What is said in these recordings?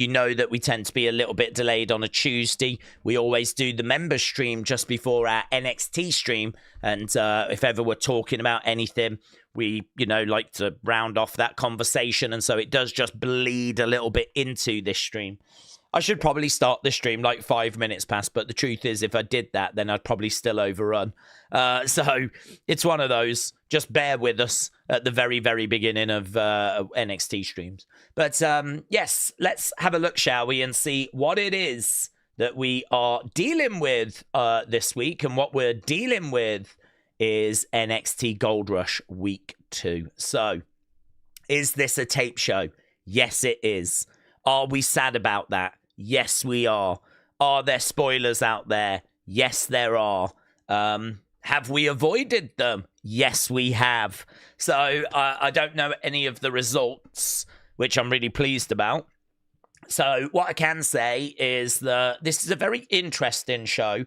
You know that we tend to be a little bit delayed on a Tuesday. We always do the member stream just before our NXT stream. And if ever we're talking about anything, we, like to round off that conversation. And so it does just bleed a little bit into this stream. I should probably start the stream like 5 minutes past, but the truth is, if I did that, then I'd probably still overrun. So it's one of those. Just bear with us at the very, very beginning of NXT streams. But yes, let's have a look, shall we, and see what it is that we are dealing with this week. And what we're dealing with is NXT Gold Rush Week 2. So, is this a tape show? Yes, it is. Are we sad about that? Yes, we are. Are there spoilers out there? Yes, there are. Have we avoided them? Yes, we have. So I don't know any of the results, which I'm really pleased about. So what I can say is that this is a very interesting show,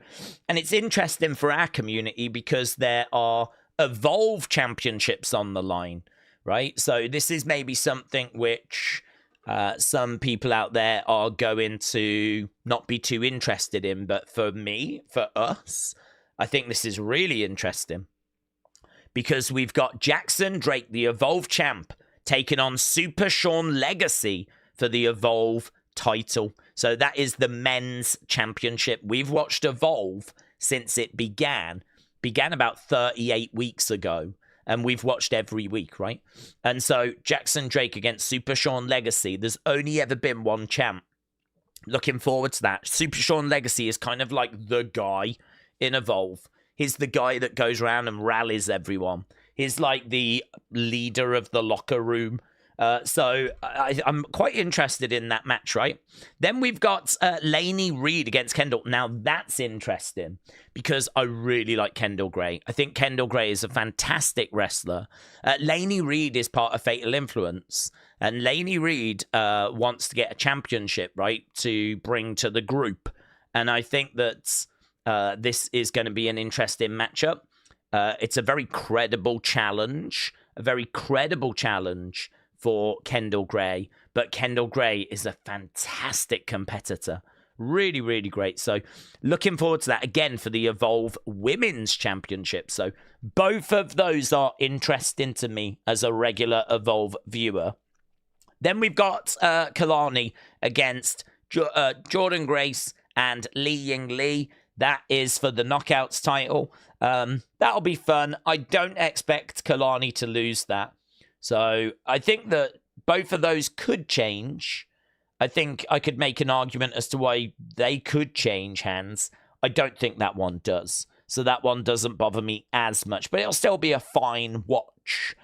and it's interesting for our community because there are Evolve Championships on the line, right? So this is maybe something which some people out there are going to not be too interested in, but for me, for us, I think this is really interesting because we've got Jackson Drake, the Evolve champ, taking on Super Sean Legacy for the Evolve title. So that is the men's championship. We've watched Evolve since it began about 38 weeks ago. And we've watched every week, right? And so Jackson Drake against Super Sean Legacy. There's only ever been one champ. Looking forward to that. Super Sean Legacy is kind of like the guy in Evolve. He's the guy that goes around and rallies everyone. He's like the leader of the locker room. So I'm quite interested in that match, right? Then we've got Lainey Reed against Kendall. Now, that's interesting because I really like Kendall Gray. I think Kendall Gray is a fantastic wrestler. Lainey Reed is part of Fatal Influence. And Lainey Reed wants to get a championship, right, to bring to the group. And I think that this is going to be an interesting matchup. It's a very credible challenge. For Kendall Gray, but Kendall Gray is a fantastic competitor. Really, really great. So looking forward to that again for the Evolve Women's Championship. So both of those are interesting to me as a regular Evolve viewer. Then we've got Kelani against Jordynne Grace and Ying Lee. That is for the Knockouts title. That'll be fun. I don't expect Kelani to lose that. So I think that both of those could change. I think I could make an argument as to why they could change hands. I don't think that one does. So that one doesn't bother me as much, but it'll still be a fine watch.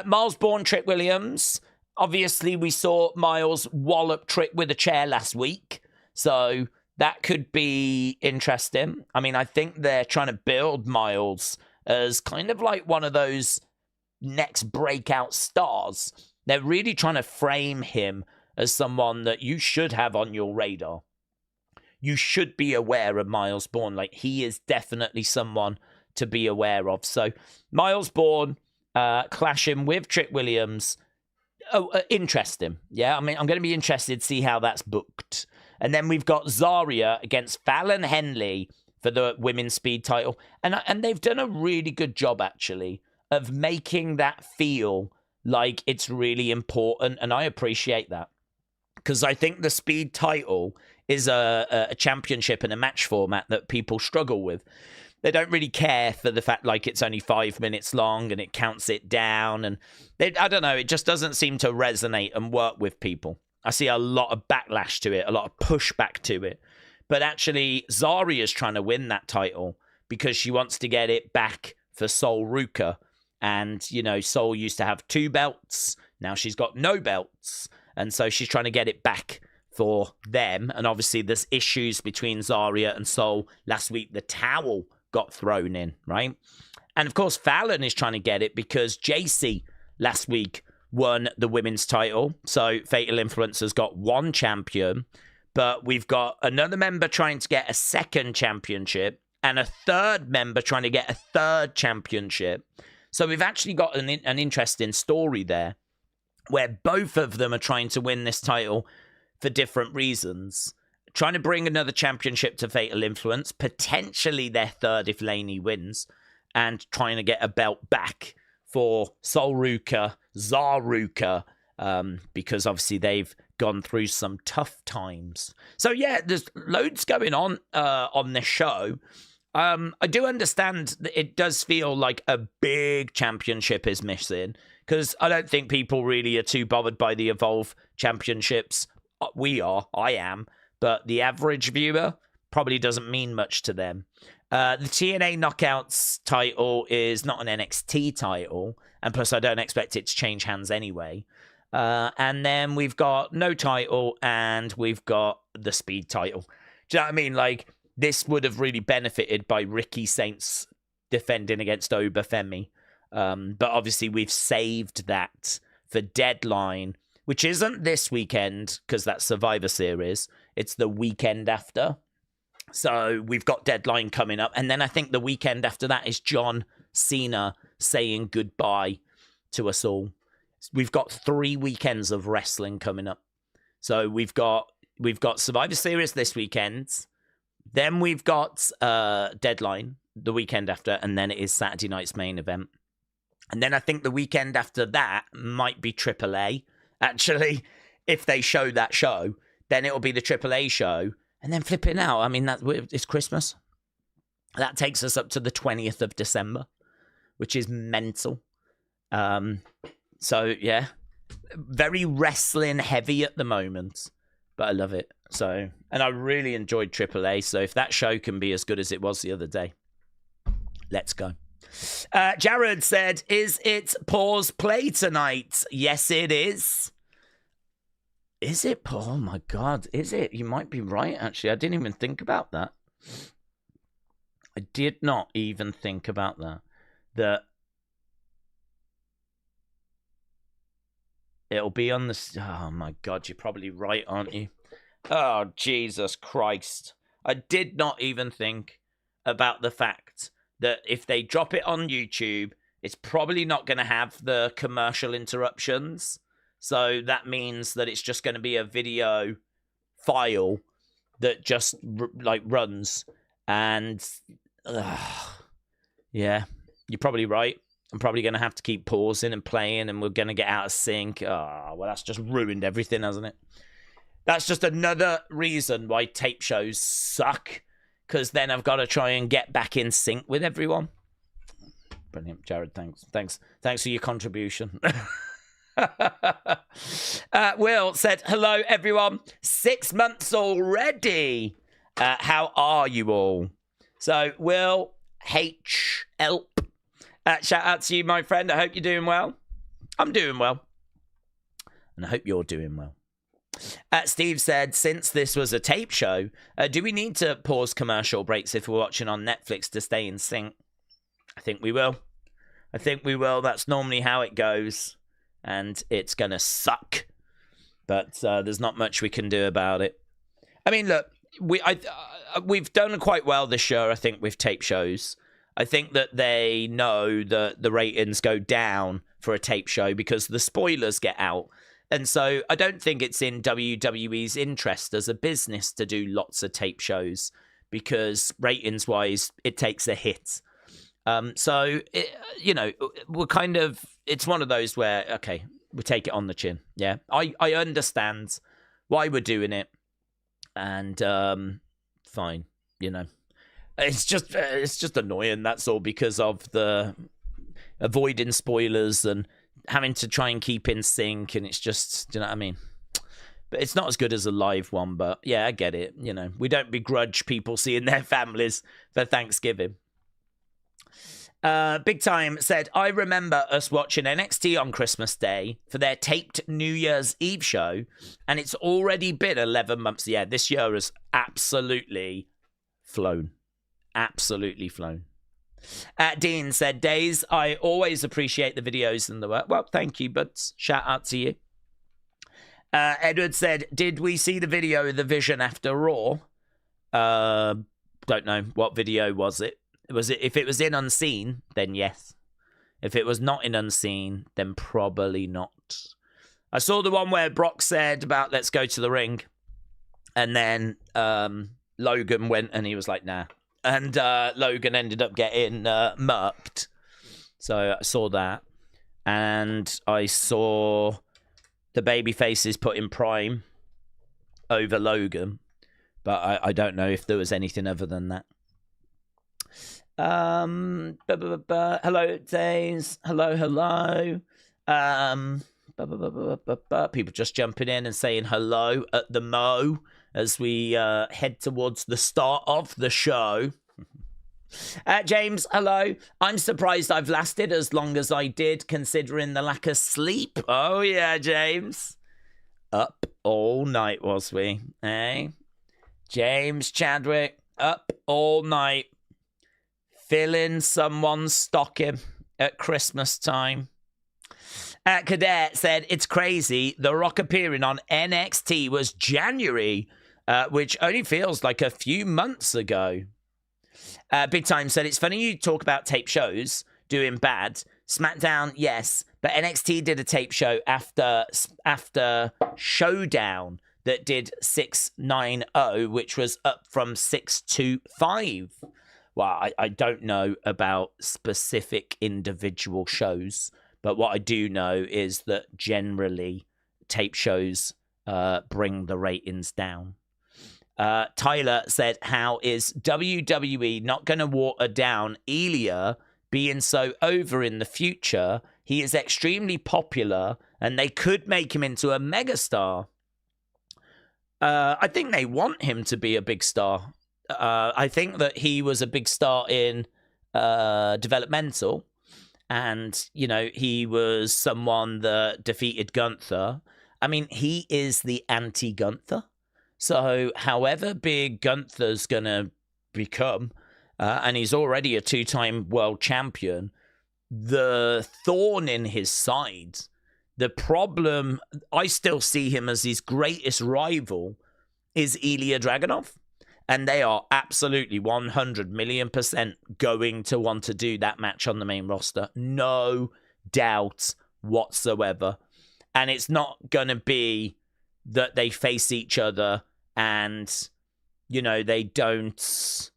Myles, Borne, Trick Williams. Obviously, we saw Myles wallop Trick with a chair last week. So that could be interesting. I mean, I think they're trying to build Myles as kind of like one of those next breakout stars. They're really trying to frame him as someone that you should have on your radar. You should be aware of Myles Borne. Like, he is definitely someone to be aware of. So Myles Borne clashing with Trick Williams. Interesting. Yeah, I mean, I'm going to be interested to see how that's booked. And then we've got Zaria against Fallon Henley for the women's speed title. And they've done a really good job, actually, of making that feel like it's really important, and I appreciate that because I think the speed title is a championship and a match format that people struggle with. They don't really care for the fact like it's only 5 minutes long and it counts it down, and I don't know, it just doesn't seem to resonate and work with people. I see a lot of backlash to it, a lot of pushback to it, but actually Zaria's trying to win that title because she wants to get it back for Sol Ruka. And, you know, Sol used to have 2 belts. Now she's got no belts. And so she's trying to get it back for them. And obviously there's issues between Zaria and Sol. Last week, the towel got thrown in, right? And of course, Fallon is trying to get it because JC last week won the women's title. So Fatal Influence has got 1 champion. But we've got another member trying to get a 2nd championship and a 3rd member trying to get a 3rd championship. So we've actually got an interesting story there where both of them are trying to win this title for different reasons. Trying to bring another championship to Fatal Influence, potentially their third if Laney wins, and trying to get a belt back for Solruka, Zaruka, because obviously they've gone through some tough times. So yeah, there's loads going on this show. I do understand that it does feel like a big championship is missing, because I don't think people really are too bothered by the Evolve championships. I am, but the average viewer probably doesn't mean much to them. The TNA Knockouts title is not an NXT title, and plus I don't expect it to change hands anyway. And then we've got no title, and we've got the Speed title. Do you know what I mean? Like, this would have really benefited by Ricky Saints defending against Obafemi. But obviously we've saved that for Deadline, which isn't this weekend, because that's Survivor Series. It's the weekend after. So we've got Deadline coming up. And then I think the weekend after that is John Cena saying goodbye to us all. We've got 3 weekends of wrestling coming up. So we've got Survivor Series this weekend. Then we've got Deadline the weekend after. And then it is Saturday night's main event. And then I think the weekend after that might be AAA. Actually, if they show that show, then it'll be the AAA show. And then flipping out, I mean, it's Christmas. That takes us up to the 20th of December, which is mental. So, yeah, very wrestling heavy at the moment, but I love it. So, and I really enjoyed AAA. So if that show can be as good as it was the other day, let's go. Jared said, is it Pause Play tonight? Yes, it is. Is it, Paul? Oh, my God. Is it? You might be right, actually. I didn't even think about that. I did not even think about that. That it'll be on the... Oh, my God. You're probably right, aren't you? Oh, Jesus Christ. I did not even think about the fact that if they drop it on YouTube, it's probably not going to have the commercial interruptions. So that means that it's just going to be a video file that just runs. And yeah, you're probably right. I'm probably going to have to keep pausing and playing, and we're going to get out of sync. Oh, well, that's just ruined everything, hasn't it? That's just another reason why tape shows suck, because then I've got to try and get back in sync with everyone. Brilliant, Jared. Thanks for your contribution. Will said, hello, everyone. 6 months already. How are you all? So, Will H. Elp. Shout out to you, my friend. I hope you're doing well. I'm doing well. And I hope you're doing well. Steve said, since this was a tape show, do we need to pause commercial breaks if we're watching on Netflix to stay in sync? I think we will. That's normally how it goes. And it's going to suck. But there's not much we can do about it. I mean, look, we've done quite well this year, I think, with tape shows. I think that they know that the ratings go down for a tape show because the spoilers get out. And so I don't think it's in WWE's interest as a business to do lots of tape shows because ratings-wise, it takes a hit. So, we're kind of... It's one of those where, okay, we take it on the chin. Yeah, I understand why we're doing it. And fine, It's just annoying, that's all, because of the avoiding spoilers and having to try and keep in sync, and it's just, do you know what I mean? But it's not as good as a live one, but yeah, I get it. We don't begrudge people seeing their families for Thanksgiving. Big Time said, I remember us watching NXT on Christmas Day for their taped New Year's Eve show, and it's already been 11 months. Yeah, this year has absolutely flown. Absolutely flown. Dean said, Daze, I always appreciate the videos and the work. Well, thank you, but shout out to you. Edward said, did we see the video of the Vision after Raw? Don't know. What video was it? If it was in Unseen, then yes. If it was not in Unseen, then probably not. I saw the one where Brock said about let's go to the ring. And then Logan went and he was like, nah. And Logan ended up getting murked. So I saw that. And I saw the baby faces put in Prime over Logan. But I don't know if there was anything other than that. Hello, Daze. Hello. People just jumping in and saying hello at the Mo as we head towards the start of the show. James, hello. I'm surprised I've lasted as long as I did, considering the lack of sleep. Oh, yeah, James. Up all night, was we? Eh? James Chadwick, up all night. Filling someone's stocking at Christmas time. Cadet said, it's crazy. The Rock appearing on NXT was January, which only feels like a few months ago. Big Time said, it's funny you talk about tape shows doing bad. SmackDown, yes, but NXT did a tape show after Showdown that did 690, which was up from 625. Well, I don't know about specific individual shows, but what I do know is that generally tape shows bring the ratings down. Tyler said, how is WWE not going to water down Ilya being so over in the future? He is extremely popular and they could make him into a megastar. I think they want him to be a big star. I think that he was a big star in developmental, and he was someone that defeated Gunther. I mean, he is the anti-Gunther. So, however big Gunther's gonna become, and he's already a 2-time world champion, the thorn in his side, the problem, I still see him as his greatest rival, is Ilya Dragunov. And they are absolutely 100 million% going to want to do that match on the main roster. No doubt whatsoever. And it's not going to be that they face each other and, they don't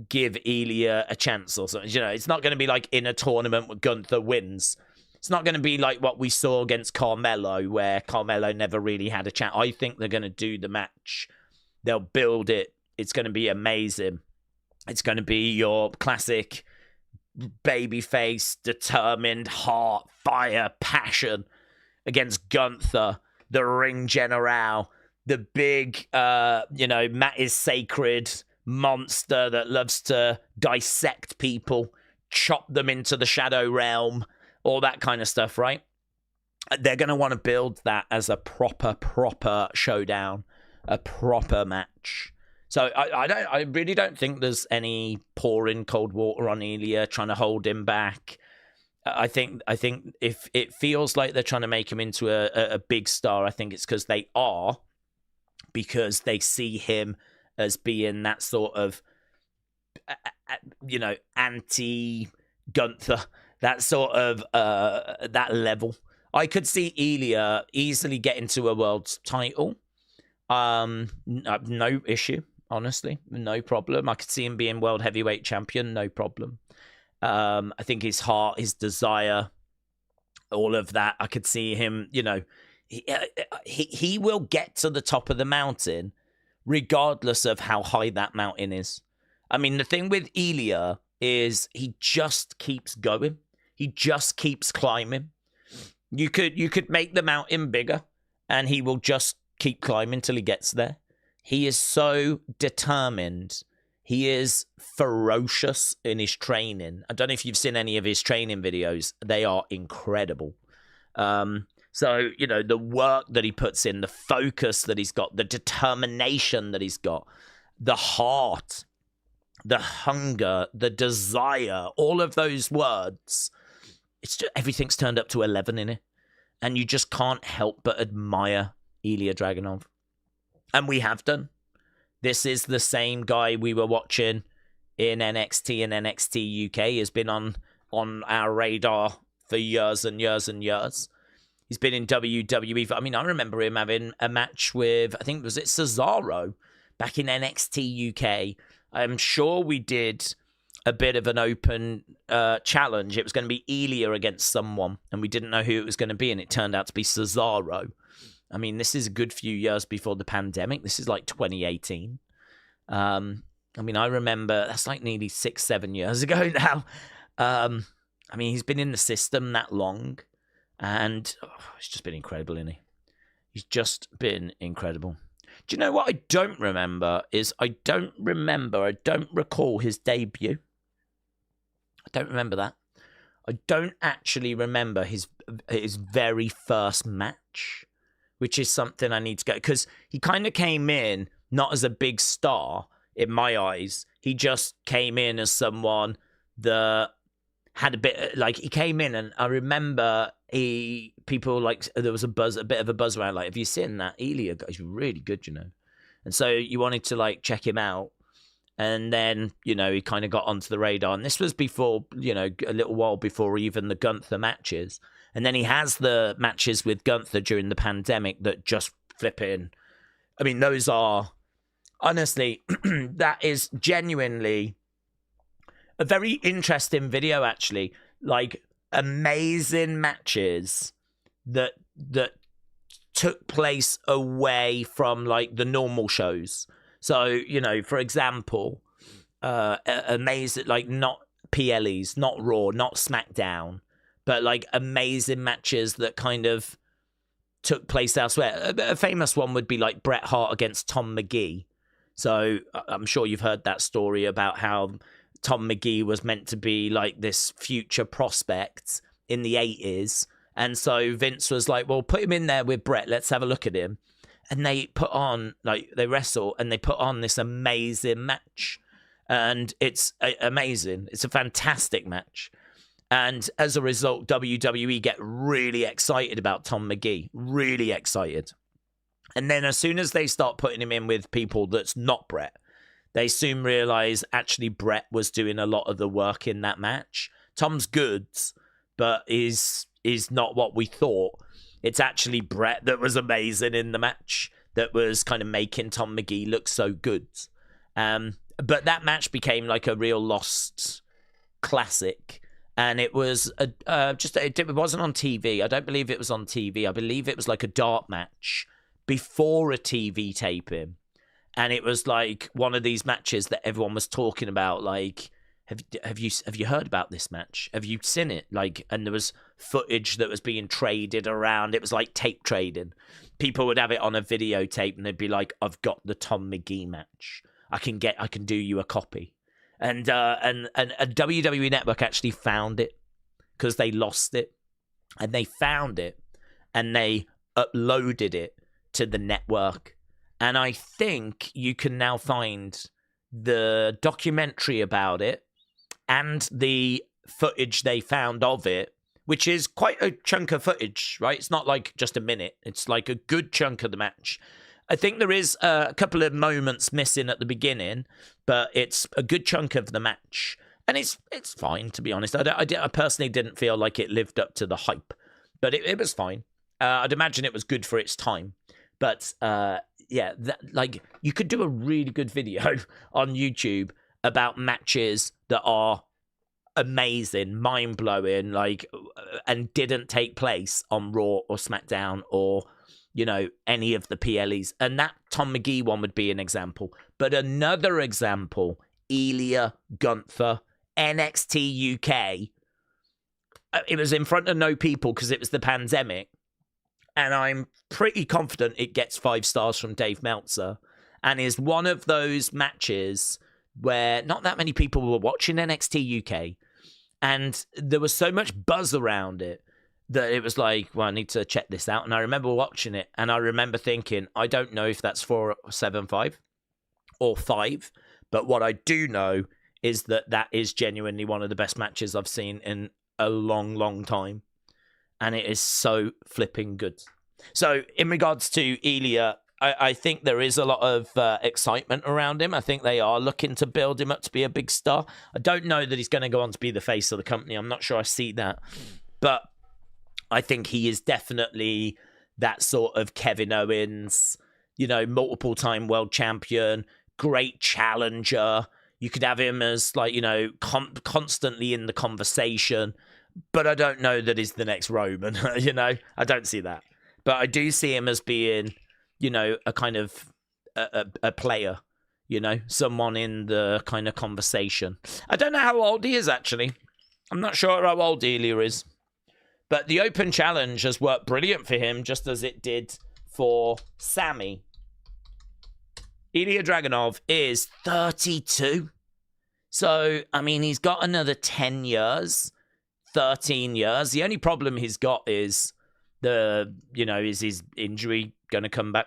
give Ilya a chance or something. It's not going to be like in a tournament where Gunther wins. It's not going to be like what we saw against Carmelo, where Carmelo never really had a chance. I think they're going to do the match. They'll build it. It's going to be amazing. It's going to be your classic babyface, determined, heart, fire, passion against Gunther, the ring general, the big, Matt is sacred monster that loves to dissect people, chop them into the shadow realm, all that kind of stuff, right? They're going to want to build that as a proper showdown. A proper match. So I really don't think there's any pouring cold water on Ilya, trying to hold him back. I think if it feels like they're trying to make him into a big star, I think it's because they see him as being that sort of anti Gunther, that sort of that level. I could see Ilya easily get into a world title. No issue, honestly, no problem. I could see him being world heavyweight champion, no problem. I think his heart, his desire, all of that, I could see him, he will get to the top of the mountain regardless of how high that mountain is. I mean, the thing with Ilya is he just keeps going. He just keeps climbing. You could make the mountain bigger and he will just keep climbing till he gets there. He is so determined. He is ferocious in his training. I don't know if you've seen any of his training videos. They are incredible. So, the work that he puts in, the focus that he's got, the determination that he's got, the heart, the hunger, the desire, all of those words, it's just, everything's turned up to 11 in it. And you just can't help but admire Ilya Dragunov. And we have done. This is the same guy we were watching in NXT and NXT UK. Has been on our radar for years and years and years. He's been in WWE. I mean, I remember him having a match with, I think, was it Cesaro back in NXT UK? I'm sure we did a bit of an open challenge. It was going to be Ilya against someone, and we didn't know who it was going to be, and it turned out to be Cesaro. I mean, this is a good few years before the pandemic. This is like 2018. I mean, I remember, that's like nearly 6-7 years ago now. I mean, he's been in the system that long, and it's just been incredible, isn't he? He's just been incredible. Do you know what I don't remember is I don't recall his debut. I don't remember that. I don't actually remember his very first match, which is something I need to go, because he kind of came in not as a big star in my eyes. He just came in as someone that had a bit, like, he came in, and I remember people like, there was a bit of a buzz around, like, have you seen that Ilya guy? He's really good, you know. And so you wanted to, like, check him out. And then, you know, he kind of got onto the radar. And this was before, you know, a little while before even the Gunther matches. And then he has the matches with Gunther during the pandemic that just flip in. I mean, those are, honestly, that is genuinely a very interesting video, actually. Like, amazing matches that took place away from, like, the normal shows. So, you know, for example, amazing, like, not PLEs, not Raw, not SmackDown, but, like, amazing matches that kind of took place elsewhere. A famous one would be, like, Bret Hart against Tom McGee. So I'm sure you've heard that story about how Tom McGee was meant to be, like, this future prospect in the 80s. And so Vince was like, well, put him in there with Bret. Let's have a look at him. And they put on, like, they wrestle, and they put on this amazing match. And it's amazing. It's a fantastic match. And as a result, WWE get really excited about Tom McGee. Really excited. And then as soon as they start putting him in with people that's not Bret, they soon realize actually Bret was doing a lot of the work in that match. Tom's good, but is not what we thought. It's actually Bret that was amazing in the match, that was kind of making Tom McGee look so good. But that match became like a real lost classic. And it was it wasn't on TV. I don't believe it was on TV. I believe it was like a dark match before a TV taping. And it was like one of these matches that everyone was talking about, like, have you heard about this match? Have you seen it? Like, and there was footage that was being traded around. It was like tape trading. People would have it on a videotape, and they'd be like, "I've got the Tom McGee match. I can do you a copy." And a WWE Network actually found it, because they lost it, and they found it, and they uploaded it to the network. And I think you can now find the documentary about it and the footage they found of it, which is quite a chunk of footage, right? It's not like just a minute. It's like a good chunk of the match. I think there is a couple of moments missing at the beginning, but it's a good chunk of the match. And it's fine, to be honest. I personally didn't feel like it lived up to the hype, but it was fine. I'd imagine it was good for its time. But yeah, like, you could do a really good video on YouTube about matches that are amazing, mind-blowing, like, and didn't take place on Raw or SmackDown or, you know, any of the PLEs. And that Tom McGee one would be an example. But another example, Ilya Gunther, NXT UK. It was in front of no people because it was the pandemic. And I'm pretty confident it gets 5 stars from Dave Meltzer, and is one of those matches where not that many people were watching NXT UK, and there was so much buzz around it that it was like, well, I need to check this out. And I remember watching it, and I remember thinking, I don't know if that's 4.75 or 5, but what I do know is that is genuinely one of the best matches I've seen in a long, long time. And it is so flipping good. So in regards to Ilya, I think there is a lot of excitement around him. I think they are looking to build him up to be a big star. I don't know that he's going to go on to be the face of the company. I'm not sure I see that. But I think he is definitely that sort of Kevin Owens, multiple time world champion, great challenger. You could have him as like, constantly in the conversation, but I don't know that he's the next Roman, I don't see that. But I do see him as being, a kind of a player, someone in the kind of conversation. I don't know how old he is, actually. I'm not sure how old Ilya is. But the open challenge has worked brilliant for him, just as it did for Sammy. Ilya Dragunov is 32. So, I mean, he's got another 10 years, 13 years. The only problem he's got is is his injury going to come back?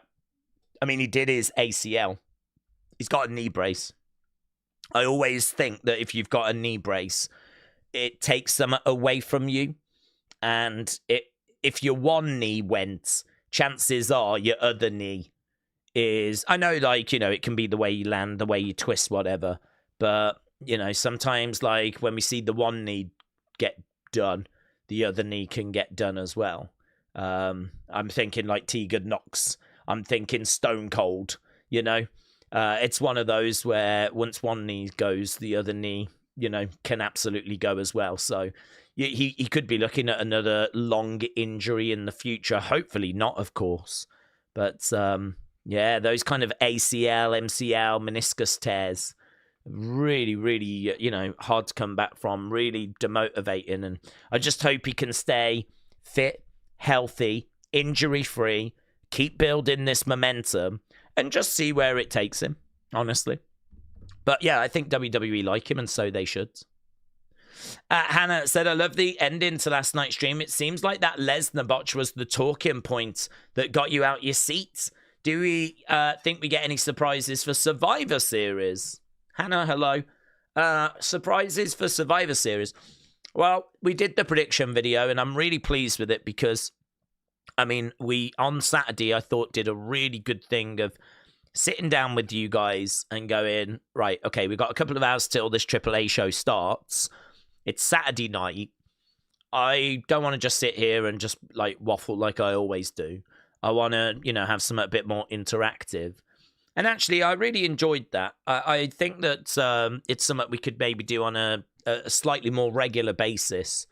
I mean, he did his ACL. He's got a knee brace. I always think that if you've got a knee brace, it takes some away from you. And if your one knee went, chances are your other knee is... I know, it can be the way you land, the way you twist, whatever. But, sometimes, when we see the one knee get done, the other knee can get done as well. I'm thinking Tegan Knox. I'm thinking Stone Cold, It's one of those where once one knee goes, the other knee, can absolutely go as well. So he could be looking at another long injury in the future. Hopefully not, of course. But, those kind of ACL, MCL, meniscus tears, really, really, hard to come back from, really demotivating. And I just hope he can stay fit, healthy, injury-free, keep building this momentum, and just see where it takes him, honestly. But yeah, I think WWE like him, and so they should. Hannah said, I love the ending to last night's stream. It seems like that Lesnar botch was the talking point that got you out your seats. Do we think we get any surprises for Survivor Series? Hannah, hello. Surprises for Survivor Series. Well, we did the prediction video, and I'm really pleased with it because, I mean, we, on Saturday, I thought did a really good thing of sitting down with you guys and going, right, okay, we've got a couple of hours till this AAA show starts. It's Saturday night. I don't want to just sit here and just, waffle like I always do. I want to, have something a bit more interactive. And actually, I really enjoyed that. I think that it's something we could maybe do on a slightly more regular basis.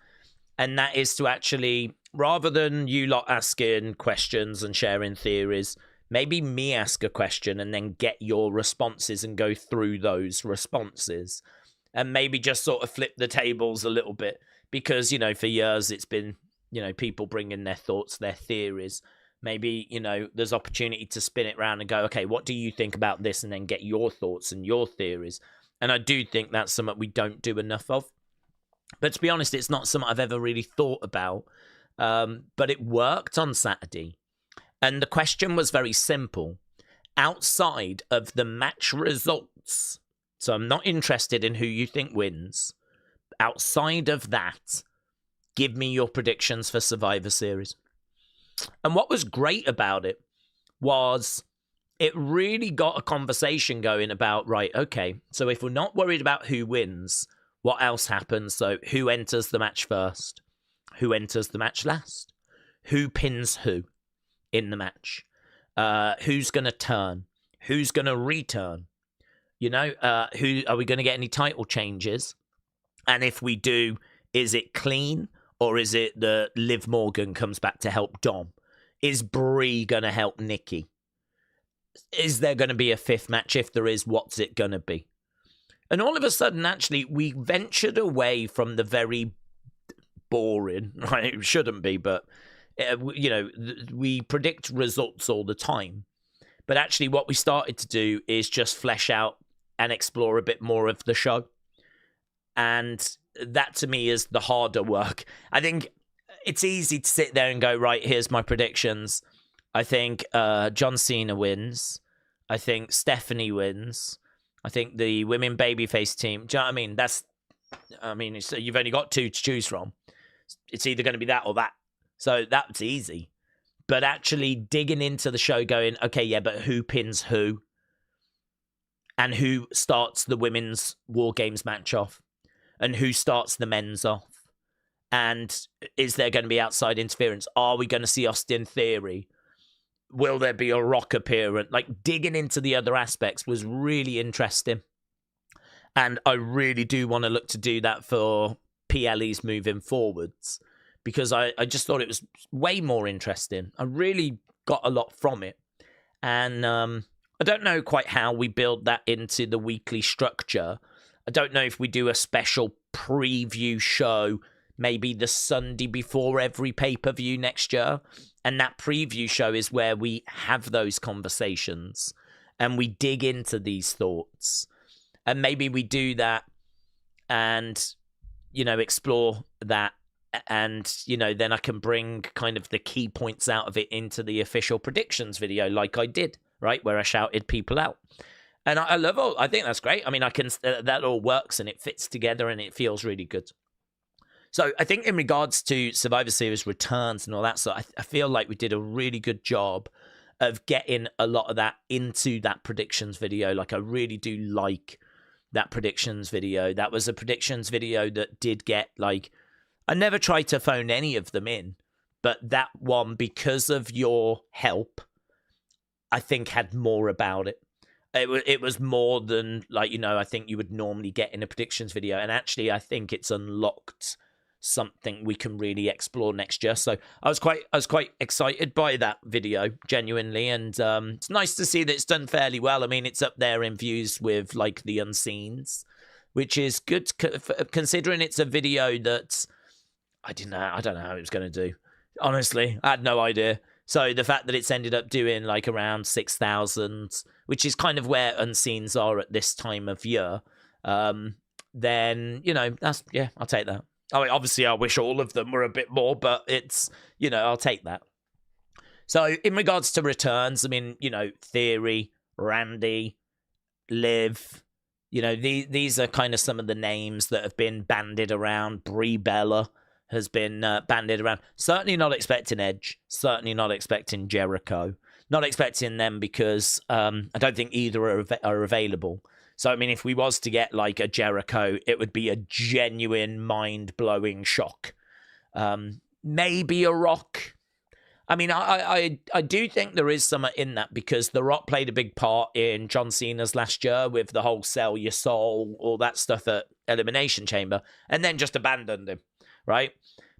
And that is to actually, rather than you lot asking questions and sharing theories, maybe me ask a question and then get your responses and go through those responses. And maybe just sort of flip the tables a little bit. Because, for years it's been, people bringing their thoughts, their theories. Maybe, there's opportunity to spin it around and go, okay, what do you think about this? And then get your thoughts and your theories. And I do think that's something we don't do enough of. But to be honest, it's not something I've ever really thought about. But it worked on Saturday. And the question was very simple. Outside of the match results, so I'm not interested in who you think wins. Outside of that, give me your predictions for Survivor Series. And what was great about it was it really got a conversation going about, right, okay, so if we're not worried about who wins, what else happens? So who enters the match first? Who enters the match last? Who pins who in the match? Who's going to turn? Who's going to return? Who are we going to get any title changes? And if we do, is it clean? Or is it that Liv Morgan comes back to help Dom? Is Brie going to help Nikki? Is there going to be a fifth match? If there is, what's it going to be? And all of a sudden, actually, we ventured away from the very boring, right? It shouldn't be, but, we predict results all the time. But actually, what we started to do is just flesh out and explore a bit more of the show. And that to me is the harder work. I think it's easy to sit there and go, right, here's my predictions. I think John Cena wins. I think Stephanie wins. I think the women babyface team. Do you know what I mean? You've only got two to choose from. It's either going to be that or that. So that's easy. But actually digging into the show going, okay, yeah, but who pins who? And who starts the women's War Games match off? And who starts the men's off? And is there going to be outside interference? Are we going to see Austin Theory? Will there be a Rock appearance? Like, digging into the other aspects was really interesting. And I really do want to look to do that for PLEs moving forwards, because I just thought it was way more interesting. I really got a lot from it. And I don't know quite how we build that into the weekly structure. I don't know if we do a special preview show, maybe the Sunday before every pay-per-view next year. And that preview show is where we have those conversations and we dig into these thoughts. And maybe we do that and, explore that. And, then I can bring kind of the key points out of it into the official predictions video like I did, right? Where I shouted people out. And I love all, I think that's great. I mean, that all works and it fits together and it feels really good. So I think in regards to Survivor Series returns and all that stuff, I feel like we did a really good job of getting a lot of that into that predictions video. Like, I really do like that predictions video. That was a predictions video that did get, like, I never tried to phone any of them in, but that one, because of your help, I think had more about it. It was more than, like, I think you would normally get in a predictions video. And actually, I think it's unlocked something we can really explore next year. So I was quite excited by that video, genuinely. And it's nice to see that it's done fairly well. I mean, it's up there in views with, like, the Unseens, which is good considering it's a video that I don't know how it was going to do. Honestly, I had no idea. So the fact that it's ended up doing like around 6,000, which is kind of where Unseens are at this time of year, then, I'll take that. I mean, obviously, I wish all of them were a bit more, but it's, I'll take that. So in regards to returns, I mean, Theory, Randy, Liv, these are kind of some of the names that have been bandied around. Brie Bella has been bandied around. Certainly not expecting Edge. Certainly not expecting Jericho. Not expecting them because I don't think either are available. So, I mean, if we was to get, like, a Jericho, it would be a genuine mind-blowing shock. Maybe a Rock. I mean, I do think there is some in that, because The Rock played a big part in John Cena's last year with the whole sell your soul, all that stuff at Elimination Chamber, and then just abandoned him, right?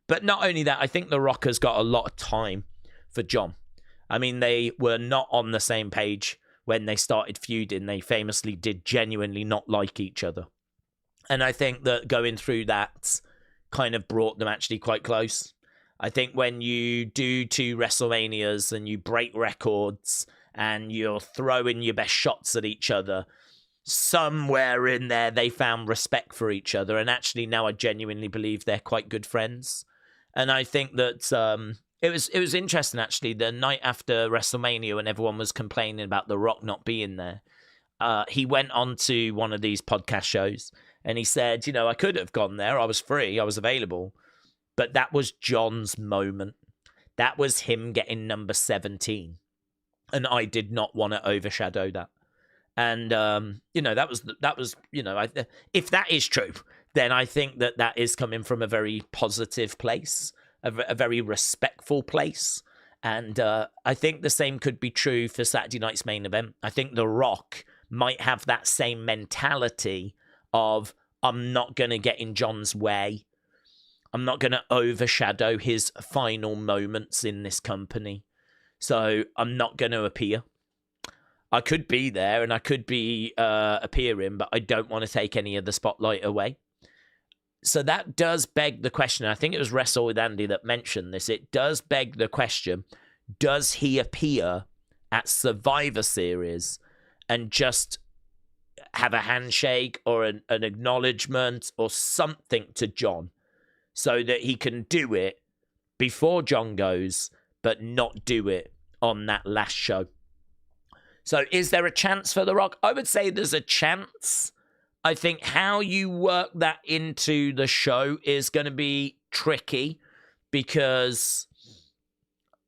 But not only that, I think The Rock has got a lot of time for John. I mean, they were not on the same page when they started feuding. They famously did genuinely not like each other. And I think that going through that kind of brought them actually quite close. I think when you do 2 WrestleManias and you break records and you're throwing your best shots at each other, somewhere in there they found respect for each other. And actually now I genuinely believe they're quite good friends. And I think that it was interesting, actually, the night after WrestleMania when everyone was complaining about The Rock not being there. He went on to one of these podcast shows and he said, I could have gone there. I was free. I was available. But that was John's moment. That was him getting number 17. And I did not want to overshadow that. And, that was if that is true, then I think that is coming from a very positive place, a very respectful place. And I think the same could be true for Saturday night's main event. I think The Rock might have that same mentality of, I'm not going to get in John's way. I'm not going to overshadow his final moments in this company. So I'm not going to appear. I could be there and I could be appearing, but I don't want to take any of the spotlight away. So that does beg the question. I think it was Wrestle with Andy that mentioned this. It does beg the question, does he appear at Survivor Series and just have a handshake or an acknowledgement or something to John so that he can do it before John goes, but not do it on that last show? So is there a chance for The Rock? I would say there's a chance. I think how you work that into the show is going to be tricky because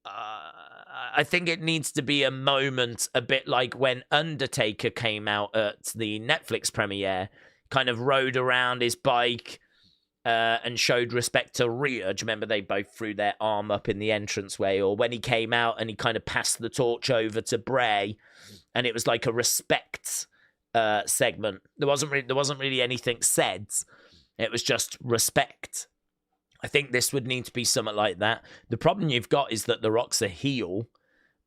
I think it needs to be a moment a bit like when Undertaker came out at the Netflix premiere, kind of rode around his bike and showed respect to Rhea. Do you remember they both threw their arm up in the entranceway? Or when he came out and he kind of passed the torch over to Bray, and it was like a respect segment. There wasn't really anything said. It was just respect. I think this would need to be something like that. The problem you've got is that The Rock's a heel,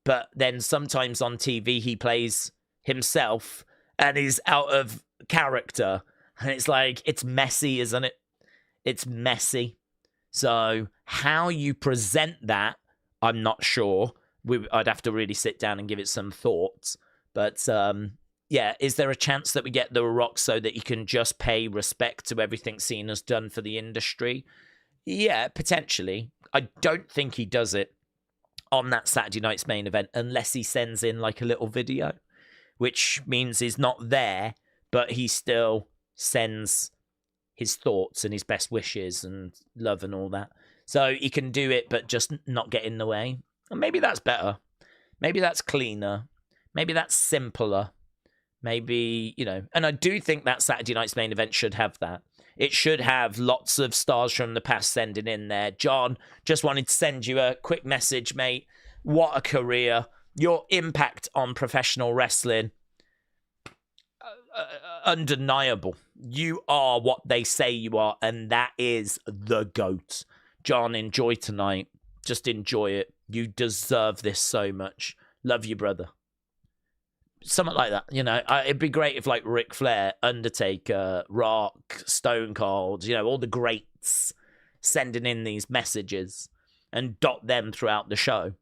but then sometimes on TV he plays himself and is out of character. And it's like, it's messy, isn't it? It's messy. So how you present that, I'm not sure. I'd have to really sit down and give it some thoughts. But yeah, is there a chance that we get The Rock so that he can just pay respect to everything Cena's done for the industry? Yeah, potentially. I don't think he does it on that Saturday night's main event unless he sends in like a little video, which means he's not there, but he still sends his thoughts and his best wishes and love and all that. So he can do it, but just not get in the way. And maybe that's better. Maybe that's cleaner. Maybe that's simpler. Maybe, you know, and I do think that Saturday night's main event should have that. It should have lots of stars from the past sending in there. John, just wanted to send you a quick message, mate. What a career. Your impact on professional wrestling, undeniable. You are what they say you are, and that is the GOAT. John, enjoy tonight. Just enjoy it. You deserve this so much. Love you, brother. Something like that, you know. It'd be great if, like, Ric Flair, Undertaker, Rock, Stone Cold, you know, all the greats sending in these messages and dot them throughout the show.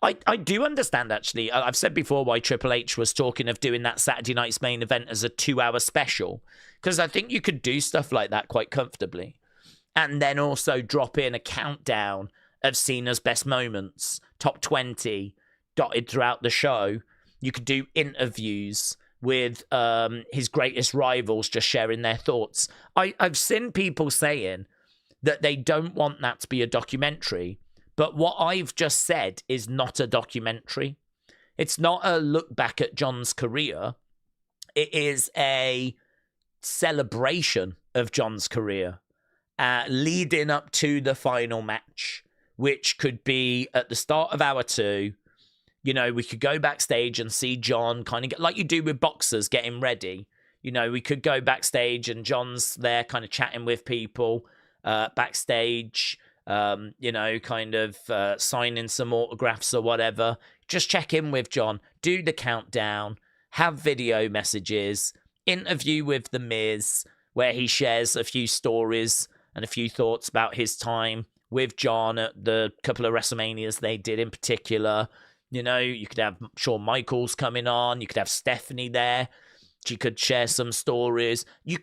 I do understand, actually. I've said before why Triple H was talking of doing that Saturday night's main event as a 2-hour special, because I think you could do stuff like that quite comfortably. And then also drop in a countdown of Cena's best moments, top 20, dotted throughout the show. You could do interviews with his greatest rivals just sharing their thoughts. I've seen people saying that they don't want that to be a documentary, but what I've just said is not a documentary. It's not a look back at John's career. It is a celebration of John's career, leading up to the final match, which could be at the start of hour 2. You know, we could go backstage and see John kind of get, like you do with boxers getting ready. You know, we could go backstage and John's there kind of chatting with people backstage, you know, kind of signing some autographs or whatever. Just check in with John, do the countdown, have video messages, interview with The Miz, where he shares a few stories and a few thoughts about his time with John at the couple of WrestleManias they did in particular. You know, you could have Shawn Michaels coming on. You could have Stephanie there. She could share some stories. I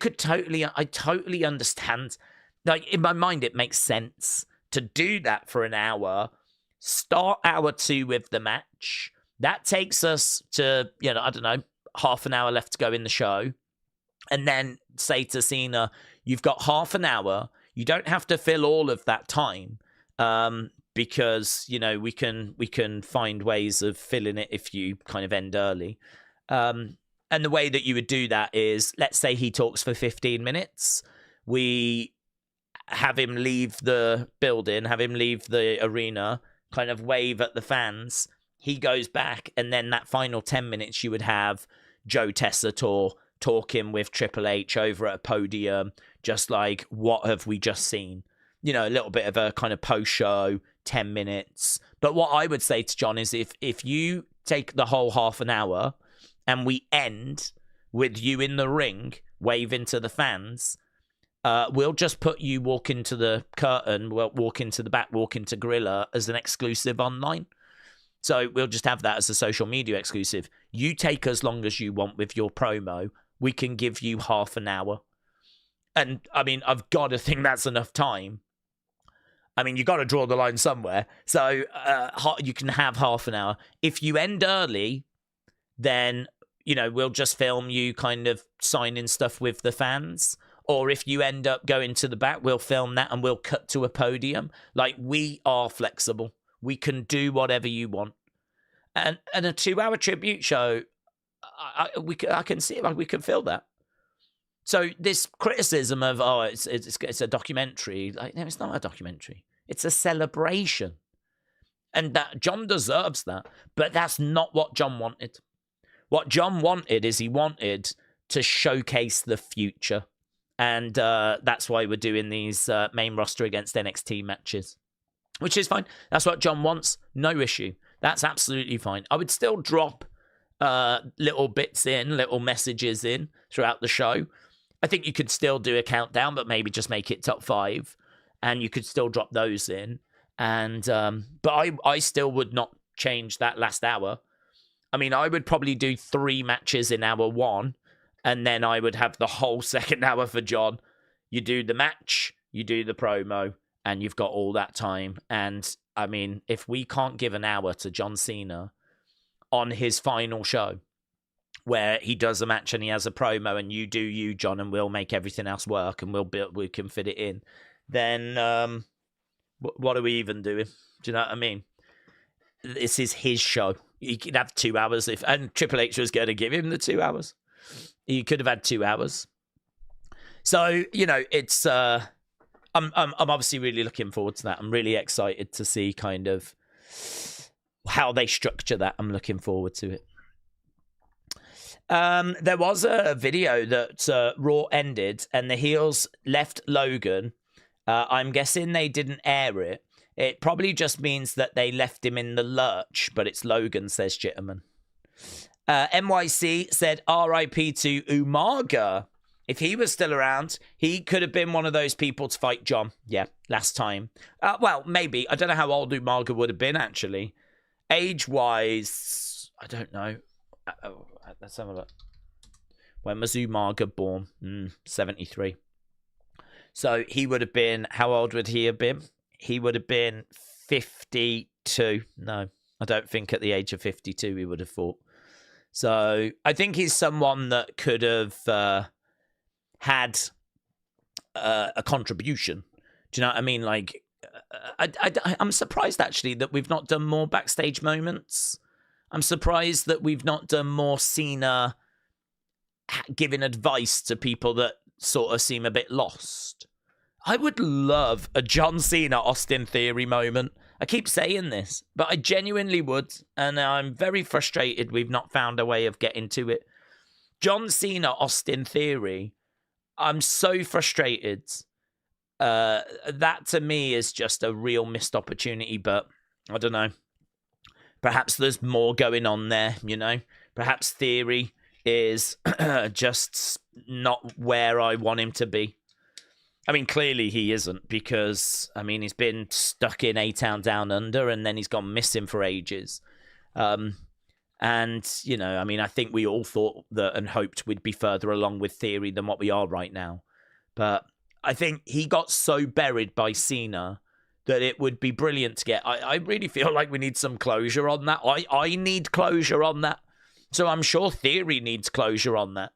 totally understand. Like, in my mind, it makes sense to do that for an hour. Start hour 2 with the match. That takes us to, you know, I don't know, half an hour left to go in the show. And then say to Cena, you've got half an hour. You don't have to fill all of that time. Because, you know, we can find ways of filling it if you kind of end early. And the way that you would do that is, let's say he talks for 15 minutes. We have him leave the building, have him leave the arena, kind of wave at the fans. He goes back, and then that final 10 minutes you would have Joe Tessitore talking with Triple H over at a podium, just like, what have we just seen? You know, a little bit of a kind of post-show, 10 minutes. But what I would say to John is if you take the whole half an hour and we end with you in the ring waving to the fans, we'll just put you walk into the curtain, we'll walk into the back, walk into Gorilla as an exclusive online. So we'll just have that as a social media exclusive. You take as long as you want with your promo. We can give you half an hour. And, I mean, I've got to think that's enough time. I mean, you got to draw the line somewhere. So you can have half an hour. If you end early, then, you know, we'll just film you kind of signing stuff with the fans. Or if you end up going to the back, we'll film that and we'll cut to a podium. Like, we are flexible. We can do whatever you want. And a 2-hour tribute show, I can see it. Like, we can fill that. So this criticism of, oh, it's a documentary, like, no, it's not a documentary. It's a celebration. And that John deserves that. But that's not what John wanted. What John wanted is he wanted to showcase the future. And that's why we're doing these main roster against NXT matches, which is fine. That's what John wants. No issue. That's absolutely fine. I would still drop little bits in, little messages in throughout the show. I think you could still do a countdown, but maybe just make it top 5. And you could still drop those in. And but I still would not change that last hour. I mean, I would probably do 3 matches in hour 1, and then I would have the whole second hour for John. You do the match, you do the promo, and you've got all that time. And I mean, if we can't give an hour to John Cena on his final show, where he does a match and he has a promo, and you do you, John, and we'll make everything else work, and we can fit it in, then what are we even doing? Do you know what I mean? This is his show. He could have 2 hours and Triple H was going to give him the 2 hours. He could have had 2 hours. So, you know, it's I'm obviously really looking forward to that. I'm really excited to see kind of how they structure that. I'm looking forward to it. There was a video that Raw ended and the heels left Logan. I'm guessing they didn't air it. It probably just means that they left him in the lurch, but it's Logan, says Jitterman. NYC said R.I.P. to Umaga. If he was still around, he could have been one of those people to fight John. Yeah, last time. Well, maybe. I don't know how old Umaga would have been, actually. Age-wise, I don't know. Let's have a look. When was Umaga born? 73. So he would have been, how old would he have been? He would have been 52. No, I don't think at the age of 52 he would have fought. So I think he's someone that could have had a contribution. Do you know what I mean? Like, I'm surprised, actually, that we've not done more backstage moments. I'm surprised that we've not done more Cena giving advice to people that sort of seem a bit lost. I would love a John Cena Austin Theory moment. I keep saying this, but I genuinely would, and I'm very frustrated we've not found a way of getting to it. John Cena Austin Theory, I'm so frustrated. That to me is just a real missed opportunity, but I don't know. Perhaps there's more going on there, you know? Perhaps Theory is just not where I want him to be. I mean, clearly he isn't, because, I mean, he's been stuck in A-Town Down Under, and then he's gone missing for ages. And, you know, I mean, I think we all thought that and hoped we'd be further along with Theory than what we are right now. But I think he got so buried by Cena that it would be brilliant to get. I really feel like we need some closure on that. I need closure on that. So I'm sure Theory needs closure on that.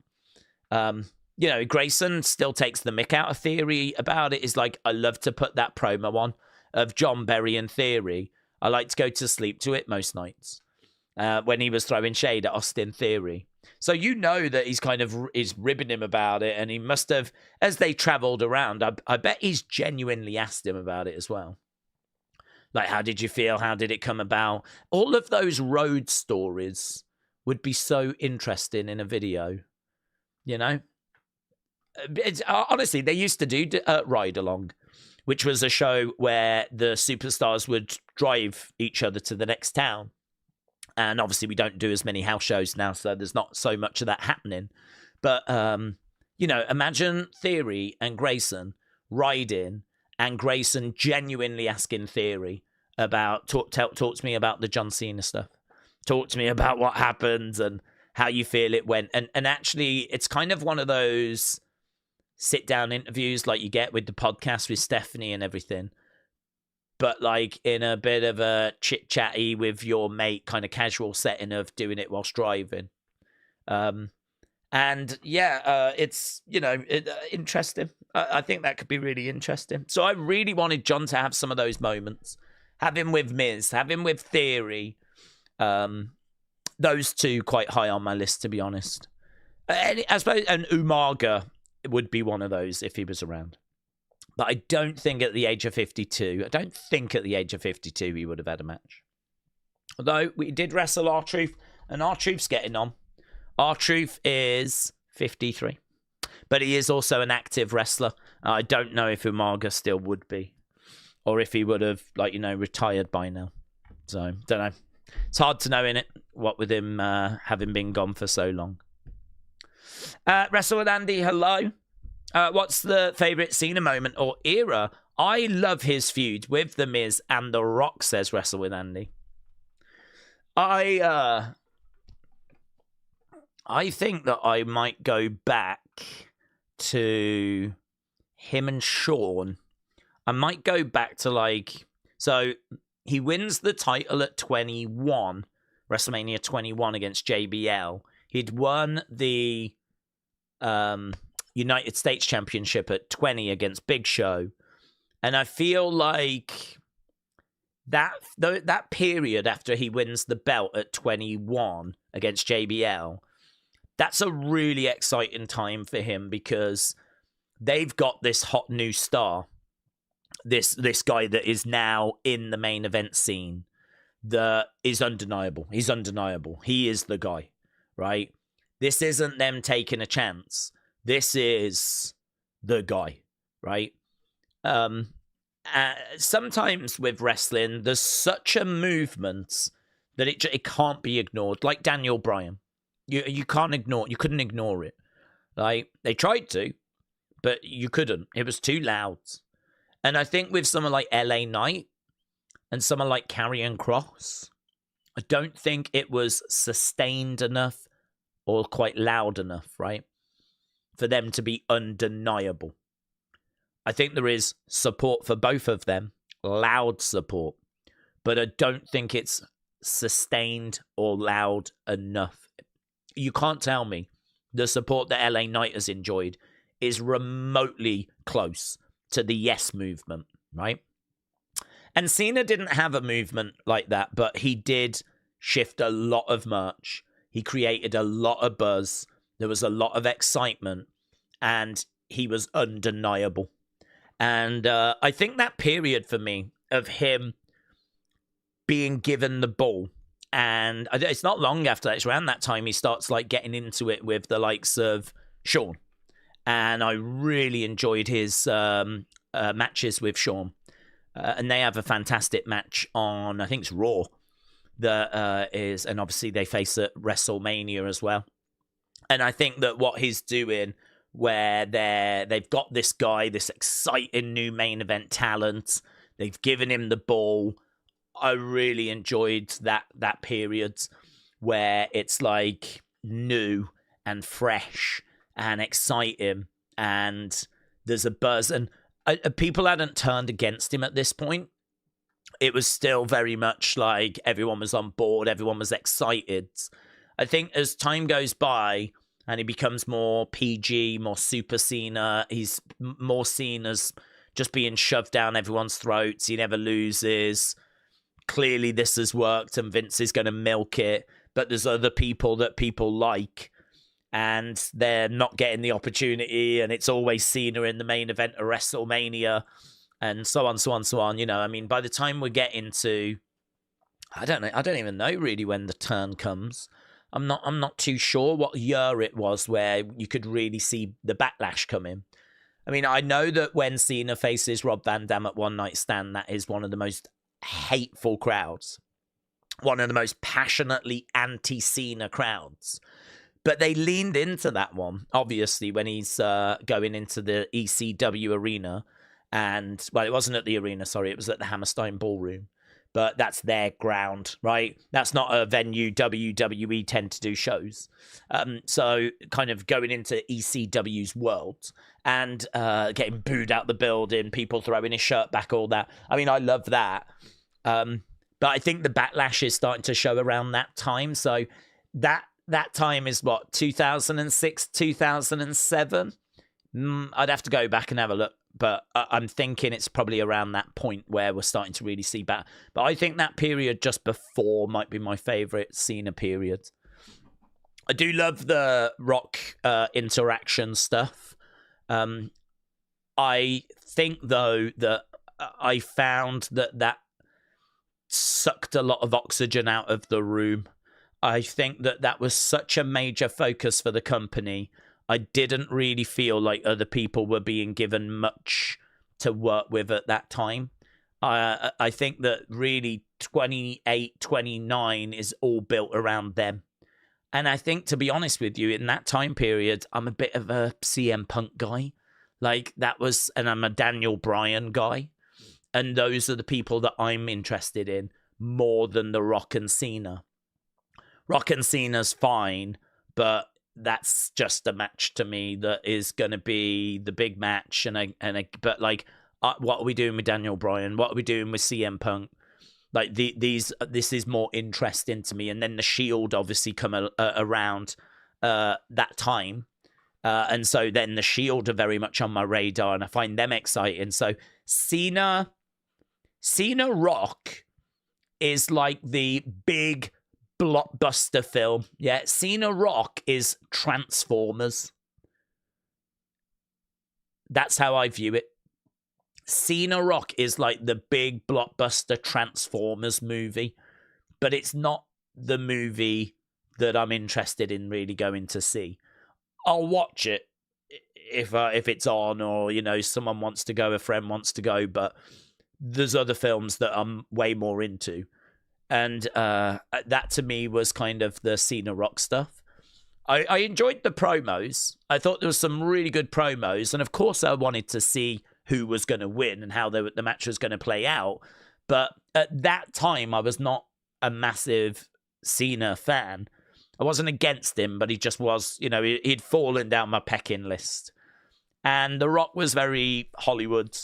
You know, Grayson still takes the mick out of Theory about it. Is like, I love to put that promo on of John Berry and Theory. I like to go to sleep to it most nights. When he was throwing shade at Austin Theory. So you know that he's kind of is ribbing him about it, and he must have, as they travelled around, I bet he's genuinely asked him about it as well. Like, how did you feel? How did it come about? All of those road stories would be so interesting in a video, you know? Honestly, they used to do Ride Along, which was a show where the superstars would drive each other to the next town. And obviously, we don't do as many house shows now, so there's not so much of that happening. But, you know, imagine Theory and Grayson riding, and Grayson genuinely asking Theory about, talk to me about the John Cena stuff. Talk to me about what happened and how you feel it went. And actually, it's kind of one of those sit-down interviews like you get with the podcast with Stephanie and everything. But like in a bit of a chit-chatty with your mate kind of casual setting of doing it whilst driving. And yeah, it's, you know, interesting. I think that could be really interesting. So I really wanted John to have some of those moments. Have him with Miz, have him with Theory. Those two quite high on my list, to be honest. I suppose, and Umaga it would be one of those if he was around. But I don't think at the age of 52, he would have had a match. Although we did wrestle R-Truth, and R-Truth's getting on. R-Truth is 53. But he is also an active wrestler. I don't know if Umaga still would be. Or if he would have, retired by now. So, don't know. It's hard to know, innit? What with him having been gone for so long. Wrestle with Andy, hello. What's the favourite Cena moment or era? I love his feud with The Miz and The Rock, says Wrestle with Andy. I think that I might go back to him and Shawn. I might go back to so he wins the title at 21, WrestleMania 21 against JBL. He'd won the United States Championship at 20 against Big Show. And I feel like that period after he wins the belt at 21 against JBL, that's a really exciting time for him because they've got this hot new star, this guy that is now in the main event scene that is undeniable. He's undeniable. He is the guy, right? This isn't them taking a chance. This is the guy, right? Sometimes with wrestling, there's such a movement that it can't be ignored. Like Daniel Bryan, you couldn't ignore it. Like they tried to, but you couldn't. It was too loud. And I think with someone like LA Knight and someone like Karrion Kross, I don't think it was sustained enough or quite loud enough, right, for them to be undeniable. I think there is support for both of them, loud support, but I don't think it's sustained or loud enough. You can't tell me the support that LA Knight has enjoyed is remotely close to the Yes movement, right? And Cena didn't have a movement like that, but he did shift a lot of merch. He created a lot of buzz. There was a lot of excitement, and he was undeniable. And I think that period for me of him being given the ball, and it's not long after that, it's around that time he starts getting into it with the likes of Shawn. And I really enjoyed his matches with Shawn. And they have a fantastic match on, I think it's Raw, that is, and obviously they face at WrestleMania as well. And I think that what he's doing, where they've got this guy, this exciting new main event talent, they've given him the ball. I really enjoyed that period where it's new and fresh and exciting, and there's a buzz, and people hadn't turned against him at this point. It was still very much everyone was on board, everyone was excited. I think as time goes by and he becomes more PG, more Super Cena, he's more seen as just being shoved down everyone's throats. He never loses. Clearly this has worked and Vince is going to milk it, but there's other people that people like, and they're not getting the opportunity, and it's always Cena in the main event of WrestleMania, and so on, so on, so on. I mean, by the time we get into, I don't even know really when the turn comes. I'm not too sure what year it was where you could really see the backlash coming. I mean, I know that when Cena faces Rob Van Dam at One Night Stand, that is one of the most hateful crowds, one of the most passionately anti-Cena crowds. But they leaned into that one, obviously, when he's going into the ECW arena. And, well, it wasn't at the arena, sorry. It was at the Hammerstein Ballroom. But that's their ground, right? That's not a venue WWE tend to do shows. So kind of going into ECW's world and getting booed out the building, people throwing his shirt back, all that. I mean, I love that. But I think the backlash is starting to show around that time. So that time is what, 2006, 2007? I'd have to go back and have a look. But I'm thinking it's probably around that point where we're starting to really see back. But I think that period just before might be my favourite Cena period. I do love the Rock interaction stuff. I think, though, that I found that sucked a lot of oxygen out of the room. I think that was such a major focus for the company. I didn't really feel like other people were being given much to work with at that time. I think that really 28, 29 is all built around them. And I think, to be honest with you, in that time period, I'm a bit of a CM Punk guy. Like, that was, and I'm a Daniel Bryan guy. And those are the people that I'm interested in more than the Rock and Cena. Rock and Cena's fine, but that's just a match to me that is going to be the big match. But like, what are we doing with Daniel Bryan? What are we doing with CM Punk? Like, this is more interesting to me. And then the Shield obviously come around that time. And so then the Shield are very much on my radar, and I find them exciting. So Cena Rock is like the big blockbuster film. Yeah, Cena Rock is Transformers. That's how I view it. Cena Rock is like the big blockbuster Transformers movie, but it's not the movie that I'm interested in really going to see. I'll watch it if it's on, or, you know, someone wants to go, a friend wants to go, but there's other films that I'm way more into. And that to me was kind of the Cena Rock stuff. I enjoyed the promos. I thought there was some really good promos. And of course I wanted to see who was going to win and how the match was going to play out. But at that time, I was not a massive Cena fan. I wasn't against him, but he just was, you know, he'd fallen down my pecking list. And The Rock was very Hollywood,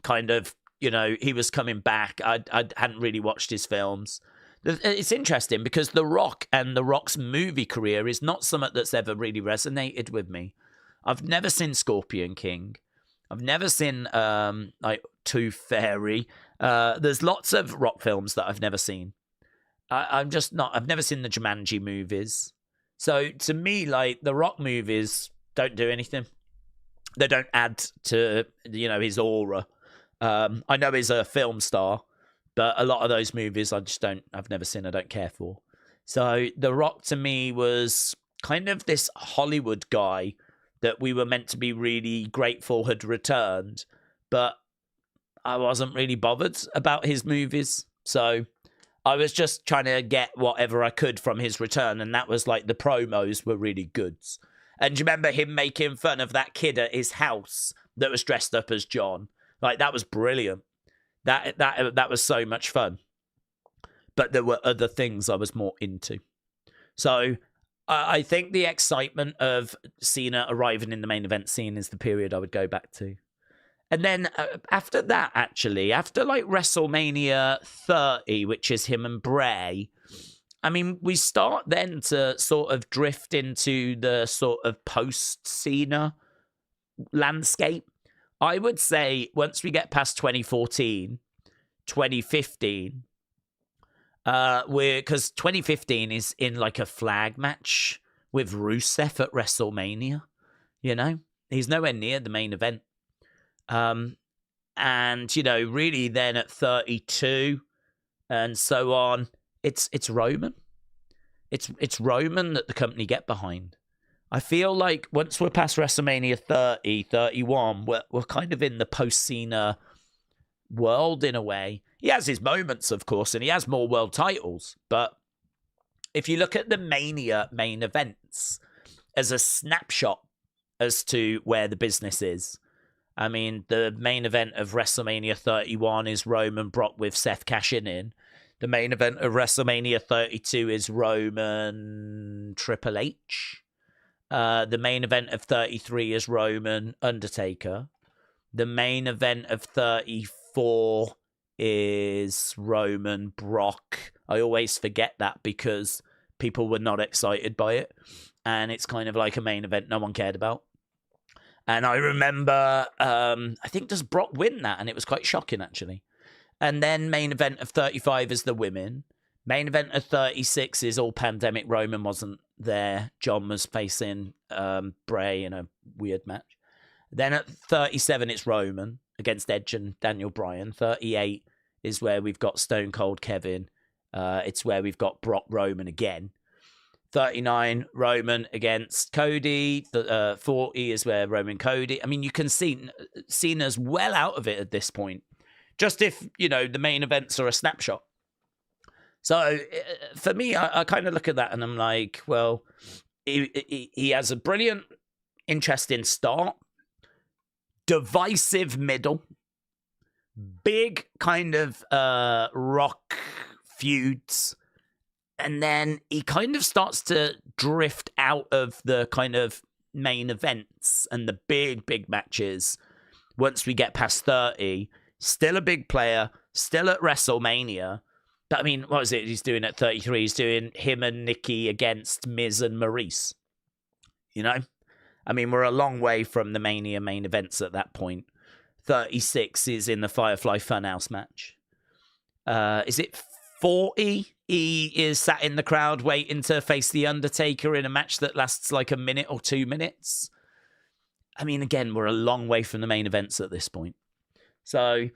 kind of, you know, he was coming back. I hadn't really watched his films. It's interesting because The Rock and The Rock's movie career is not something that's ever really resonated with me. I've never seen Scorpion King. I've never seen like Tooth Fairy. There's lots of Rock films that I've never seen. I've never seen the Jumanji movies. So to me, like, the Rock movies don't do anything. They don't add to, you know, his aura. I know he's a film star, but a lot of those movies I've never seen, I don't care for. So The Rock to me was kind of this Hollywood guy that we were meant to be really grateful had returned, but I wasn't really bothered about his movies. So I was just trying to get whatever I could from his return, and that was like the promos were really good. And do you remember him making fun of that kid at his house that was dressed up as John? Like, that was brilliant. That was so much fun. But there were other things I was more into. So I think the excitement of Cena arriving in the main event scene is the period I would go back to. And then after that, actually, after like WrestleMania 30, which is him and Bray, I mean, we start then to sort of drift into the sort of post-Cena landscape. I would say once we get past 2014, 2015, because 2015 is in like a flag match with Rusev at WrestleMania, you know? He's nowhere near the main event. And, you know, really then at 32 and so on, it's Roman. It's Roman that the company get behind. I feel like once we're past WrestleMania 30, 31, we're kind of in the post-Cena world in a way. He has his moments, of course, and he has more world titles. But if you look at the Mania main events as a snapshot as to where the business is, I mean, the main event of WrestleMania 31 is Roman Brock with Seth cashing in. The main event of WrestleMania 32 is Roman Triple H. The main event of 33 is Roman Undertaker. The main event of 34 is Roman Brock. I always forget that because people were not excited by it. And it's kind of like a main event no one cared about. And I remember, I think, does Brock win that? And it was quite shocking, actually. And then main event of 35 is the women. Main event of 36 is all pandemic. Roman wasn't there. John was facing Bray in a weird match. Then at 37, it's Roman against Edge and Daniel Bryan. 38 is where we've got Stone Cold Kevin. It's where we've got Brock Roman again. 39, Roman against Cody. 40 is where Roman Cody. I mean, you can see Cena's well out of it at this point. Just if, the main events are a snapshot. So for me, I kind of look at that and I'm like, well, he has a brilliant, interesting start. Divisive middle. Big kind of rock feuds. And then he kind of starts to drift out of the kind of main events and the big matches. Once we get past 30, still a big player, still at WrestleMania. But I mean, what was it he's doing at 33? He's doing him and Nikki against Miz and Maurice. I mean, we're a long way from the Mania main events at that point. 36 is in the Firefly Funhouse match. Is it 40? He is sat in the crowd waiting to face The Undertaker in a match that lasts like a minute or 2 minutes. I mean, again, we're a long way from the main events at this point. So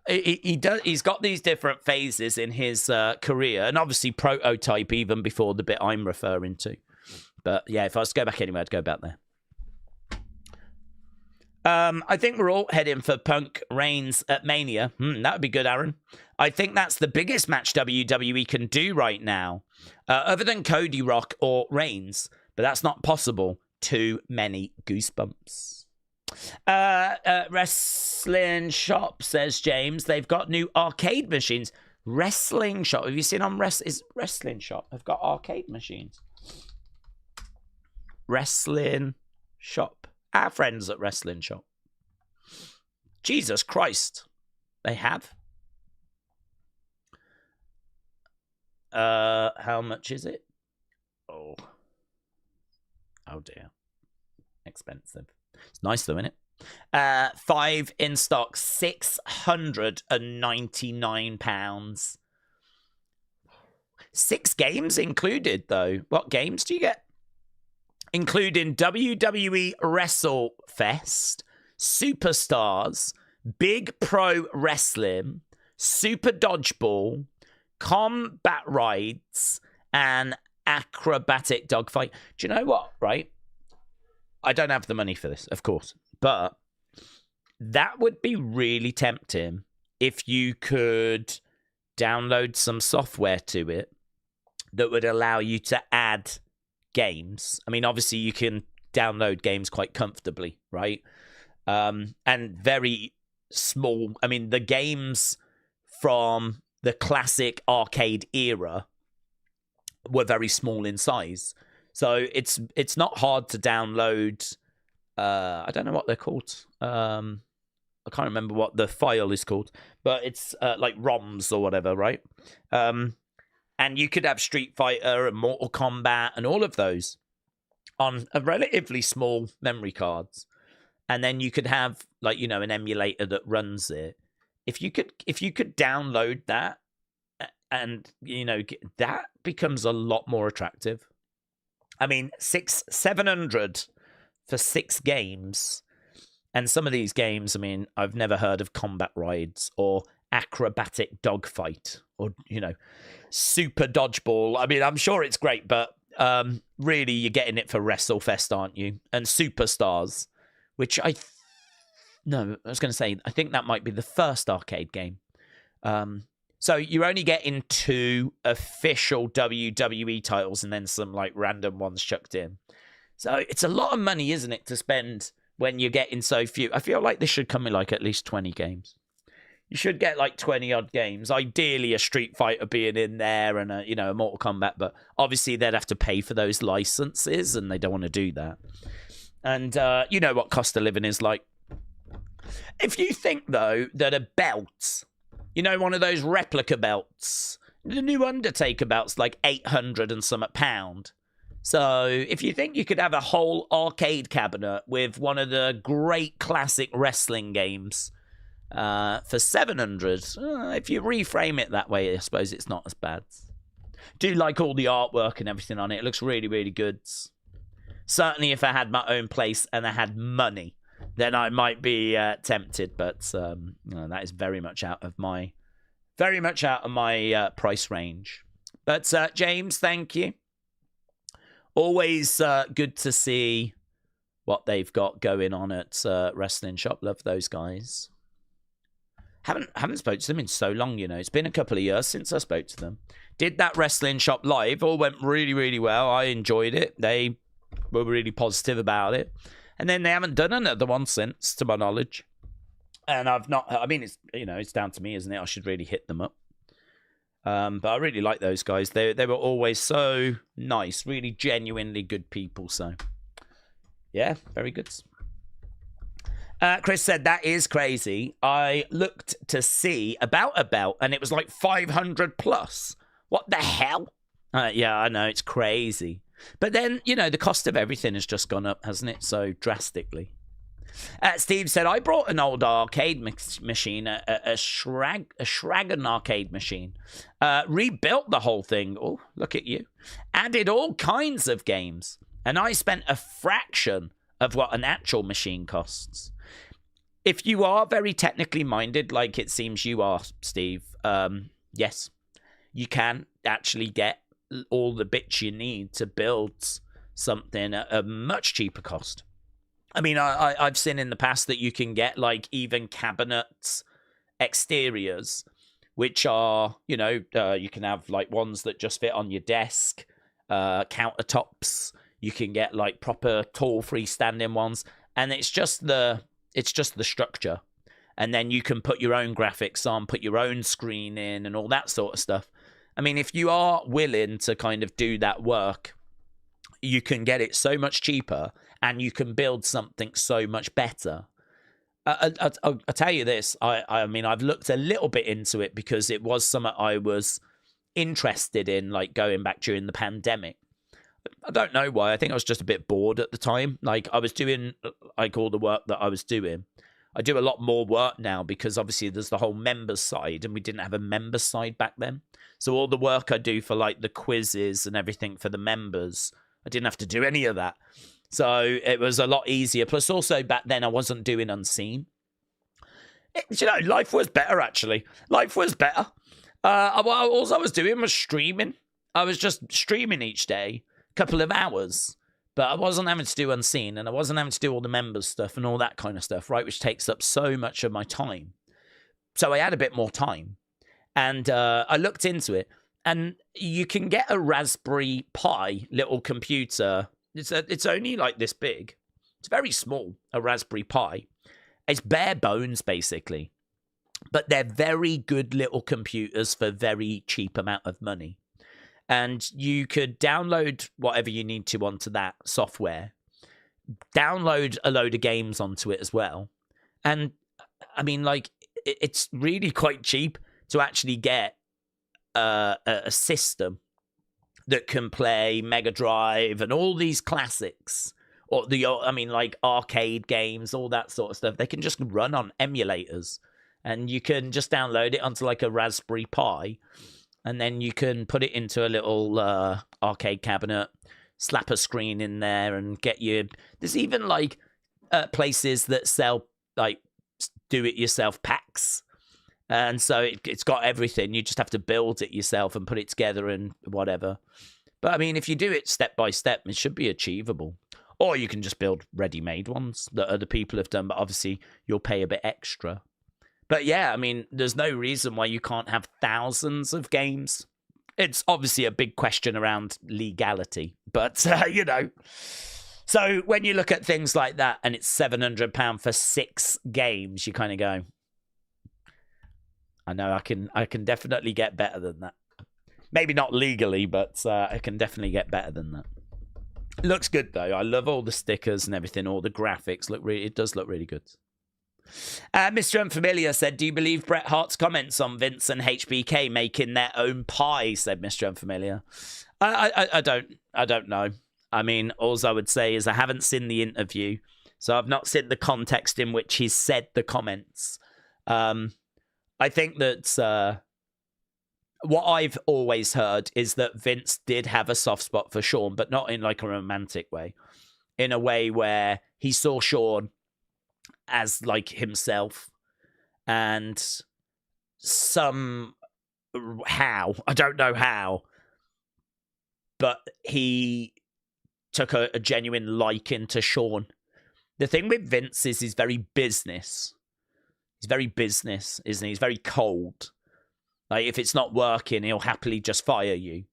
he's got these different phases in his career, and obviously prototype even before the bit I'm referring to. But yeah, if I was to go back anywhere, I'd go back there. I think we're all heading for Punk Reigns at Mania. That would be good, Aaron. I think that's the biggest match WWE can do right now, other than Cody Rock or Reigns. But that's not possible. Too many goosebumps. Wrestling Shop, says James. They've got new arcade machines. Wrestling Shop. Have you seen on Wrestling Shop? They've got arcade machines. Wrestling Shop. Our friends at Wrestling Shop. Jesus Christ. They have. How much is it? Oh dear. Expensive. It's nice though, isn't it? 5 in stock, £699. 6 games included though. What games do you get? Including WWE WrestleFest, Superstars, Big Pro Wrestling, Super Dodgeball, Combat Rides, and Acrobatic Dogfight. Do you know what, right? I don't have the money for this, of course, but that would be really tempting if you could download some software to it that would allow you to add games. I mean, obviously you can download games quite comfortably, right? And very small. I mean, the games from the classic arcade era were very small in size. So it's not hard to download. I don't know what they're called. I can't remember what the file is called, but it's like ROMs or whatever, right? And you could have Street Fighter and Mortal Kombat and all of those on a relatively small memory cards. And then you could have like, an emulator that runs it. If you could download that and, that becomes a lot more attractive. I mean, 700 for 6 games. And some of these games, I mean, I've never heard of Combat Rides or Acrobatic Dogfight or, Super Dodgeball. I mean, I'm sure it's great, but really you're getting it for WrestleFest, aren't you? And Superstars, which I was going to say, I think that might be the first arcade game. So you're only getting 2 official WWE titles and then some like random ones chucked in. So it's a lot of money, isn't it, to spend when you're getting so few? I feel like this should come in like at least 20 games. You should get like 20 odd games. Ideally, a Street Fighter being in there and a Mortal Kombat, but obviously they'd have to pay for those licenses, and they don't want to do that. And you know what cost of living is like. If you think though that a belt, one of those replica belts, the new Undertaker belt's like 800 and some £1. So if you think you could have a whole arcade cabinet with one of the great classic wrestling games. For 700, if you reframe it that way, I suppose it's not as bad. Do like all the artwork and everything on it. It looks really, really good. Certainly if I had my own place and I had money then I might be tempted. But that is very much out of my price range. But James, thank you. Always good to see what they've got going on at Wrestling Shop. Love those guys. Haven't spoken to them in so long, you know. It's been a couple of years since I spoke to them. Did that Wrestling Shop live. All went really, really well. I enjoyed it. They were really positive about it. And then they haven't done another one since, to my knowledge. And I've not... I mean, it's down to me, isn't it? I should really hit them up. But I really like those guys. They were always so nice. Really genuinely good people, so... Yeah, very good. Chris said, that is crazy. I looked to see about a belt, and it was like 500 plus. What the hell? Yeah, I know, it's crazy. But then, the cost of everything has just gone up, hasn't it? So drastically. Steve said, I brought an old arcade machine, a Schragen arcade machine. Rebuilt the whole thing. Oh, look at you. Added all kinds of games. And I spent a fraction of what an actual machine costs. If you are very technically minded, like it seems you are, Steve, yes, you can actually get all the bits you need to build something at a much cheaper cost. I mean, I've seen in the past that you can get like even cabinets exteriors, which are, you can have like ones that just fit on your desk, countertops. You can get like proper tall freestanding ones, and it's just the structure. And then you can put your own graphics on, put your own screen in, and all that sort of stuff. I mean, if you are willing to kind of do that work, you can get it so much cheaper, and you can build something so much better. I'll tell you this. I mean, I've looked a little bit into it because it was something I was interested in, like going back during the pandemic. I don't know why. I think I was just a bit bored at the time. Like I was doing like all the work that I was doing. I do a lot more work now because obviously there's the whole members side, and we didn't have a members side back then. So all the work I do for like the quizzes and everything for the members, I didn't have to do any of that. So it was a lot easier. Plus also back then I wasn't doing Unseen. Life was better actually. Life was better. All I was doing was streaming. I was just streaming each day. Couple of hours, but I wasn't having to do Unseen, and I wasn't having to do all the members stuff and all that kind of stuff, right, which takes up so much of my time. So I had a bit more time, and I looked into it, and you can get a Raspberry Pi little computer. It's only like this big. It's very small, a Raspberry Pi. It's bare bones basically, but they're very good little computers for very cheap amount of money. And you could download whatever you need to onto that software, download a load of games onto it as well. And I mean, like, it's really quite cheap to actually get a system that can play Mega Drive and all these classics, or like arcade games, all that sort of stuff. They can just run on emulators, and you can just download it onto like a Raspberry Pi. And then you can put it into a little arcade cabinet, slap a screen in there, and get you... There's even, like, places that sell, like, do-it-yourself packs. And so it's got everything. You just have to build it yourself and put it together and whatever. But, I mean, if you do it step by step, it should be achievable. Or you can just build ready-made ones that other people have done, but obviously you'll pay a bit extra. But yeah, I mean, there's no reason why you can't have thousands of games. It's obviously a big question around legality, but, So when you look at things like that and it's £700 for 6 games, you kind of go, I know I can definitely get better than that. Maybe not legally, but I can definitely get better than that. It looks good, though. I love all the stickers and everything, all the graphics. It does look really good. Mr. Unfamiliar said, do you believe Bret Hart's comments on Vince and HBK making their own pie, said Mr. Unfamiliar. I don't know. I mean, all I would say is I haven't seen the interview, so I've not seen the context in which he said the comments. I think that what I've always heard is that Vince did have a soft spot for Shawn, but not in like a romantic way. In a way where he saw Shawn as like himself, and somehow, I don't know how, but he took a genuine liking to Shawn. The thing with Vince is he's very business. He's very business, isn't he? He's very cold. Like, if it's not working, he'll happily just fire you.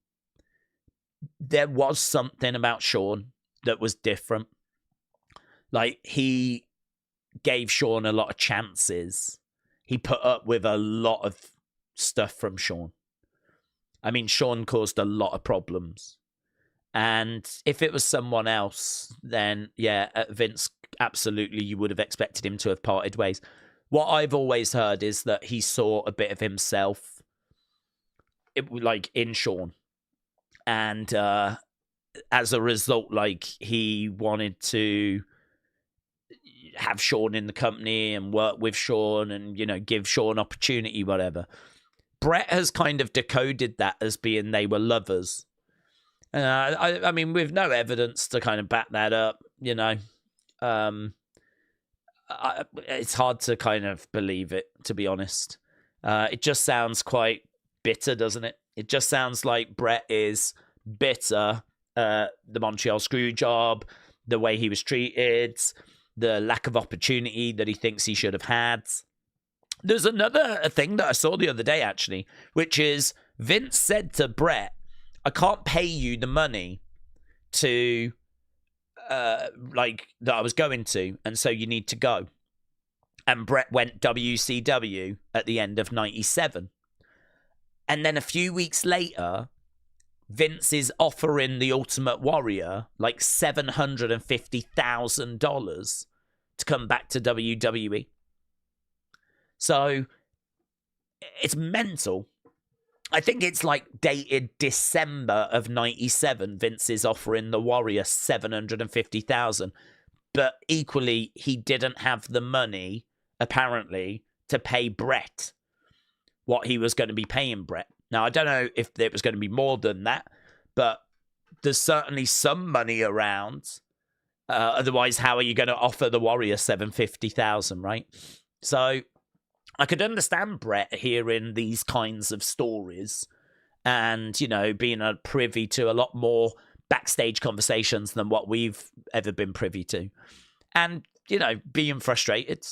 There was something about Shawn that was different. Like, he gave Shawn a lot of chances. He put up with a lot of stuff from Shawn. I mean, Shawn caused a lot of problems. And if it was someone else, then, yeah, Vince, absolutely, you would have expected him to have parted ways. What I've always heard is that he saw a bit of himself, like, in Shawn. And as a result, like, he wanted to have Shawn in the company and work with Shawn and, you know, give Shawn opportunity, whatever. Bret has kind of decoded that as being they were lovers. I mean, with no evidence to kind of back that up, you know, it's hard to kind of believe it, to be honest. It just sounds quite bitter, doesn't it? It just sounds like Bret is bitter. The Montreal screw job, the way he was treated, the lack of opportunity that he thinks he should have had. There's another thing that I saw the other day, actually, which is Vince said to Bret, I can't pay you the money to, like, that I was going to, and so you need to go. And Bret went WCW at the end of 97. And then a few weeks later, Vince is offering the Ultimate Warrior like $750,000 to come back to WWE. So it's mental. I think it's like dated December of 97. Vince is offering the Warrior $750,000, but equally he didn't have the money apparently to pay Bret what he was going to be paying Bret. Now I don't know if it was going to be more than that, but there's certainly some money around. Otherwise, how are you going to offer the Warrior $750,000, right? So I could understand Bret hearing these kinds of stories and, you know, being privy to a lot more backstage conversations than what we've ever been privy to. And, you know, being frustrated,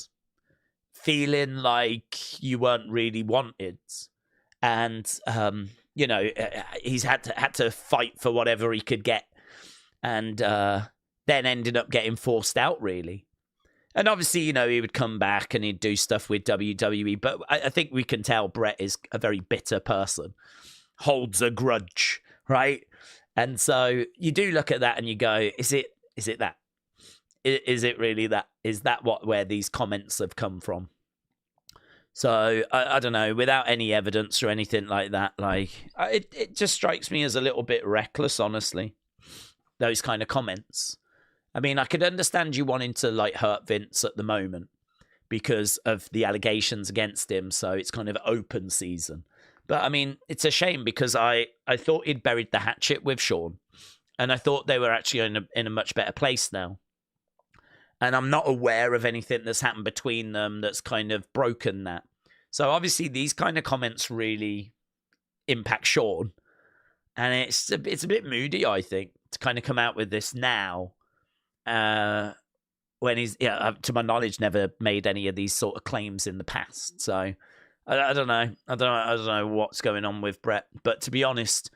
feeling like you weren't really wanted. And, you know, he's had to fight for whatever he could get. And then ended up getting forced out, really. And obviously, you know, he would come back and he'd do stuff with WWE. But I think we can tell Bret is a very bitter person, holds a grudge, right? And so you do look at that and you go, is it that? Is it really that? Is that where these comments have come from? So I don't know, without any evidence or anything like that, like it just strikes me as a little bit reckless, honestly, those kind of comments. I mean, I could understand you wanting to, like, hurt Vince at the moment because of the allegations against him, so it's kind of open season. But, I mean, it's a shame because I thought he'd buried the hatchet with Shawn, and I thought they were actually in a much better place now. And I'm not aware of anything that's happened between them that's kind of broken that. So, obviously, these kind of comments really impact Shawn, and it's a bit moody, I think, to kind of come out with this now. When he's, to my knowledge, never made any of these sort of claims in the past. So I don't know. I don't know what's going on with Bret. But to be honest,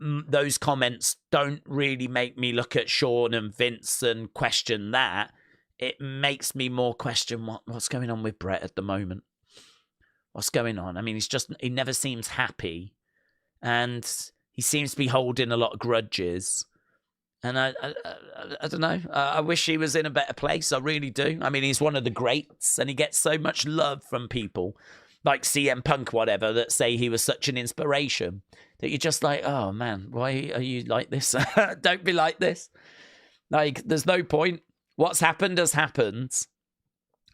those comments don't really make me look at Shawn and Vince and question that. It makes me more question what's going on with Bret at the moment. What's going on? I mean, he never seems happy, and he seems to be holding a lot of grudges. And I don't know. I wish he was in a better place. I really do. I mean, he's one of the greats, and he gets so much love from people like CM Punk, whatever, that say he was such an inspiration that you're just like, oh man, why are you like this? Don't be like this. Like, there's no point. What's happened has happened.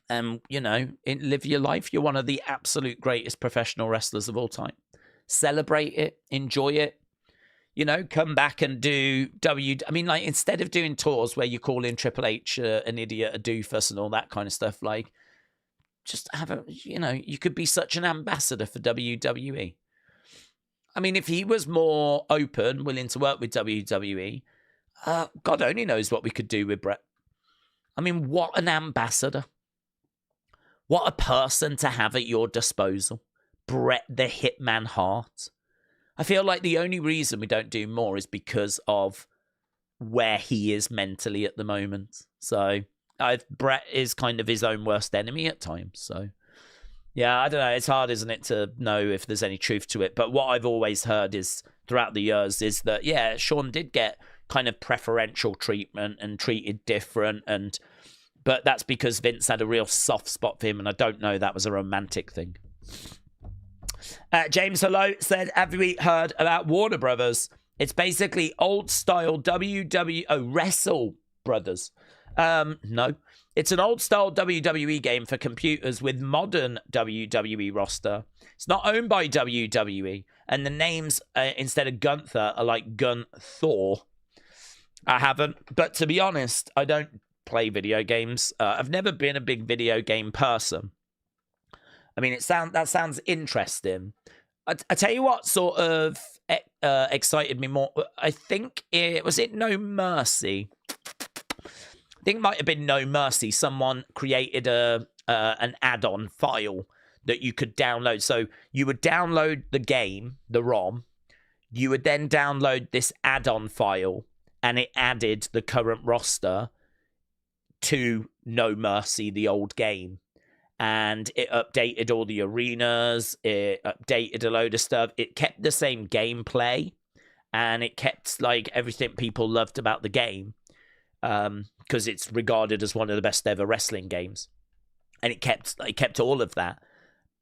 And, you know, live your life. You're one of the absolute greatest professional wrestlers of all time. Celebrate it. Enjoy it. come back and do I mean, like, instead of doing tours where you call in Triple H an idiot, a doofus, and all that kind of stuff, like, just have you could be such an ambassador for WWE. I mean, if he was more open, willing to work with WWE, God only knows what we could do with Bret. I mean, what an ambassador. What a person to have at your disposal. Bret the Hitman Hart. I feel like the only reason we don't do more is because of where he is mentally at the moment. So Bret is kind of his own worst enemy at times. So yeah, I don't know. It's hard, isn't it, to know if there's any truth to it. But what I've always heard is throughout the years is that, yeah, Shawn did get kind of preferential treatment and treated different. But that's because Vince had a real soft spot for him. And I don't know that was a romantic thing. James Hello said, have we heard about Warner Brothers? It's basically old style Wrestle Brothers. No, it's an old style WWE game for computers with modern WWE roster. It's not owned by WWE, and the names instead of Gunther are like Gunthor. I haven't, but to be honest, I don't play video games. I've never been a big video game person. I mean, that sounds interesting. I tell you what sort of excited me more. I think it was No Mercy. I think it might have been No Mercy. Someone created an add-on file that you could download. So you would download the game, the ROM. You would then download this add-on file, and it added the current roster to No Mercy, the old game. And it updated all the arenas. It updated a load of stuff. It kept the same gameplay. And it kept, like, everything people loved about the game. Because it's regarded as one of the best ever wrestling games. And it kept all of that.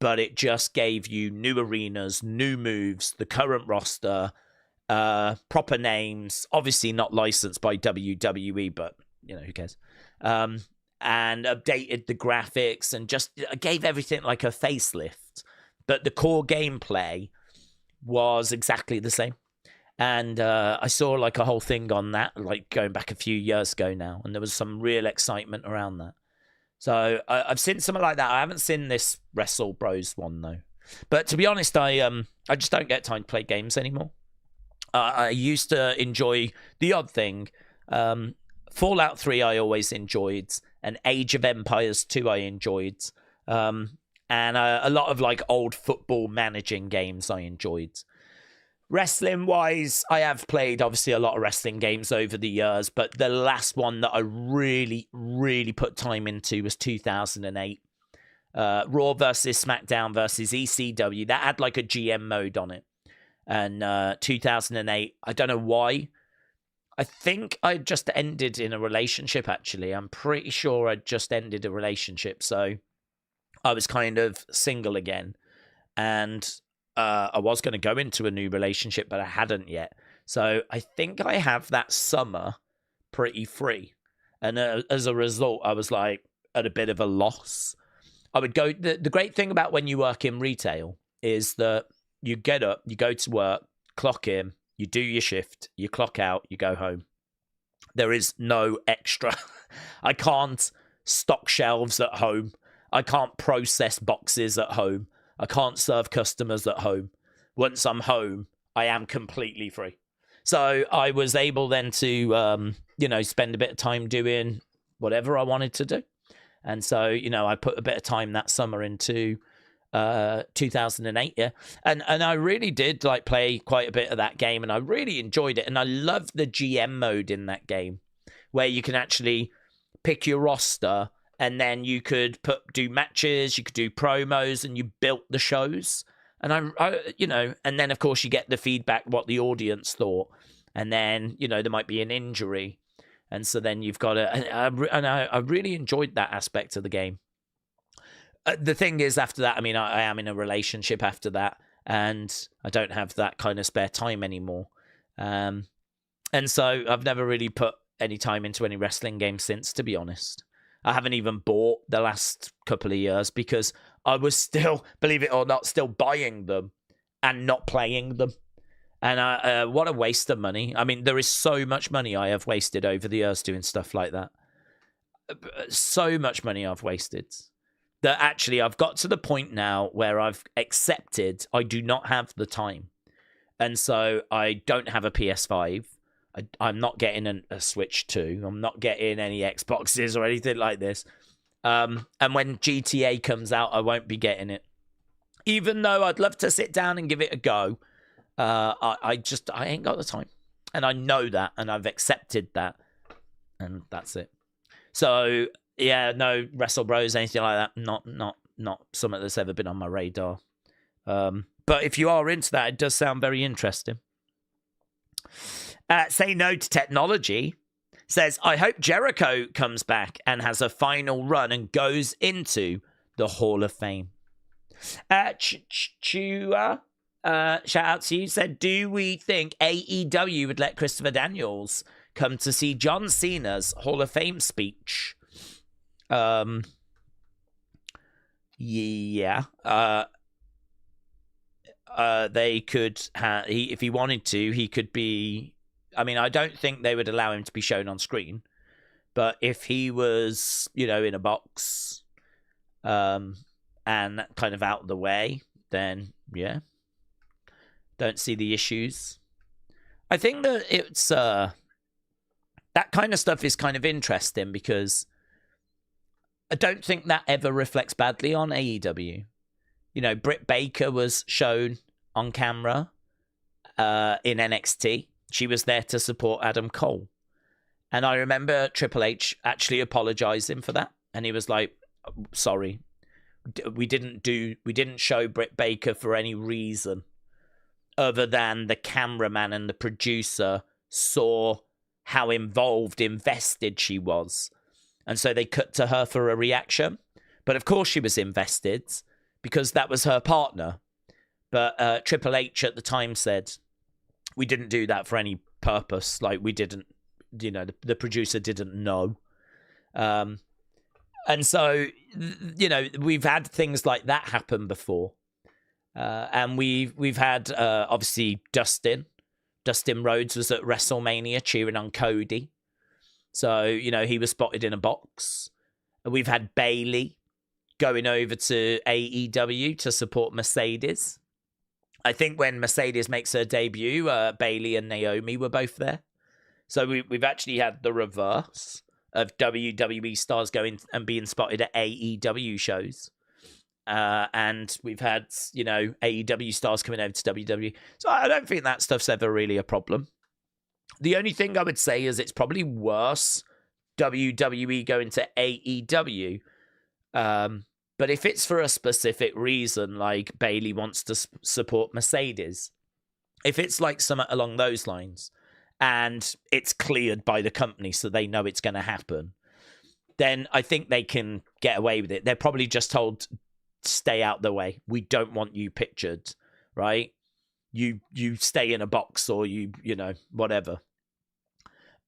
But it just gave you new arenas, new moves, the current roster, proper names. Obviously not licensed by WWE, but, who cares? And updated the graphics and just gave everything like a facelift. But the core gameplay was exactly the same. And I saw like a whole thing on that, like going back a few years ago now. And there was some real excitement around that. So I've seen something like that. I haven't seen this Wrestle Bros one though. But to be honest, I just don't get time to play games anymore. I used to enjoy the odd thing. Fallout 3 I always enjoyed. And Age of Empires 2 I enjoyed. And a lot of like old football managing games I enjoyed. Wrestling wise, I have played obviously a lot of wrestling games over the years, but the last one that I really, really put time into was 2008. Raw versus SmackDown versus ECW. That had like a GM mode on it. And 2008, I don't know why. I think I just ended in a relationship, actually. I'm pretty sure I just ended a relationship. So I was kind of single again. And I was going to go into a new relationship, but I hadn't yet. So I think I have that summer pretty free. And as a result, I was like at a bit of a loss. I would go. The great thing about when you work in retail is that you get up, you go to work, clock in, you do your shift, you clock out, you go home. There is no extra. I can't stock shelves at home. I can't process boxes at home. I can't serve customers at home. Once I'm home, I am completely free. So I was able then to, spend a bit of time doing whatever I wanted to do. And so, I put a bit of time that summer into 2008, yeah. And I really did like play quite a bit of that game, and I really enjoyed it. And I loved the GM mode in that game, where you can actually pick your roster, and then you could do matches, you could do promos, and you built the shows. And and then of course you get the feedback, what the audience thought, and then there might be an injury, and so then you've got to. And I really enjoyed that aspect of the game. The thing is, after that, I mean, I am in a relationship after that, and I don't have that kind of spare time anymore. And so I've never really put any time into any wrestling games since, to be honest. I haven't even bought the last couple of years because I was still, believe it or not, still buying them and not playing them. And what a waste of money. I mean, there is so much money I have wasted over the years doing stuff like that. So much money I've wasted that actually I've got to the point now where I've accepted I do not have the time. And so I don't have a PS5. I'm not getting a Switch 2. I'm not getting any Xboxes or anything like this. And when GTA comes out, I won't be getting it. Even though I'd love to sit down and give it a go, I ain't got the time. And I know that, and I've accepted that. And that's it. So, yeah, no Wrestle Bros, anything like that. Not something that's ever been on my radar. But if you are into that, it does sound very interesting. Say No to Technology says, I hope Jericho comes back and has a final run and goes into the Hall of Fame. Chua, shout out to you, said, do we think AEW would let Christopher Daniels come to see John Cena's Hall of Fame speech? Yeah. They could have, if he wanted to, he could be. I mean, I don't think they would allow him to be shown on screen, but if he was, in a box, and kind of out of the way, then yeah, don't see the issues. I think that it's that kind of stuff is kind of interesting because I don't think that ever reflects badly on AEW. Britt Baker was shown on camera in NXT. She was there to support Adam Cole. And I remember Triple H actually apologizing for that. And he was like, sorry, we didn't show Britt Baker for any reason other than the cameraman and the producer saw how invested she was. And so they cut to her for a reaction. But of course she was invested because that was her partner. But Triple H at the time said, we didn't do that for any purpose. Like, we didn't, the producer didn't know. And so, we've had things like that happen before. And we've had, obviously, Dustin Rhodes was at WrestleMania cheering on Cody. So, he was spotted in a box. We've had Bayley going over to AEW to support Mercedes. I think when Mercedes makes her debut, Bayley and Naomi were both there. So we've actually had the reverse of WWE stars going and being spotted at AEW shows. And we've had, AEW stars coming over to WWE. So I don't think that stuff's ever really a problem. The only thing I would say is it's probably worse WWE going to AEW. But if it's for a specific reason, like Bayley wants to support Mercedes, if it's like something along those lines, and it's cleared by the company so they know it's going to happen, then I think they can get away with it. They're probably just told, stay out the way. We don't want you pictured, right? You stay in a box or whatever.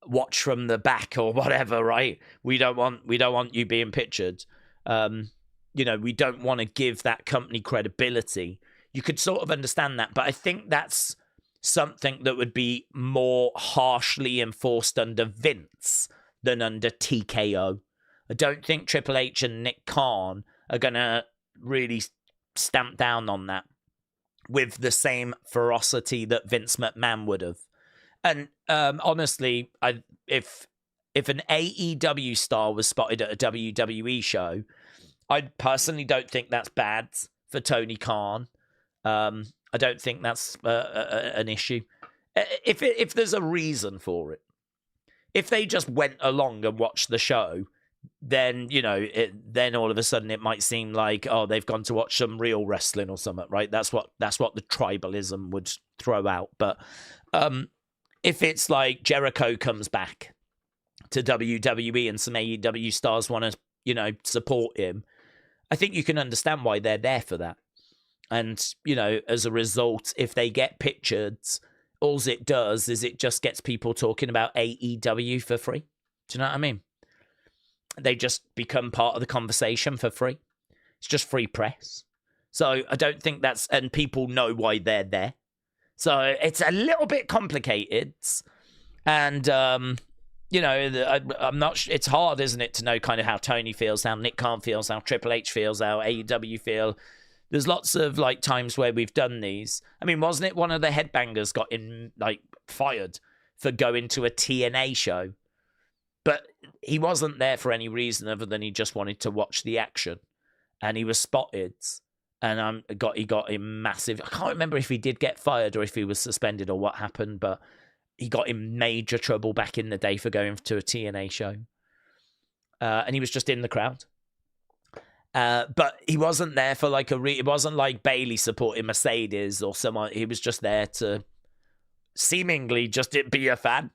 Watch from the back or whatever, right? We don't want you being pictured. We don't want to give that company credibility. You could sort of understand that, but I think that's something that would be more harshly enforced under Vince than under TKO. I don't think Triple H and Nick Khan are going to really stamp down on that with the same ferocity that Vince McMahon would have. And honestly, if an AEW star was spotted at a WWE show, I personally don't think that's bad for Tony Khan. I don't think that's an issue. If there's a reason for it, if they just went along and watched the show, then then all of a sudden it might seem like, oh, they've gone to watch some real wrestling or something, right? That's what the tribalism would throw out. But if it's like Jericho comes back to WWE and some AEW stars want to support him, I think you can understand why they're there for that. And, as a result, if they get pictured, all it does is it just gets people talking about AEW for free. Do you know what I mean? They just become part of the conversation for free. It's just free press. So I don't think and people know why they're there. So it's a little bit complicated. And, I'm not. It's hard, isn't it, to know kind of how Tony feels, how Nick Khan feels, how Triple H feels, how AEW feel. There's lots of times where we've done these. I mean, wasn't it one of the headbangers got fired for going to a TNA show? But he wasn't there for any reason other than he just wanted to watch the action, and he was spotted, and he got in massive. I can't remember if he did get fired or if he was suspended or what happened, but he got in major trouble back in the day for going to a TNA show, and he was just in the crowd. But he wasn't there for it wasn't like Bailey supporting Mercedes or someone. He was just there to seemingly just be a fan.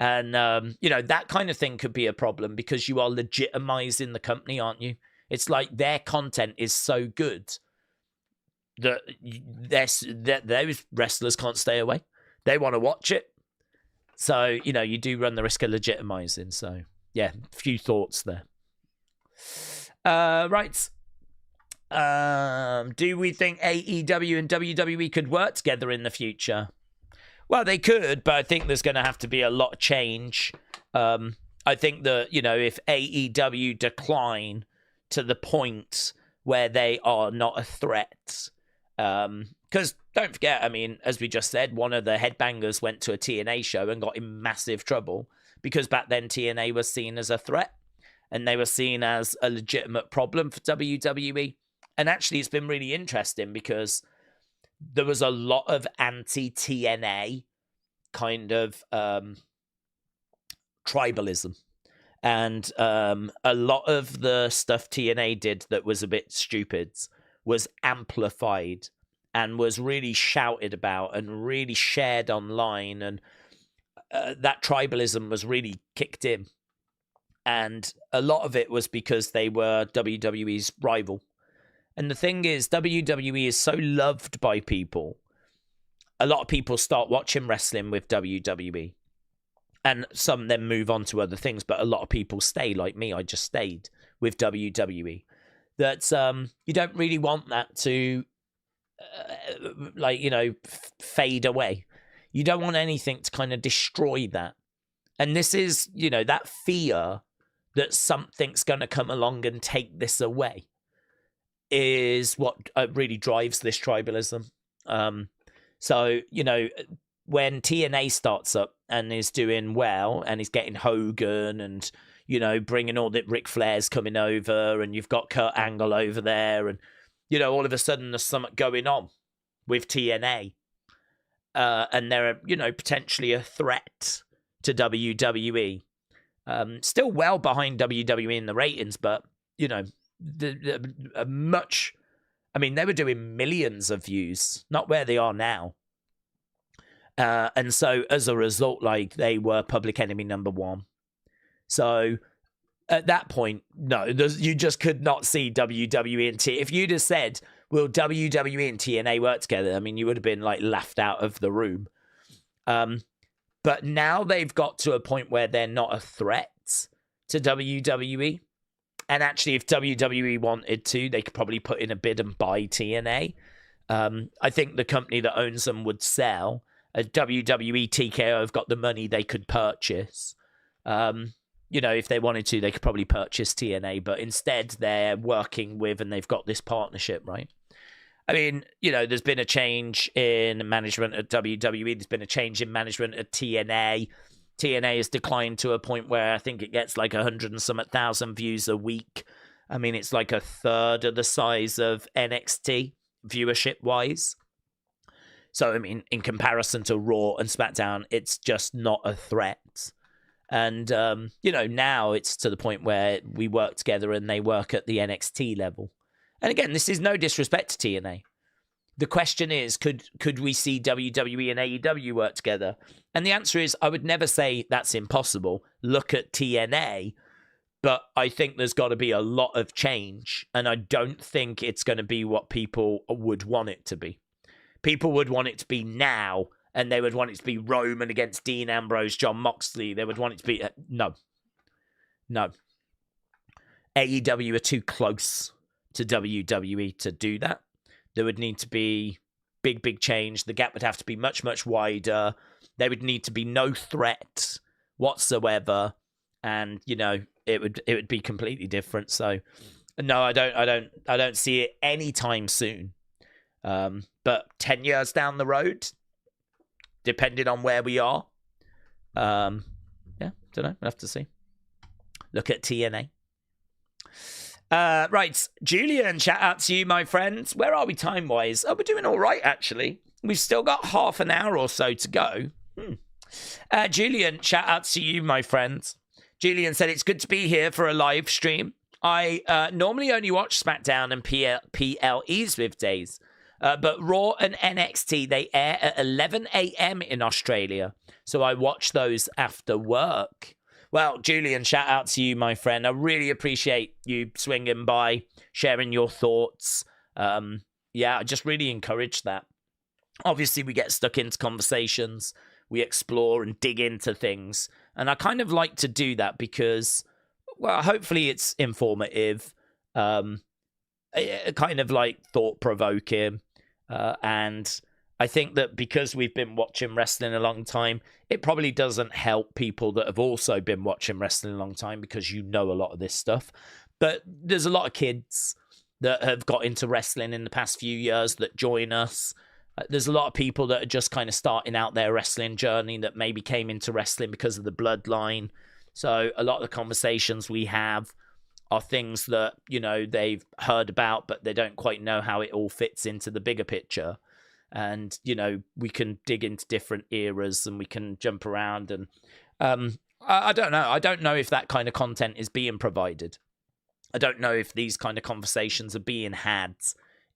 And, that kind of thing could be a problem because you are legitimizing the company, aren't you? It's like their content is so good that those wrestlers can't stay away. They want to watch it. So, you do run the risk of legitimizing. So, yeah, a few thoughts there. Right. Do we think AEW and WWE could work together in the future? Well, they could, but I think there's going to have to be a lot of change. I think that, if AEW decline to the point where they are not a threat, because don't forget, I mean, as we just said, one of the headbangers went to a TNA show and got in massive trouble because back then TNA was seen as a threat and they were seen as a legitimate problem for WWE. And actually, it's been really interesting because there was a lot of anti-TNA kind of tribalism. And a lot of the stuff TNA did that was a bit stupid was amplified and was really shouted about and really shared online. And that tribalism was really kicked in. And a lot of it was because they were WWE's rival. And the thing is, WWE is so loved by people. A lot of people start watching wrestling with WWE. And some then move on to other things. But a lot of people stay, like me. I just stayed with WWE. That you don't really want that to, fade away. You don't want anything to kind of destroy that. And this is, that fear that something's going to come along and take this away is what really drives this tribalism. So, when TNA starts up and is doing well and is getting Hogan and, bringing all the Ric Flair's coming over and you've got Kurt Angle over there and, all of a sudden there's something going on with TNA. And they're, potentially a threat to WWE. Still well behind WWE in the ratings, but, they were doing millions of views, not where they are now. And so as a result, they were public enemy number one. So at that point, no, you just could not see WWE and TNA. If you'd have said, will WWE and TNA work together? You would have been laughed out of the room. But now they've got to a point where they're not a threat to WWE. And actually, if WWE wanted to, they could probably put in a bid and buy TNA. I think the company that owns them would sell. A WWE TKO have got the money they could purchase. If they wanted to, they could probably purchase TNA. But instead, they're working with and they've got this partnership, right? There's been a change in management at WWE. There's been a change in management at TNA. TNA has declined to a point where I think it gets 100 and some thousand views a week. It's a third of the size of NXT viewership-wise. So, in comparison to Raw and SmackDown, it's just not a threat. And, now it's to the point where we work together and they work at the NXT level. And again, this is no disrespect to TNA. The question is, could we see WWE and AEW work together? And the answer is, I would never say that's impossible. Look at TNA. But I think there's got to be a lot of change. And I don't think it's going to be what people would want it to be. People would want it to be now. And they would want it to be Roman against Dean Ambrose, John Moxley. They would want it to be... No. AEW are too close to WWE to do that. There would need to be big change. The gap would have to be much, much wider. There would need to be no threat whatsoever. And, you know, it would be completely different. So no, I don't see it anytime soon. But 10 years down the road, depending on where we are, yeah, don't know. We'll have to see. Look at TNA. Right, Julian, shout out to you, my friends. Where are we time-wise? Oh, we're doing all right, actually. We've still got half an hour or so to go. Julian, shout out to you, my friends. Julian said, it's good to be here for a live stream. I normally only watch SmackDown and PLEs with Daze. But Raw and NXT, they air at 11 a.m. in Australia. So I watch those after work. Well, Julian, shout out to you, my friend. I really appreciate you swinging by, sharing your thoughts. Yeah, I just really encourage that. Obviously, we get stuck into conversations. We explore and dig into things. And I kind of like to do that because, well, hopefully it's informative, kind of like thought-provoking. And I think that because we've been watching wrestling a long time, it probably doesn't help people that have also been watching wrestling a long time because you know a lot of this stuff. But there's a lot of kids that have got into wrestling in the past few years that join us. There's a lot of people that are just kind of starting out their wrestling journey that maybe came into wrestling because of the bloodline. So a lot of the conversations we have are things that, you know, they've heard about, but they don't quite know how it all fits into the bigger picture. And, you know, we can dig into different eras and we can jump around. And I don't know. I don't know if that kind of content is being provided. I don't know if these kind of conversations are being had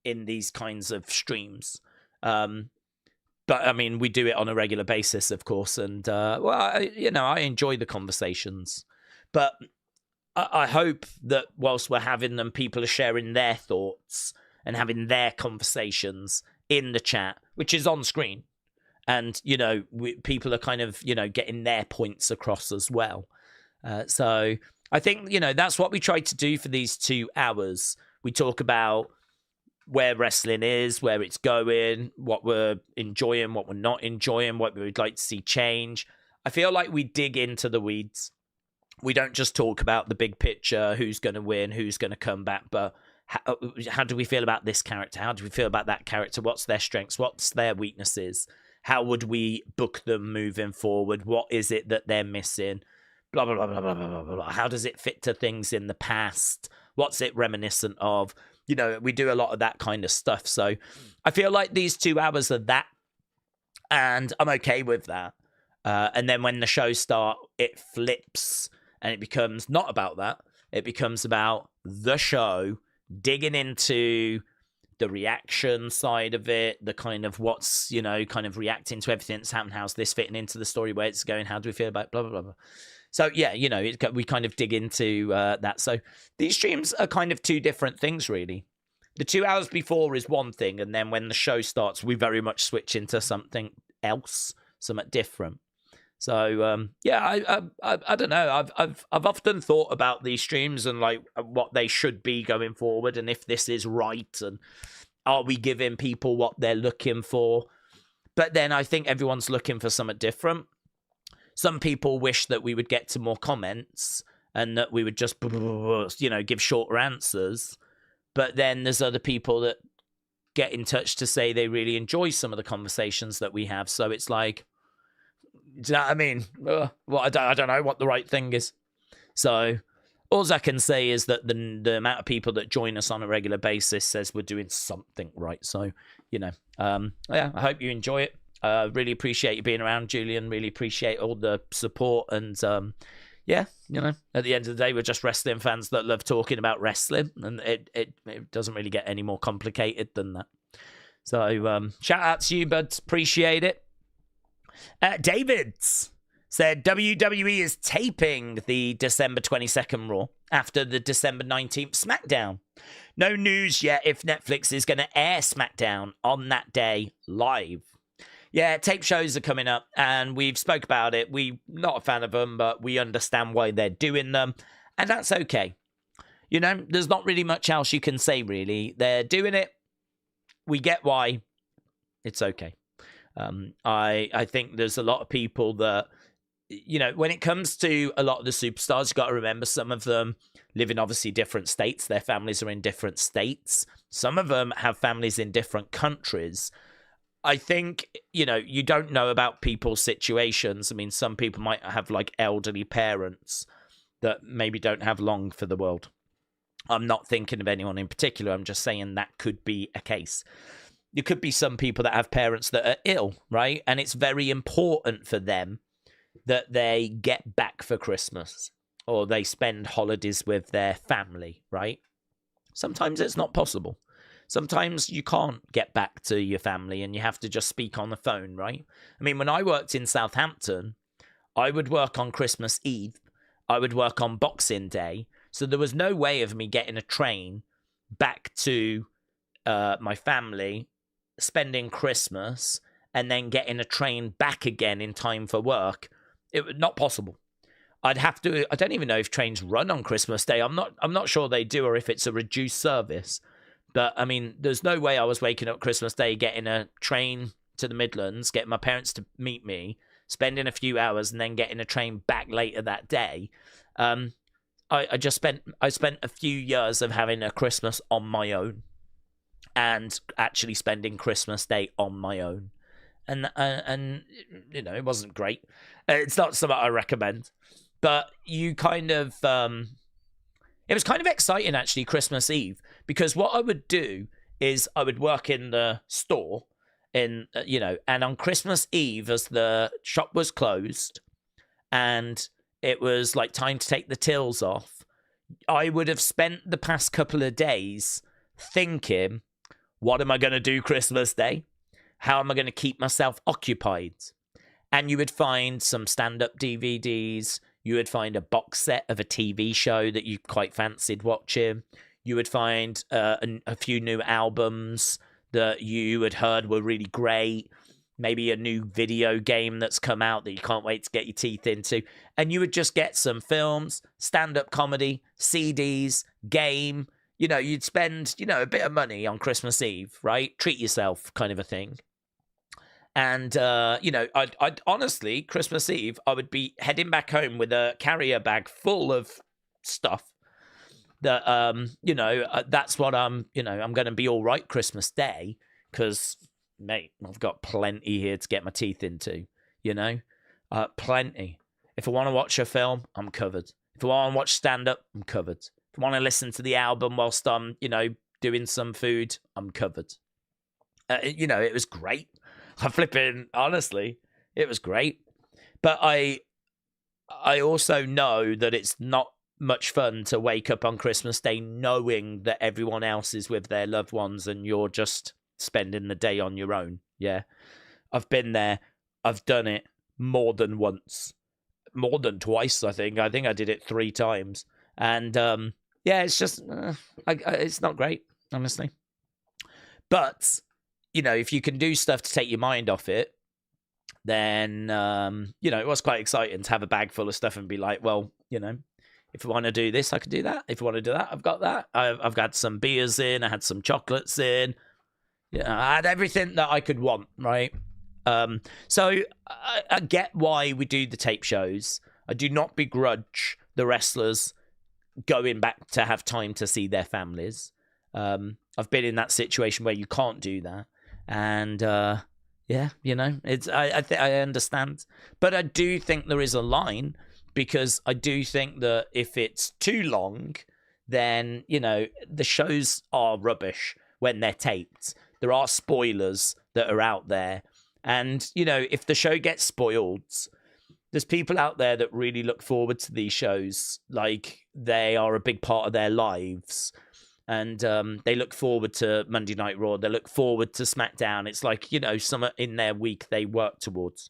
in these kinds of streams. But, I mean, we do it on a regular basis, of course. And, well, you know, I enjoy the conversations. But I hope that whilst we're having them, people are sharing their thoughts and having their conversations in the chat, which is on screen. And, you know, people are kind of, you know, getting their points across as well. So I think, you know, that's what we try to do for these 2 hours. We talk about where wrestling is, where it's going, what we're enjoying, what we're not enjoying, what we would like to see change. I feel like we dig into the weeds. We don't just talk about the big picture, who's going to win, who's going to come back, but how do we feel about this character? How do we feel about that character? What's their strengths? What's their weaknesses? How would we book them moving forward? What is it that they're missing? Blah, blah, blah, blah, blah, blah, blah, blah. How does it fit to things in the past? What's it reminiscent of? You know, we do a lot of that kind of stuff. So I feel like these 2 hours are that, and I'm okay with that. And then when the show starts, it flips and it becomes not about that. It becomes about the show, digging into the reaction side of it, the kind of what's, you know, kind of reacting to everything that's happened. How's this fitting into the story, where it's going? How do we feel about blah, blah, blah, blah. So, yeah, you know, we kind of dig into that. So these streams are kind of 2 different things, really. The 2 hours before is one thing. And then when the show starts, we very much switch into something else, something different. So, yeah, I don't know. I've often thought about these streams and like what they should be going forward, and if this is right, and are we giving people what they're looking for? But then I think everyone's looking for something different. Some people wish that we would get to more comments and that we would just, you know, give shorter answers. But then there's other people that get in touch to say they really enjoy some of the conversations that we have. So it's like, do you know what I mean? Well, I don't know what the right thing is. So all I can say is that the amount of people that join us on a regular basis says we're doing something right. So, you know, yeah, I hope you enjoy it. Really appreciate you being around, Julian. Really appreciate all the support. And, yeah, you know, at the end of the day, we're just wrestling fans that love talking about wrestling. And it doesn't really get any more complicated than that. So shout out to you, bud. Appreciate it. Davids said WWE is taping the December 22nd Raw after the December 19th SmackDown. No news yet if Netflix is going to air SmackDown on that day live. Yeah, tape shows are coming up, and we've spoke about it. We're not a fan of them, but we understand why they're doing them, and that's okay. You know, there's not really much else you can say, really. They're doing it. We get why. It's okay. I think there's a lot of people that, when it comes to a lot of the superstars, you've got to remember some of them live in obviously different states. Their families are in different states. Some of them have families in different countries. I think, you don't know about people's situations. I mean, some people might have like elderly parents that maybe don't have long for the world. I'm not thinking of anyone in particular. I'm just saying that could be a case. There could be some people that have parents that are ill, right? And it's very important for them that they get back for Christmas or they spend holidays with their family, right? Sometimes it's not possible. Sometimes you can't get back to your family and you have to just speak on the phone, right? I mean, when I worked in Southampton, I would work on Christmas Eve. I would work on Boxing Day. So there was no way of me getting a train back to my family, spending Christmas, and then getting a train back again in time for work. It was not possible. I'd have to. I don't even know if trains run on Christmas Day. I'm not sure they do, or if it's a reduced service. But I mean, there's no way I was waking up Christmas Day, getting a train to the Midlands, getting my parents to meet me, spending a few hours, and then getting a train back later that day. I spent a few years of having a Christmas on my own, and actually spending Christmas Day on my own. And it wasn't great. It's not something I recommend. But you kind of... it was kind of exciting, actually, Christmas Eve. Because what I would do is I would work in the store, and on Christmas Eve, as the shop was closed, and it was like time to take the tills off, I would have spent the past couple of days thinking, what am I going to do Christmas Day? How am I going to keep myself occupied? And you would find some stand-up DVDs. You would find a box set of a TV show that you quite fancied watching. You would find a few new albums that you had heard were really great. Maybe a new video game that's come out that you can't wait to get your teeth into. And you would just get some films, stand-up comedy, CDs, game. You'd spend, a bit of money on Christmas Eve, right? Treat yourself kind of a thing. And, I'd honestly, Christmas Eve, I would be heading back home with a carrier bag full of stuff that, that's what I'm going to be all right Christmas Day because, mate, I've got plenty here to get my teeth into, plenty. If I want to watch a film, I'm covered. If I want to watch stand-up, I'm covered. If I want to listen to the album whilst I'm, doing some food, I'm covered. It was great. I'm flipping, honestly, it was great. But I also know that it's not much fun to wake up on Christmas Day knowing that everyone else is with their loved ones and you're just spending the day on your own. Yeah. I've been there. I've done it more than once. More than twice, I think. I think I did it 3 times. And, it's just, it's not great, honestly. But... if you can do stuff to take your mind off it, then, it was quite exciting to have a bag full of stuff and be like, well, if I want to do this, I could do that. If I want to do that, I've got that. I've got some beers in. I had some chocolates in. I had everything that I could want, right? So I get why we do the tape shows. I do not begrudge the wrestlers going back to have time to see their families. I've been in that situation where you can't do that. And it's I understand, but I do think there is a line, because I do think that if it's too long, then the shows are rubbish when they're taped. There are spoilers that are out there, and if the show gets spoiled, there's people out there that really look forward to these shows like they are a big part of their lives. And they look forward to Monday Night Raw. They look forward to SmackDown. It's like, something in their week they work towards.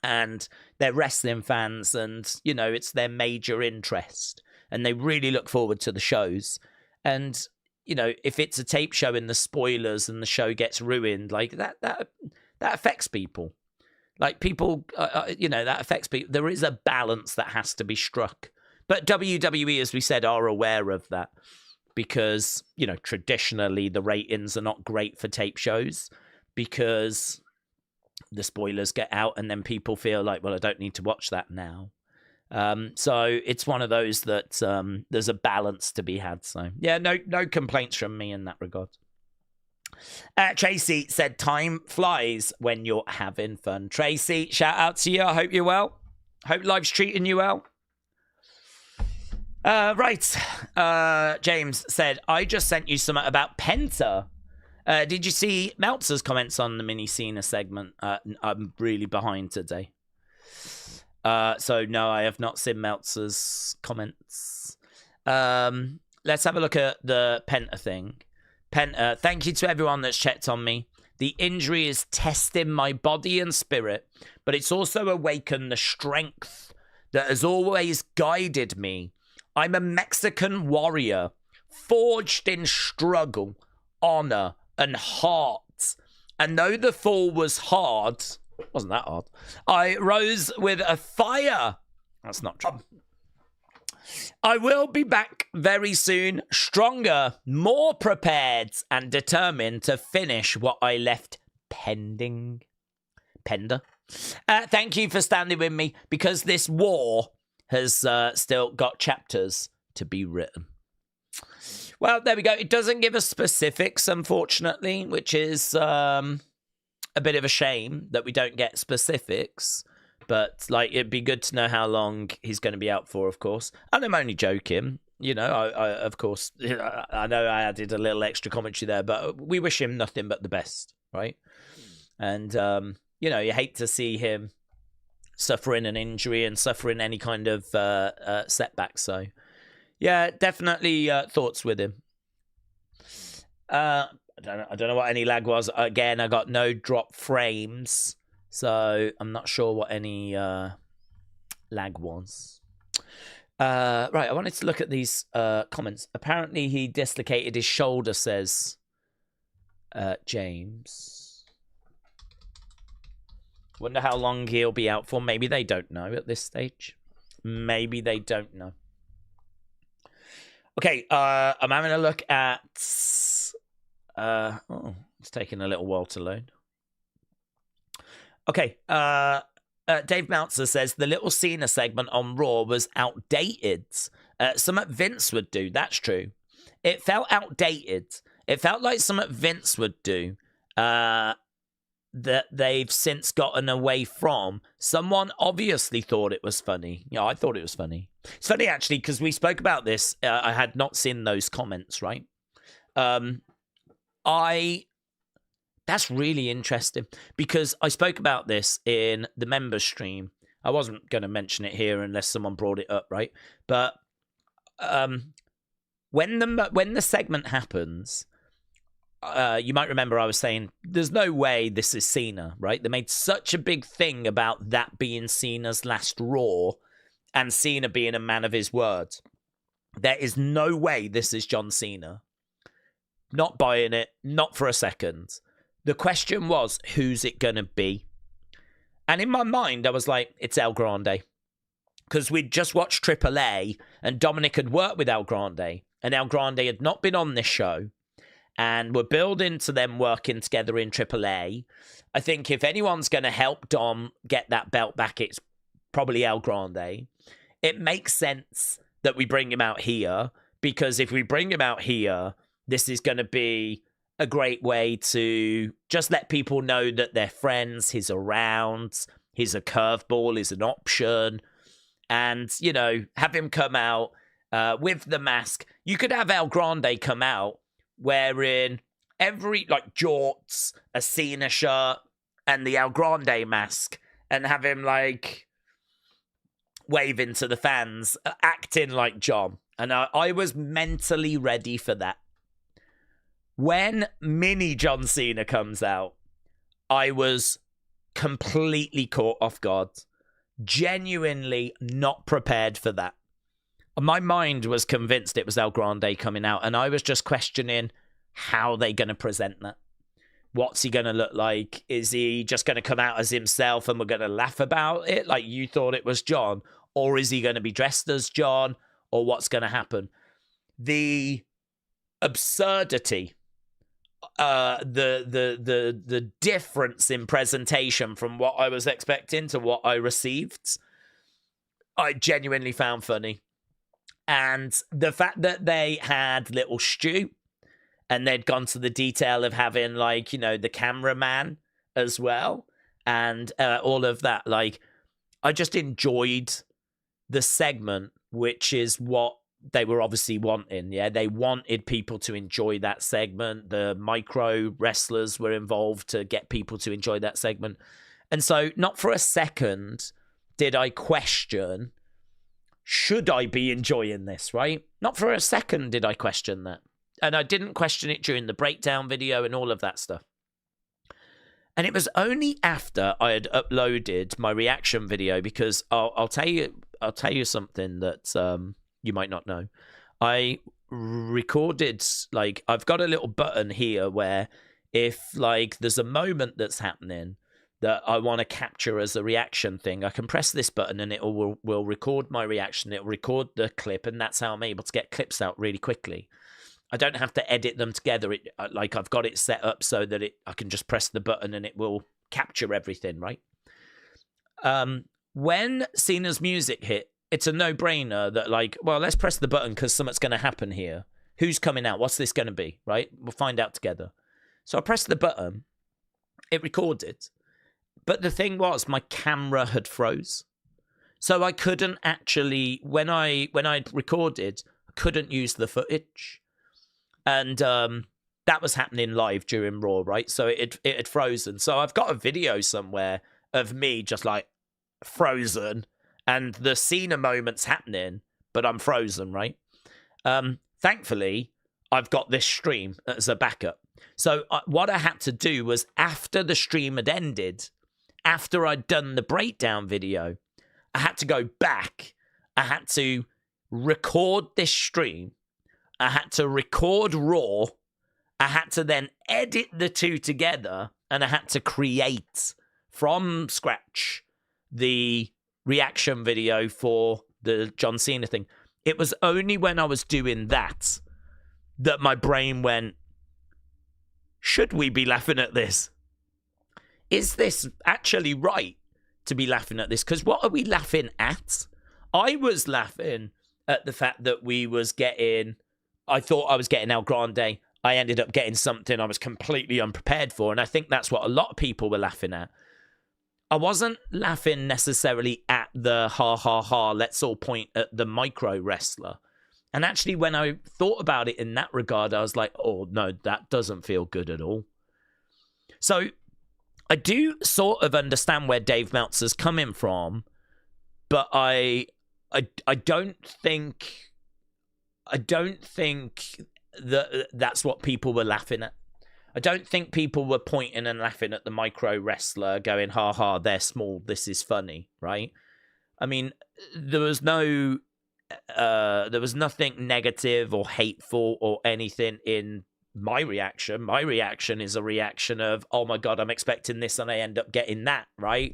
And they're wrestling fans and, it's their major interest. And they really look forward to the shows. And, if it's a tape show and the spoilers and the show gets ruined, like that affects people. Like people, that affects people. There is a balance that has to be struck. But WWE, as we said, are aware of that. Because, traditionally the ratings are not great for tape shows. because the spoilers get out and then people feel like, well, I don't need to watch that now. So it's one of those that there's a balance to be had. So yeah, no complaints from me in that regard. Tracy said, time flies when you're having fun. Tracy, shout out to you. I hope you're well. Hope life's treating you well. Right. James said, I just sent you something about Penta. Did you see Meltzer's comments on the mini Cena segment? I'm really behind today. So no, I have not seen Meltzer's comments. Let's have a look at the Penta thing. Penta, thank you to everyone that's checked on me. The injury is testing my body and spirit, but it's also awakened the strength that has always guided me. I'm a Mexican warrior, forged in struggle, honor, and heart. And though the fall was hard, wasn't that hard, I rose with a fire. That's not true. I will be back very soon, stronger, more prepared, and determined to finish what I left pending. Pender. Thank you for standing with me, because this war has still got chapters to be written. Well, there we go. It doesn't give us specifics, unfortunately, which is a bit of a shame that we don't get specifics. But, like, it'd be good to know how long he's going to be out for, of course. And I'm only joking. You know, I of course, I know I added a little extra commentary there, but we wish him nothing but the best, right? And, you know, you hate to see him suffering an injury and suffering any kind of setback. So, yeah, definitely thoughts with him. I don't know what any lag was. Again, I got no drop frames. So I'm not sure what any lag was. Right, I wanted to look at these comments. Apparently he dislocated his shoulder, says James. Wonder how long he'll be out for. Maybe they don't know at this stage. Maybe they don't know. Okay, I'm having a look at... oh, it's taking a little while to load. Okay, Dave Meltzer says the little Cena segment on Raw was outdated. Something Vince would do. That's true. It felt outdated. It felt like something Vince would do that they've since gotten away from. Someone obviously thought it was funny. Yeah, I thought it was funny. It's funny, actually, because we spoke about this. I had not seen those comments, right? That's really interesting, because I spoke about this in the members stream. I wasn't going to mention it here unless someone brought it up, right? But when the segment happens, you might remember I was saying there's no way this is Cena, right? They made such a big thing about that being Cena's last Raw and Cena being a man of his word. There is no way this is John Cena. Not buying it, not for a second. The question was, who's it going to be? And in my mind, I was like, it's El Grande. Because we'd just watched AAA, and Dominic had worked with El Grande, and El Grande had not been on this show, and we're building to them working together in AAA. I think if anyone's going to help Dom get that belt back, it's probably El Grande. It makes sense that we bring him out here, because if we bring him out here, this is going to be a great way to just let people know that they're friends, he's around, he's a curveball, he's an option, and, you know, have him come out with the mask. You could have El Grande come out wearing every, like, jorts, a Cena shirt, and the El Grande mask, and have him, like, waving to the fans, acting like John. And I was mentally ready for that. When mini John Cena comes out, I was completely caught off guard. Genuinely not prepared for that. My mind was convinced it was El Grande coming out, and I was just questioning how they're going to present that. What's he going to look like? Is he just going to come out as himself and we're going to laugh about it like you thought it was John? Or is he going to be dressed as John? Or what's going to happen? The absurdity the difference in presentation from what I was expecting to what I received, I genuinely found funny. And the fact that they had little Stu, and they'd gone to the detail of having, like, you know, the cameraman as well, and all of that, like, I just enjoyed the segment, which is what they were obviously wanting. Yeah, they wanted people to enjoy that segment. The micro wrestlers were involved to get people to enjoy that segment. And so not for a second did I question, should I be enjoying this, right? Not for a second did I question that. And I didn't question it during the breakdown video and all of that stuff. And it was only after I had uploaded my reaction video, because I'll tell you something that you might not know. I recorded, like, I've got a little button here where if, like, there's a moment that's happening that I want to capture as a reaction thing, I can press this button and it will record my reaction. It'll record the clip, and that's how I'm able to get clips out really quickly. I don't have to edit them together. Like, I've got it set up so that I can just press the button and it will capture everything, right? When Cena's music hit, it's a no-brainer that, like, well, let's press the button because something's going to happen here. Who's coming out? What's this going to be, right? We'll find out together. So I pressed the button. It recorded. But the thing was, my camera had froze. So I couldn't actually, when I recorded, I couldn't use the footage. And that was happening live during Raw, right? So it had frozen. So I've got a video somewhere of me just, like, frozen, and the Cena moment's happening, but I'm frozen, right? Thankfully, I've got this stream as a backup. So what I had to do was, after the stream had ended, after I'd done the breakdown video, I had to go back. I had to record this stream. I had to record Raw. I had to then edit the two together, and I had to create from scratch the reaction video for the John Cena thing. It was only when I was doing that my brain went, should we be laughing at this? Is this actually right to be laughing at this? Because what are we laughing at? I was laughing at the fact that I thought I was getting El Grande. I ended up getting something I was completely unprepared for. And I think that's what a lot of people were laughing at. I wasn't laughing necessarily at the ha ha ha, let's all point at the micro wrestler. And actually, when I thought about it in that regard, I was like, oh no, that doesn't feel good at all. So I do sort of understand where Dave Meltzer's coming from, but I don't think that that's what people were laughing at. I don't think people were pointing and laughing at the micro wrestler going, ha ha, they're small, this is funny, right? I mean, there was nothing negative or hateful or anything in my reaction. My reaction is a reaction of, oh my God, I'm expecting this and I end up getting that, right?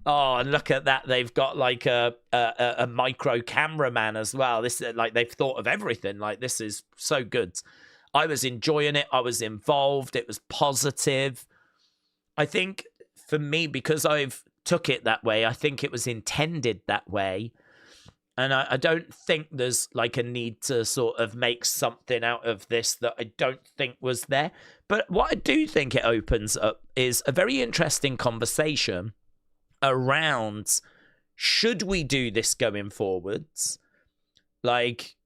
Oh, and look at that. They've got like a micro cameraman as well. This, like, they've thought of everything. Like, this is so good. I was enjoying it. I was involved. It was positive. I think for me, because I've took it that way, I think it was intended that way. And I don't think there's like a need to sort of make something out of this that I don't think was there. But what I do think it opens up is a very interesting conversation around, should we do this going forwards? Like,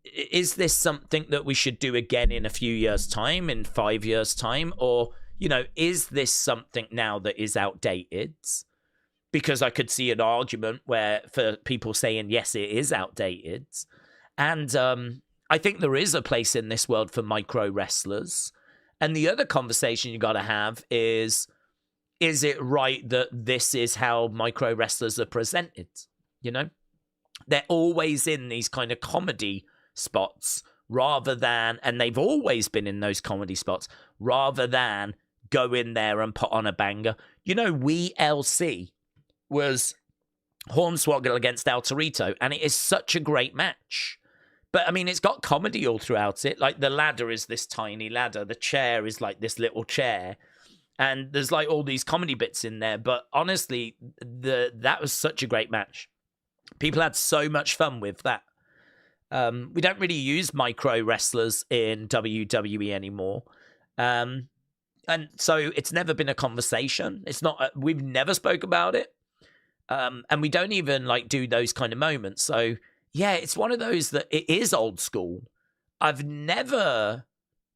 is this something that we should do again in a few years' time, in 5 years' time? Or, you know, is this something now that is outdated? Because I could see an argument where for people saying, yes, it is outdated. And I think there is a place in this world for micro wrestlers. And the other conversation you got to have is it right that this is how micro wrestlers are presented? You know, they're always in these kind of comedy spots rather than, and they've always been in those comedy spots rather than go in there and put on a banger. You know, We LC was Hornswoggle against El Torito, and it is such a great match But I mean, it's got comedy all throughout it. Like the ladder is this tiny ladder. The chair is like this little chair. And there's like all these comedy bits in there. But honestly, that was such a great match. People had so much fun with that. We don't really use micro wrestlers in WWE anymore. And so it's never been a conversation. It's not, we've never spoke about it. And we don't even like do those kind of moments. So yeah, it's one of those that it is old school. I've never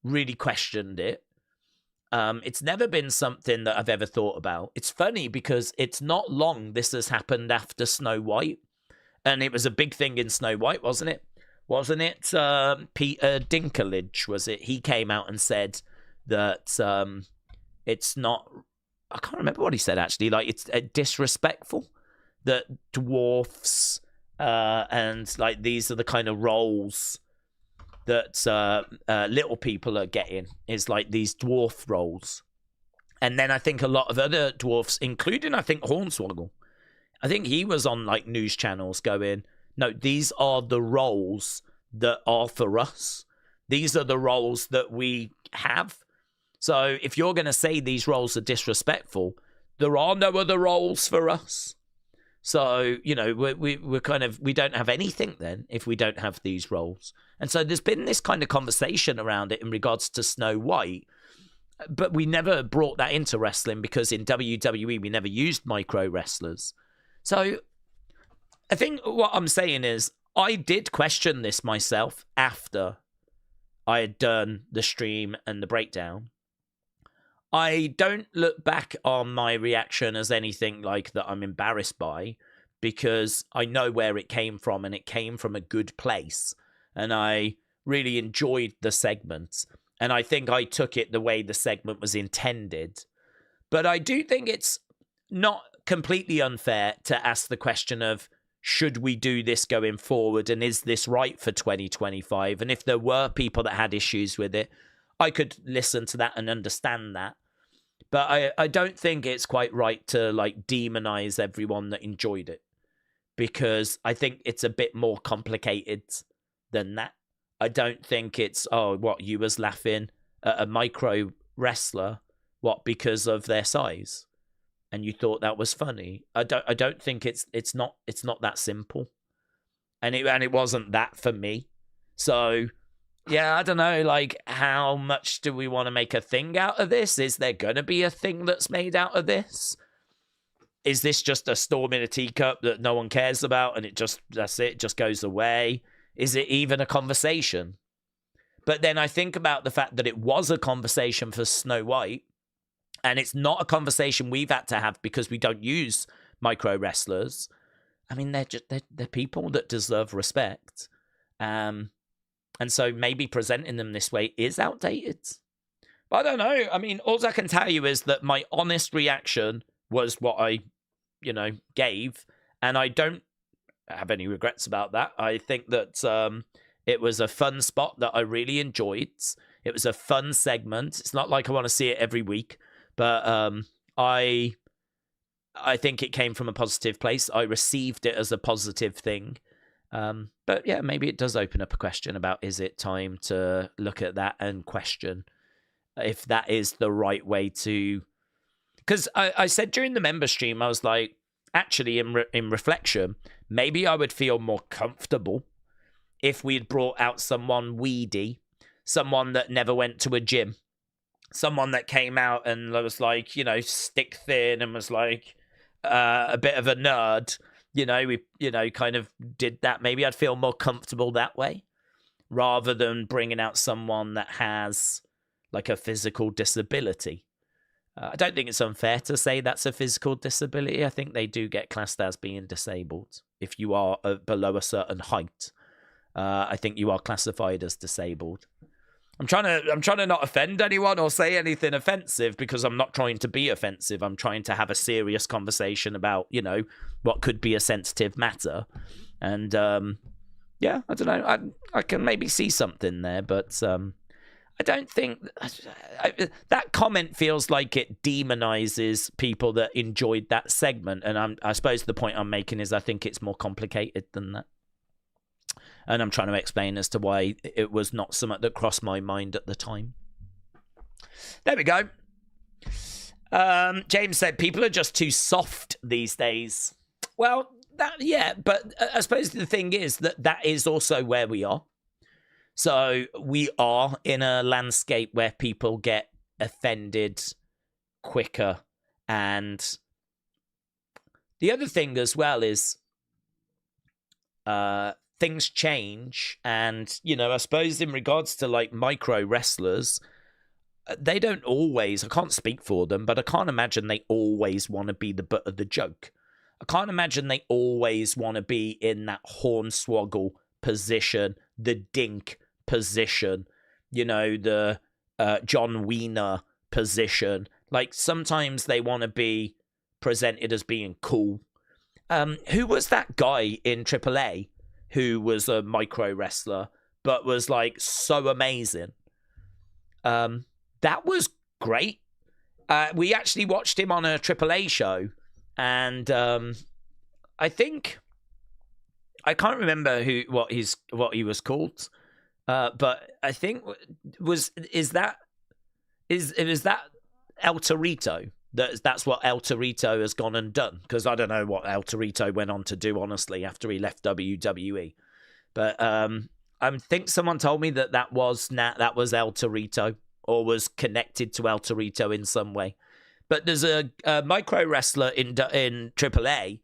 really questioned it. It's never been something that I've ever thought about. It's funny because it's not long this has happened after Snow White. And it was a big thing in Snow White, wasn't it? Wasn't it Peter Dinklage, was it? He came out and said that it's not... I can't remember what he said, actually. Like, it's disrespectful that dwarfs and, like, these are the kind of roles that little people are getting, is, like, these dwarf roles. And then I think a lot of other dwarfs, including, I think, Hornswoggle, I think he was on, like, news channels going, no, these are the roles that are for us. These are the roles that we have. So if you're going to say these roles are disrespectful, there are no other roles for us. So, you know, we're kind of, we don't have anything then if we don't have these roles. And so there's been this kind of conversation around it in regards to Snow White, but we never brought that into wrestling because in WWE we never used micro wrestlers. So I think what I'm saying is I did question this myself after I had done the stream and the breakdown. I don't look back on my reaction as anything like that I'm embarrassed by, because I know where it came from and it came from a good place. And I really enjoyed the segment. And I think I took it the way the segment was intended. But I do think it's not completely unfair to ask the question of, should we do this going forward? And is this right for 2025? And if there were people that had issues with it, I could listen to that and understand that. But I don't think it's quite right to like demonize everyone that enjoyed it, because I think it's a bit more complicated than that. I don't think it's, oh, what, you was laughing at a micro wrestler, what, because of their size, and you thought that was funny. I don't think it's not that simple, and it wasn't that for me. So yeah, I don't know, like, how much do we want to make a thing out of this? Is there going to be a thing that's made out of this? Is this just a storm in a teacup that no one cares about and that's it, just goes away? Is it even a conversation? But then I think about the fact that it was a conversation for Snow White, and it's not a conversation we've had to have because we don't use micro wrestlers. I mean, they're people that deserve respect. And so maybe presenting them this way is outdated. But I don't know. I mean, all I can tell you is that my honest reaction was what I, gave. And I don't have any regrets about that. I think that it was a fun spot that I really enjoyed. It was a fun segment. It's not like I want to see it every week. But I think it came from a positive place. I received it as a positive thing. But yeah, maybe it does open up a question about, is it time to look at that and question if that is the right way to... Because I said during the member stream, I was like, actually, in reflection, maybe I would feel more comfortable if we'd brought out someone weedy, someone that never went to a gym, someone that came out and was like, stick thin and was like a bit of a nerd. We, kind of did that. Maybe I'd feel more comfortable that way rather than bringing out someone that has like a physical disability. I don't think it's unfair to say that's a physical disability. I think they do get classed as being disabled. If you are below a certain height, I think you are classified as disabled. I'm trying to not offend anyone or say anything offensive, because I'm not trying to be offensive. I'm trying to have a serious conversation about, what could be a sensitive matter. And, yeah, I don't know. I can maybe see something there, but I don't think... that comment feels like it demonizes people that enjoyed that segment. And I suppose the point I'm making is I think it's more complicated than that. And I'm trying to explain as to why it was not something that crossed my mind at the time. There we go. James said, people are just too soft these days. Well, but I suppose the thing is that is also where we are. So we are in a landscape where people get offended quicker. And the other thing as well is things change. And, I suppose in regards to like micro wrestlers, they don't always, I can't speak for them, but I can't imagine they always want to be the butt of the joke. I can't imagine they always want to be in that hornswoggle position, the dink position, the John Wiener position. Like, sometimes they want to be presented as being cool. Who was that guy in AAA who was a micro wrestler, but was, like, so amazing? That was great. We actually watched him on a AAA show, and I think I can't remember what he was called, but I think is that El Torito? That's what El Torito has gone and done, because I don't know what El Torito went on to do, honestly, after he left WWE. But I think someone told me that was El Torito, or was connected to El Torito in some way. But there's a micro wrestler in AAA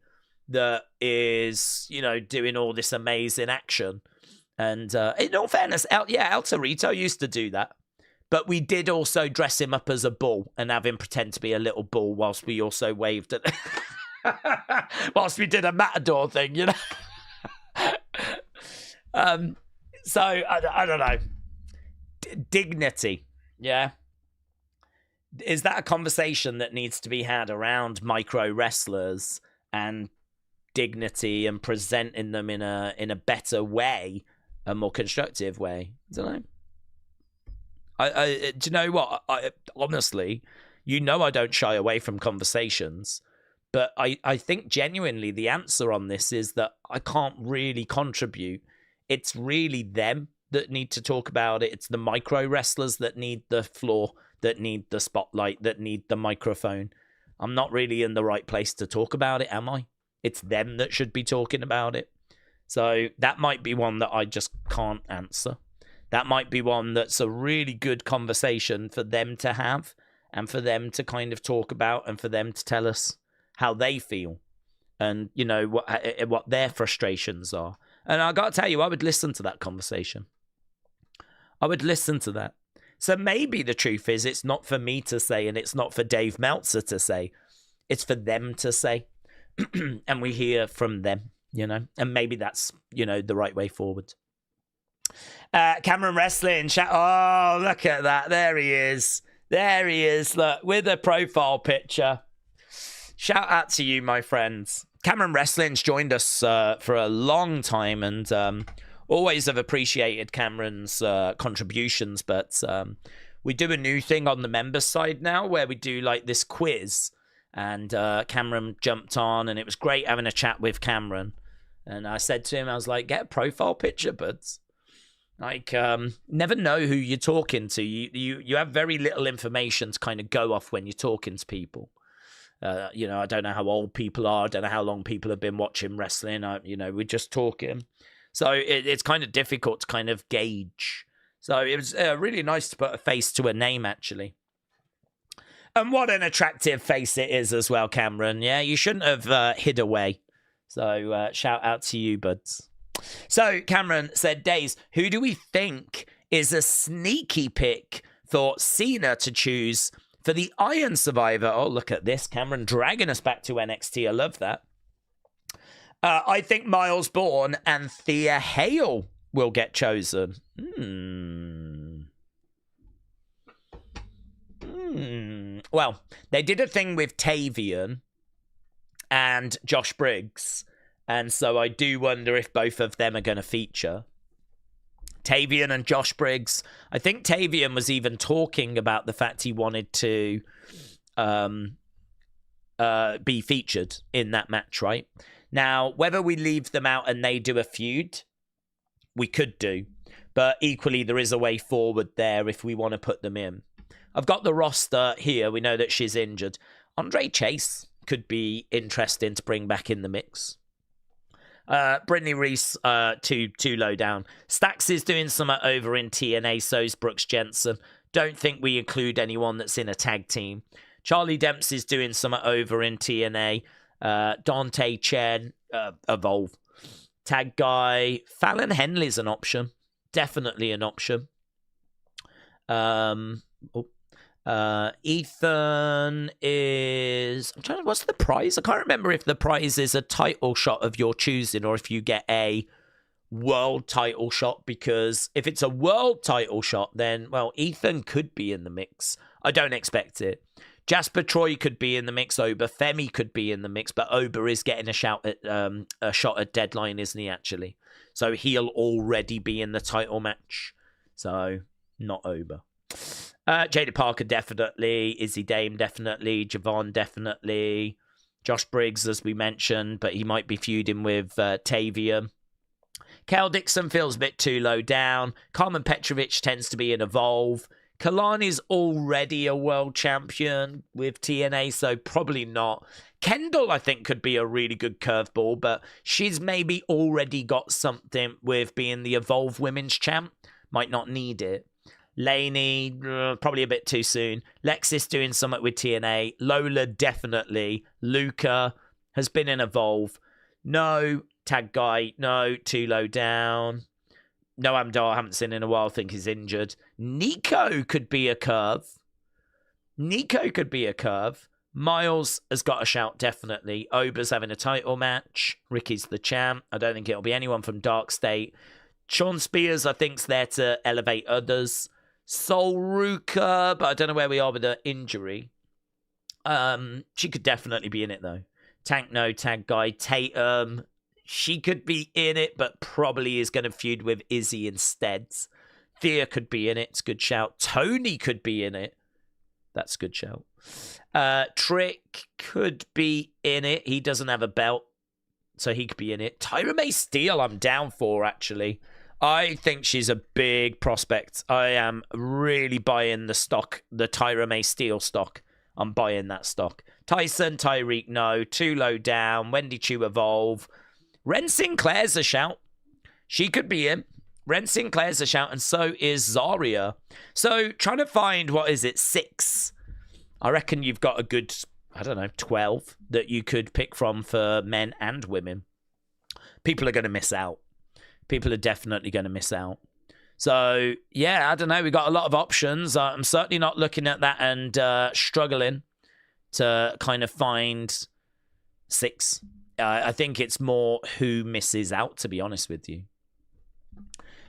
that is, doing all this amazing action. And in all fairness, El Torito used to do that. But we did also dress him up as a bull and have him pretend to be a little bull whilst we also waved at whilst we did a matador thing, So, I don't know. Dignity. Yeah. Is that a conversation that needs to be had around micro wrestlers and dignity and presenting them in a better way, a more constructive way? I don't know. I do you know what? Honestly, I don't shy away from conversations, but I think genuinely the answer on this is that I can't really contribute. It's really them that need to talk about it. It's the micro wrestlers that need the floor, that need the spotlight, that need the microphone. I'm not really in the right place to talk about it, am I? It's them that should be talking about it. So that might be one that I just can't answer. That might be one that's a really good conversation for them to have, and for them to kind of talk about, and for them to tell us how they feel, and what their frustrations are. And I got to tell you, I would listen to that conversation. I would listen to that. So maybe the truth is, it's not for me to say, and it's not for Dave Meltzer to say. It's for them to say, and we hear from them, and maybe that's, the right way forward. Cameron Wrestling chat. Oh, look at that. There he is. Look, with a profile picture. Shout out to you, my friends. Cameron Wrestling's joined us for a long time, and always have appreciated Cameron's contributions. But we do a new thing on the members side now, where we do like this quiz, and Cameron jumped on, and it was great having a chat with Cameron. And I said to him, I was like, get a profile picture, buds. Like, never know who you're talking to. You have very little information to kind of go off when you're talking to people. I don't know how old people are. I don't know how long people have been watching wrestling. We're just talking. So it's kind of difficult to kind of gauge. So it was really nice to put a face to a name, actually. And what an attractive face it is as well, Cameron. Yeah, you shouldn't have hid away. So shout out to you, buds. So Cameron said, Daze, who do we think is a sneaky pick for Cena to choose for the Iron Survivor? Oh, look at this. Cameron dragging us back to NXT. I love that. I think Myles, Borne and Thea Hale will get chosen. Well, they did a thing with Tavian and Josh Briggs. And so I do wonder if both of them are going to feature. Tavian and Josh Briggs. I think Tavian was even talking about the fact he wanted to be featured in that match, right? Now, whether we leave them out and they do a feud, we could do. But equally, there is a way forward there if we want to put them in. I've got the roster here. We know that she's injured. Andre Chase could be interesting to bring back in the mix. Brittany Reese, too low down. Stax is doing something over in TNA, so's Brooks Jensen. Don't think we include anyone that's in a tag team. Charlie Dempsey's doing something over in TNA. Dante Chen, Evolve. Tag guy. Fallon Henley's an option. Definitely an option. Ethan is... I'm trying to... What's the prize? I can't remember if the prize is a title shot of your choosing or if you get a world title shot, because if it's a world title shot, then, well, Ethan could be in the mix. I don't expect it. Jasper Troy could be in the mix. Oba Femi could be in the mix, but Oba is getting a shot at Deadline, isn't he, actually? So he'll already be in the title match. So, not Oba. Jada Parker, definitely. Izzy Dame, definitely. Javon, definitely. Josh Briggs, as we mentioned, but he might be feuding with Tavia. Kel Dixon feels a bit too low down. Carmen Petrovic tends to be an Evolve. Kelani's already a world champion with TNA, so probably not. Kendall, I think, could be a really good curveball, but she's maybe already got something with being the Evolve Women's Champ. Might not need it. Lainey, probably a bit too soon. Lexis doing something with TNA. Lola, definitely. Luca has been in Evolve. No. Tag guy, no. Too low down. No Amdar, I haven't seen in a while. I think he's injured. Nico could be a curve. Myles has got a shout, definitely. Oba's having a title match. Ricky's the champ. I don't think it'll be anyone from Dark State. Sean Spears, I think, is there to elevate others. Sol Ruka, but I don't know where we are with her injury. She could definitely be in it, though. Tank, no. Tag guy. Tatum, she could be in it, but probably is going to feud with Izzy instead. Thea could be in it. It's a good shout. Tony could be in it. That's a good shout. Trick could be in it. He doesn't have a belt, so he could be in it. Tyra May Steele, I'm down for, actually. I think she's a big prospect. I am really buying the stock, the Tyra May Steele stock. I'm buying that stock. Tyson, Tyreek, no. Too low down. Wendy Chu, Evolve. Ren Sinclair's a shout. She could be in. Ren Sinclair's a shout, and so is Zaria. So, trying to find, 6. I reckon you've got a good, 12 that you could pick from for men and women. People are going to miss out. People are definitely going to miss out. So, yeah, I don't know. We've got a lot of options. I'm certainly not looking at that and struggling to kind of find 6. I think it's more who misses out, to be honest with you.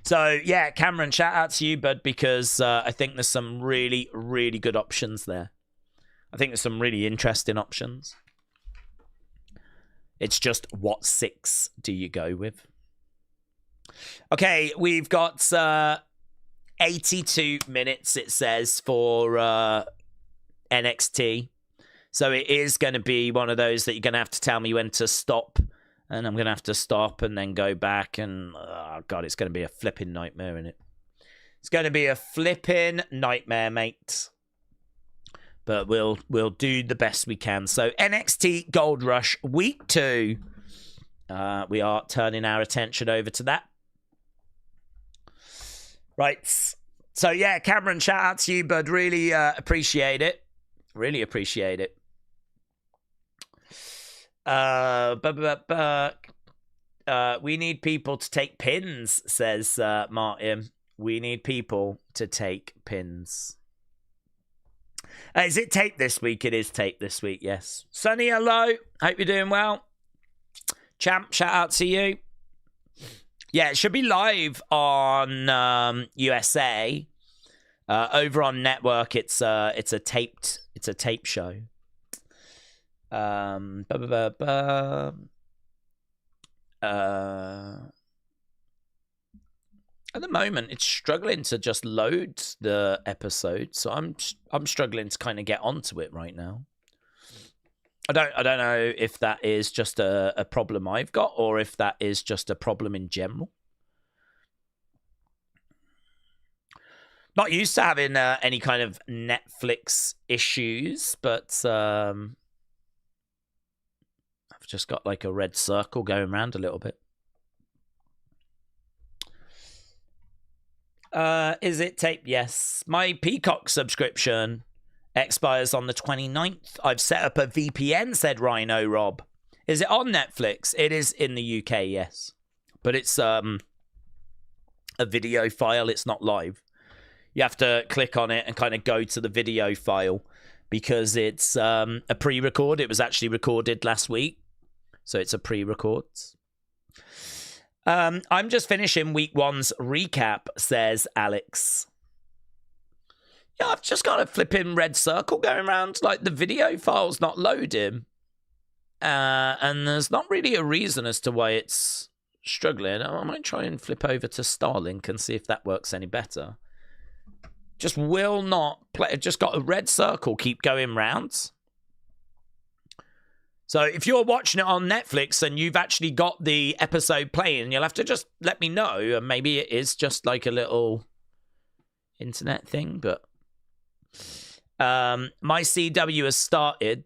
So, yeah, Cameron, shout out to you, bud, because I think there's some really, really good options there. I think there's some really interesting options. It's just what 6 do you go with? Okay, we've got 82 minutes, it says, for NXT. So it is going to be one of those that you're going to have to tell me when to stop. And I'm going to have to stop and then go back. And, oh, God, it's going to be a flipping nightmare, isn't it? It's going to be a flipping nightmare, mate. But we'll do the best we can. So NXT Gold Rush Week 2. We are turning our attention over to that. Right. So, yeah, Cameron, shout out to you, bud. Really appreciate it. Really appreciate it. We need people to take pins, says Martin. We need people to take pins. Is it tape this week? It is tape this week, yes. Sonny, hello. Hope you're doing well. Champ, shout out to you. Yeah, it should be live on USA. Over on Network, it's a taped show. At the moment, it's struggling to just load the episode, so I'm struggling to kind of get onto it right now. I don't know if that is just a problem I've got or if that is just a problem in general. Not used to having any kind of Netflix issues, but I've just got like a red circle going around a little bit. Is it tape? Yes. My Peacock subscription expires on the 29th. I've set up a VPN, said Rhino Rob. Is it on Netflix? It is in the UK, yes. But it's a video file. It's not live. You have to click on it and kind of go to the video file because it's a pre-record. It was actually recorded last week. So it's a pre-record. I'm just finishing week 1's recap, says Alex. Yeah, I've just got a flipping red circle going around. Like, the video file's not loading. And there's not really a reason as to why it's struggling. I might try and flip over to Starlink and see if that works any better. Just will not play. Just got a red circle keep going round. So if you're watching it on Netflix and you've actually got the episode playing, you'll have to just let me know. And maybe it is just like a little internet thing. But my CW has started.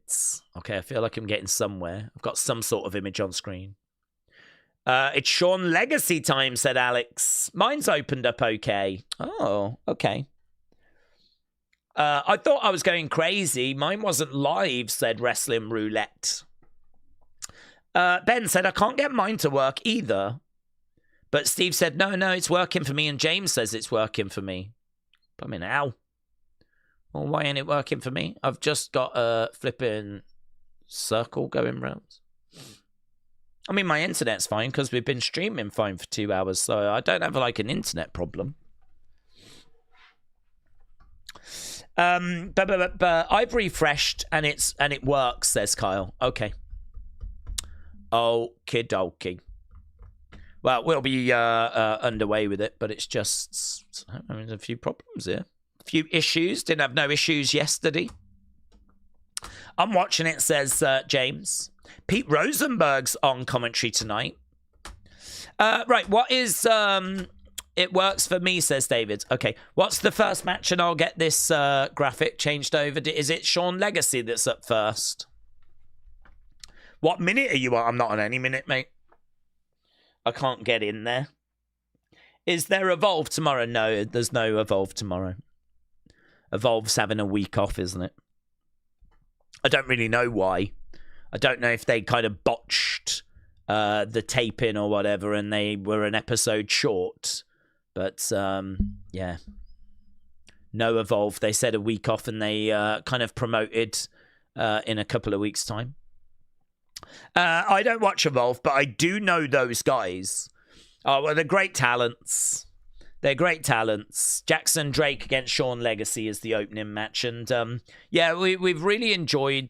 Okay, I feel like I'm getting somewhere. I've got some sort of image on screen. It's Sean Legacy time, said Alex. Mine's opened up okay. Oh, okay. I thought I was going crazy. Mine wasn't live, said Wrestling Roulette. Ben said, I can't get mine to work either. But Steve said, no, it's working for me. And James says it's working for me. I mean, ow. Well, why ain't it working for me? I've just got a flipping circle going round. I mean, my internet's fine because we've been streaming fine for 2 hours. So I don't have like an internet problem. But I've refreshed and it works, says Kyle. Okay. Okie dokie. Well, we'll be underway with it, but it's just, I mean, there's a few problems here. A few issues. Didn't have no issues yesterday. I'm watching it, says James. Pete Rosenberg's on commentary tonight. Right, what is... It works for me, says David. Okay, what's the first match? And I'll get this graphic changed over. Is it Sean Legacy that's up first? What minute are you on? I'm not on any minute, mate. I can't get in there. Is there Evolve tomorrow? No, there's no Evolve tomorrow. Evolve's having a week off, isn't it? I don't really know why. I don't know if they kind of botched the taping or whatever and they were an episode short. But, yeah. No Evolve. They said a week off and they kind of promoted in a couple of weeks' time. I don't watch Evolve, but I do know those guys. Oh, well, they're great talents. They're great talents. Jackson Drake against Sean Legacy is the opening match. And, yeah, we've really enjoyed...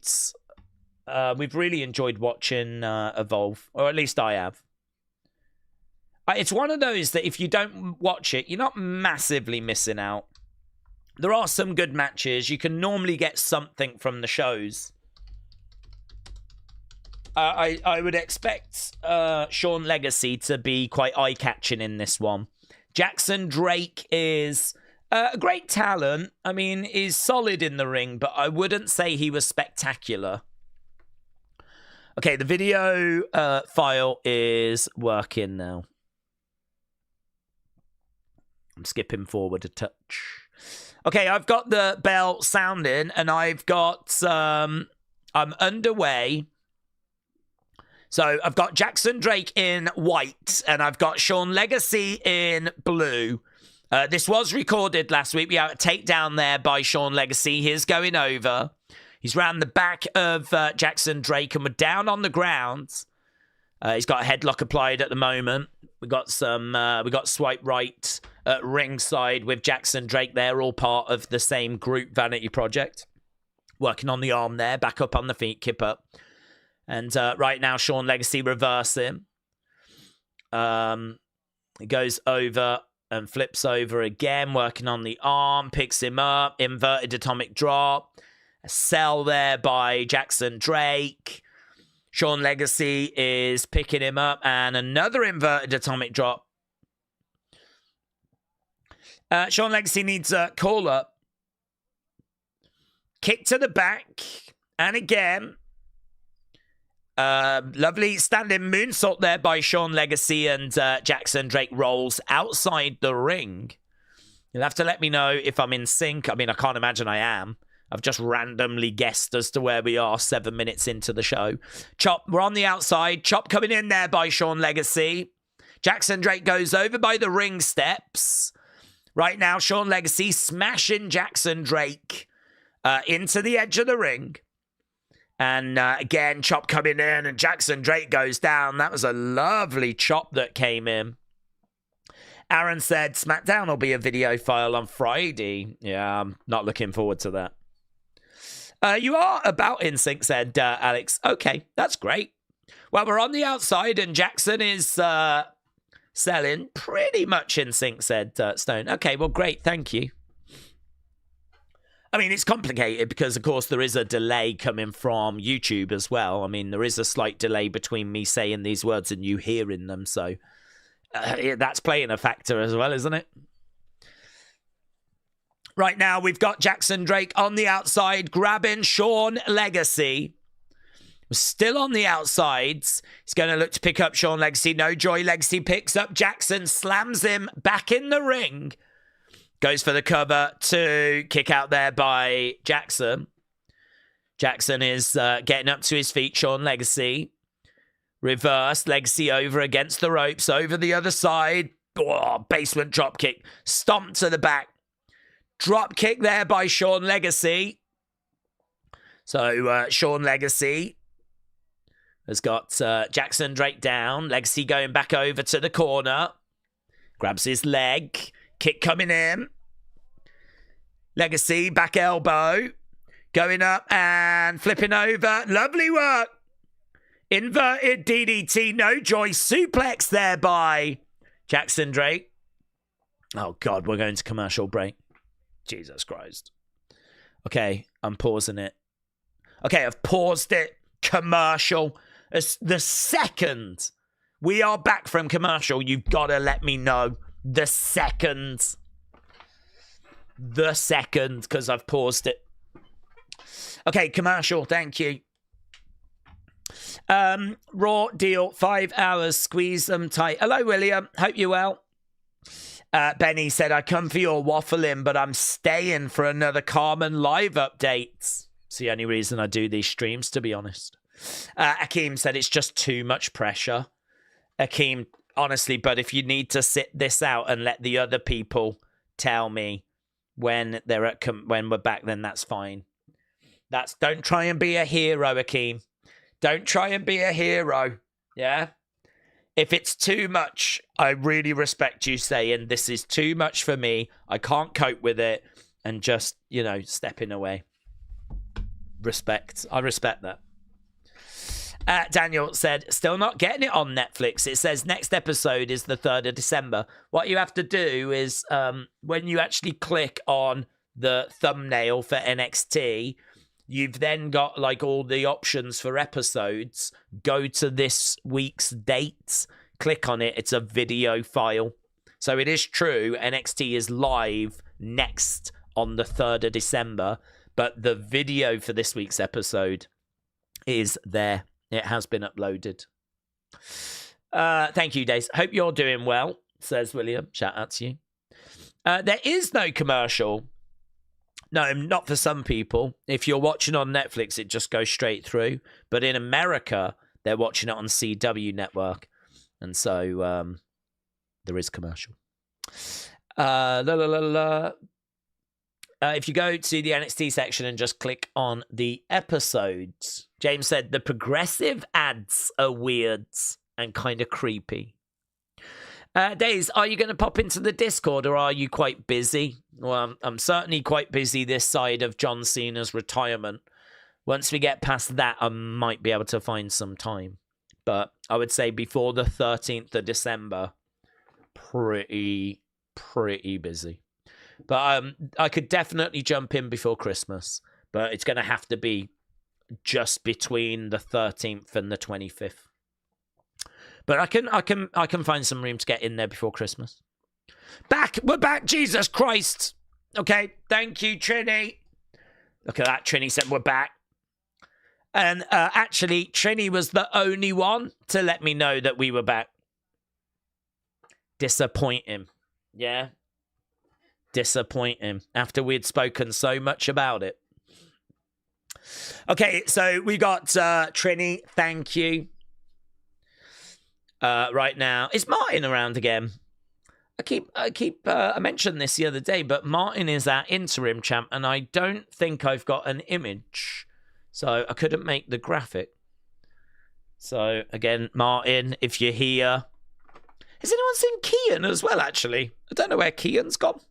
watching Evolve. Or at least I have. It's one of those that if you don't watch it, you're not massively missing out. There are some good matches. You can normally get something from the shows. I would expect Sean Legacy to be quite eye-catching in this one. Jackson Drake is a great talent. I mean, he's solid in the ring, but I wouldn't say he was spectacular. Okay, the video file is working now. I'm skipping forward a touch. Okay, I've got the bell sounding, and I've got... I'm underway. So I've got Jackson Drake in white, and I've got Sean Legacy in blue. This was recorded last week. We had a takedown there by Sean Legacy. He's going over. He's round the back of Jackson Drake, and we're down on the ground. He's got a headlock applied at the moment. We got swipe right at ringside with Jackson Drake there, all part of the same group, Vanity Project. Working on the arm there, back up on the feet, kip up. And right now, Sean Legacy reversing. He goes over and flips over again, working on the arm, picks him up, inverted atomic drop. A sell there by Jackson Drake. Sean Legacy is picking him up, and another inverted atomic drop. Sean Legacy needs a call-up. Kick to the back. And again, lovely standing moonsault there by Sean Legacy, and Jackson Drake rolls outside the ring. You'll have to let me know if I'm in sync. I mean, I can't imagine I am. I've just randomly guessed as to where we are 7 minutes into the show. Chop, we're on the outside. Chop coming in there by Sean Legacy. Jackson Drake goes over by the ring steps. Right now, Sean Legacy smashing Jackson Drake into the edge of the ring. And again, chop coming in, and Jackson Drake goes down. That was a lovely chop that came in. Aaron said SmackDown will be a video file on Friday. Yeah, I'm not looking forward to that. You are about in sync, said Alex. Okay, that's great. Well, we're on the outside, and Jackson is selling pretty much in sync, said Stone. Okay, well, great. Thank you. I mean, it's complicated because, of course, there is a delay coming from YouTube as well. I mean, there is a slight delay between me saying these words and you hearing them. So that's playing a factor as well, isn't it? Right now, we've got Jackson Drake on the outside, grabbing Sean Legacy. Still on the outsides. He's going to look to pick up Sean Legacy. No joy. Legacy picks up Jackson, slams him back in the ring. Goes for the cover to kick out there by Jackson. Jackson is getting up to his feet. Sean Legacy. Reverse. Legacy over against the ropes. Over the other side. Oh, basement drop kick. Stomp to the back. Drop kick there by Sean Legacy. So Sean Legacy has got Jackson Drake down. Legacy going back over to the corner. Grabs his leg. Kick coming in. Legacy, back elbow. Going up and flipping over. Lovely work. Inverted DDT. No joy. Suplex there by Jackson Drake. Oh, God. We're going to commercial break. Jesus Christ. Okay, I'm pausing it. Okay, I've paused it. Commercial. The second we are back from commercial, you've got to let me know. The second, because I've paused it. Okay, commercial, thank you. Raw deal, 5 hours, squeeze them tight. Hello, William, hope you're well. Benny said, I come for your waffling, but I'm staying for another Carmen live update. It's the only reason I do these streams, to be honest. Akeem said, it's just too much pressure. Akeem, honestly, but if you need to sit this out and let the other people tell me when when we're back, then that's fine. Don't try and be a hero, Akeem. Don't try and be a hero. Yeah? If it's too much, I really respect you saying this is too much for me. I can't cope with it, and just, stepping away. Respect. I respect that. Daniel said, still not getting it on Netflix. It says next episode is the 3rd of December. What you have to do is when you actually click on the thumbnail for NXT, you've then got like all the options for episodes. Go to this week's dates, click on it. It's a video file. So it is true. NXT is live next on the 3rd of December, but the video for this week's episode is there. It has been uploaded. Thank you, Daze. Hope you're doing well, says William. Shout out to you. There is no commercial. No, not for some people. If you're watching on Netflix, it just goes straight through. But in America, they're watching it on CW Network. And so there is commercial. If you go to the NXT section and just click on the episodes, James said the progressive ads are weird and kind of creepy. Daze, are you going to pop into the Discord, or are you quite busy? Well, I'm certainly quite busy this side of John Cena's retirement. Once we get past that, I might be able to find some time. But I would say before the 13th of December, pretty busy. But I could definitely jump in before Christmas. But it's going to have to be just between the 13th and the 25th. But I can find some room to get in there before Christmas. We're back. Jesus Christ. Okay, thank you, Trini. Look at that. Trini said we're back. And actually, Trini was the only one to let me know that we were back. Disappointing. Yeah. Disappointing. After we'd spoken so much about it. Okay, so we got Trini. Thank you. Right now, is Martin around again? I mentioned this the other day, but Martin is our interim champ, and I don't think I've got an image, so I couldn't make the graphic. So again, Martin, if you're here, has anyone seen Kian as well? Actually, I don't know where Kian's gone.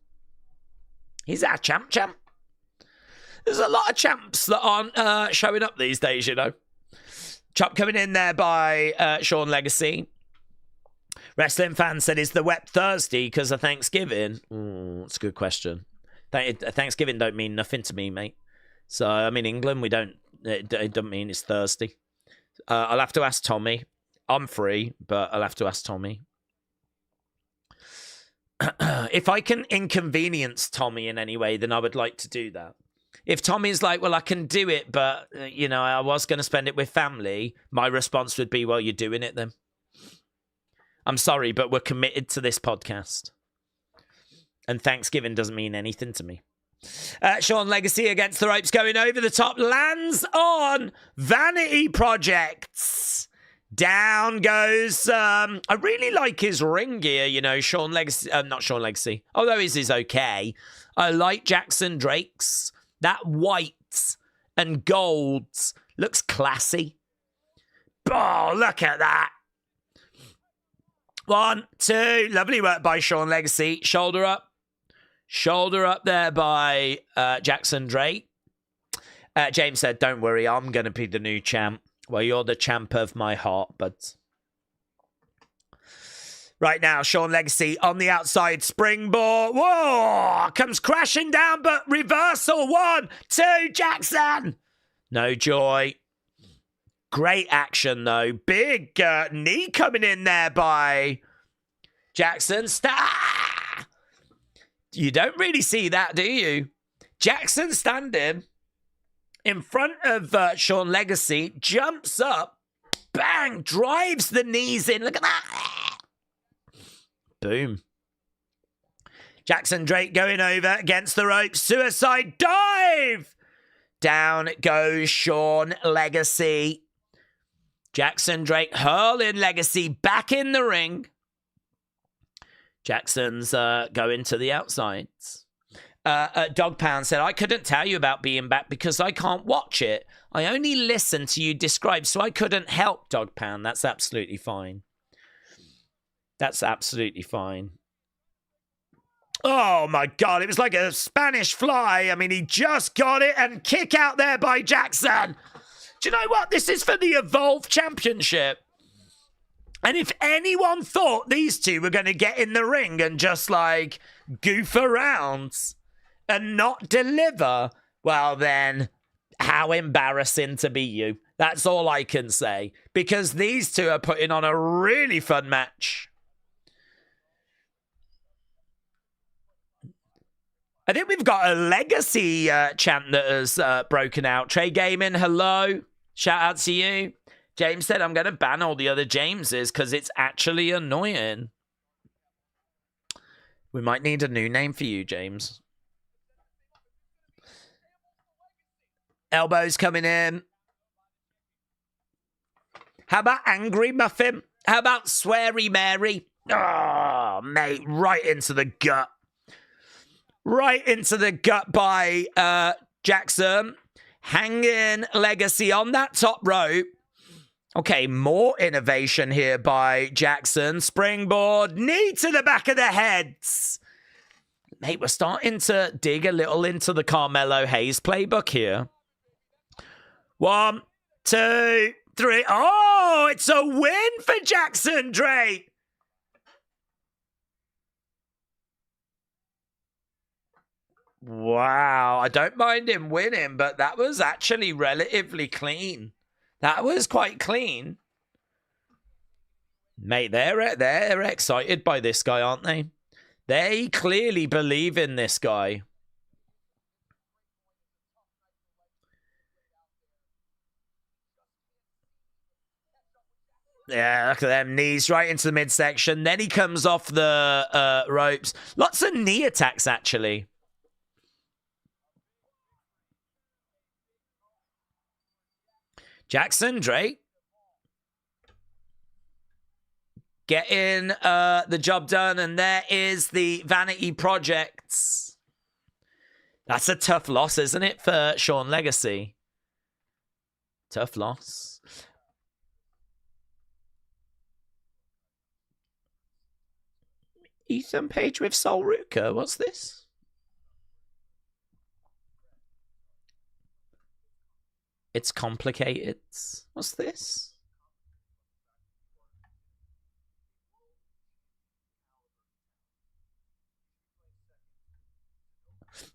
He's our champ. There's a lot of champs that aren't showing up these days, you know. Chop coming in there by Sean Legacy. Wrestling fan said, is the wet thirsty because of Thanksgiving? That's a good question. Thanksgiving don't mean nothing to me, mate. So I'm in England. It doesn't mean it's thirsty. I'll have to ask Tommy. I'm free, but I'll have to ask Tommy. If I can inconvenience Tommy in any way, then I would like to do that. If Tommy's like, well, I can do it, but, you know, I was going to spend it with family, my response would be, well, you're doing it then. I'm sorry, but we're committed to this podcast. And Thanksgiving doesn't mean anything to me. Sean Legacy against the ropes, going over the top, lands on Vanity Projects. Down goes, I really like his ring gear, you know, Sean Legacy, not Sean Legacy, although his is okay. I like Jackson Drake's. That white and gold looks classy. Oh, look at that. 1, 2, lovely work by Sean Legacy. Shoulder up there by Jackson Drake. James said, don't worry, I'm going to be the new champ. Well, you're the champ of my heart, but right now, Sean Legacy on the outside springboard. Whoa! Comes crashing down, but reversal. 1, 2, Jackson. No joy. Great action, though. Big knee coming in there by Jackson. You don't really see that, do you? Jackson standing in front of Sean Legacy, jumps up, bang, drives the knees in. Look at that. Boom. Jackson Drake going over against the ropes. Suicide dive. Down goes Sean Legacy. Jackson Drake hurling Legacy back in the ring. Jackson's going to the outsides. Dog Pound said, I couldn't tell you about being back because I can't watch it. I only listen to you describe, so I couldn't help, Dog Pound. That's absolutely fine. That's absolutely fine. Oh, my God. It was like a Spanish fly. I mean, he just got it and kick out there by Jackson. Do you know what? This is for the Evolve Championship. And if anyone thought these two were going to get in the ring and just, like, goof around and not deliver, well, then how embarrassing to be you. That's all I can say. Because these two are putting on a really fun match. I think we've got a legacy chant that has broken out. Trey Gaming, hello. Shout out to you. James said, I'm going to ban all the other Jameses because it's actually annoying. We might need a new name for you, James. Elbows coming in. How about Angry Muffin? How about Sweary Mary? Oh, mate, right into the gut. Right into the gut by Jackson. Hanging Legacy on that top rope. Okay, more innovation here by Jackson. Springboard, knee to the back of the heads. Mate, we're starting to dig a little into the Carmelo Hayes playbook here. 1, 2, 3. Oh, it's a win for Jackson Drake. Wow, I don't mind him winning, but that was actually relatively clean. That was quite clean. Mate, they're excited by this guy, aren't they? They clearly believe in this guy. Yeah, look at them knees right into the midsection. Then he comes off the ropes. Lots of knee attacks, actually. Jackson, Drake. Getting the job done. And there is the Vanity Projects. That's a tough loss, isn't it, for Sean Legacy? Tough loss. Ethan Page with Sol Ruka. What's this? It's complicated. What's this?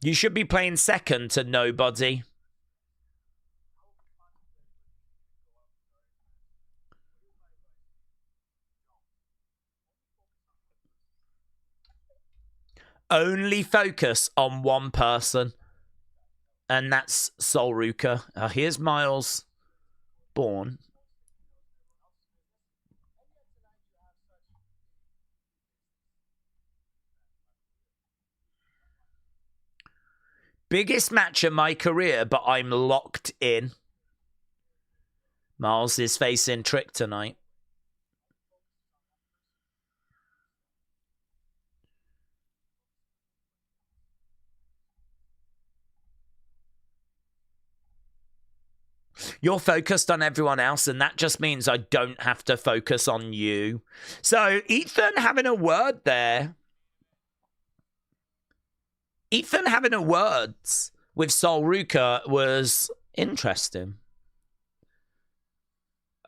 You should be playing second to nobody. Only focus on one person. And that's Sol Ruka. Here's Myles. Borne. Biggest match of my career, but I'm locked in. Myles is facing Trick tonight. You're focused on everyone else, and that just means I don't have to focus on you. So, Ethan having a word there. Ethan having a word with Sol Ruka was interesting.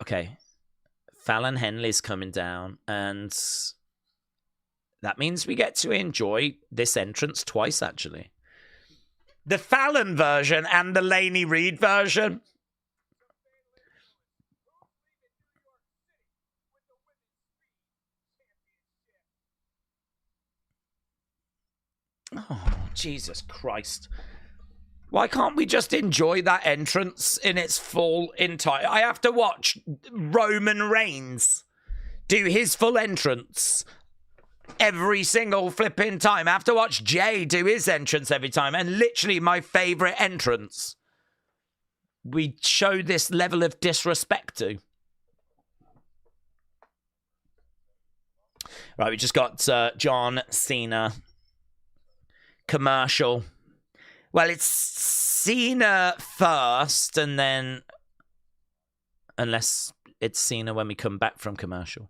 Okay. Fallon Henley's coming down, and that means we get to enjoy this entrance twice, actually. The Fallon version and the Laney Reid version. Oh, Jesus Christ. Why can't we just enjoy that entrance in its full entire... I have to watch Roman Reigns do his full entrance every single flipping time. I have to watch Jay do his entrance every time. And literally my favourite entrance we show this level of disrespect to. Right, we just got John Cena... commercial. Well, it's Cena first, and then... Unless it's Cena when we come back from commercial.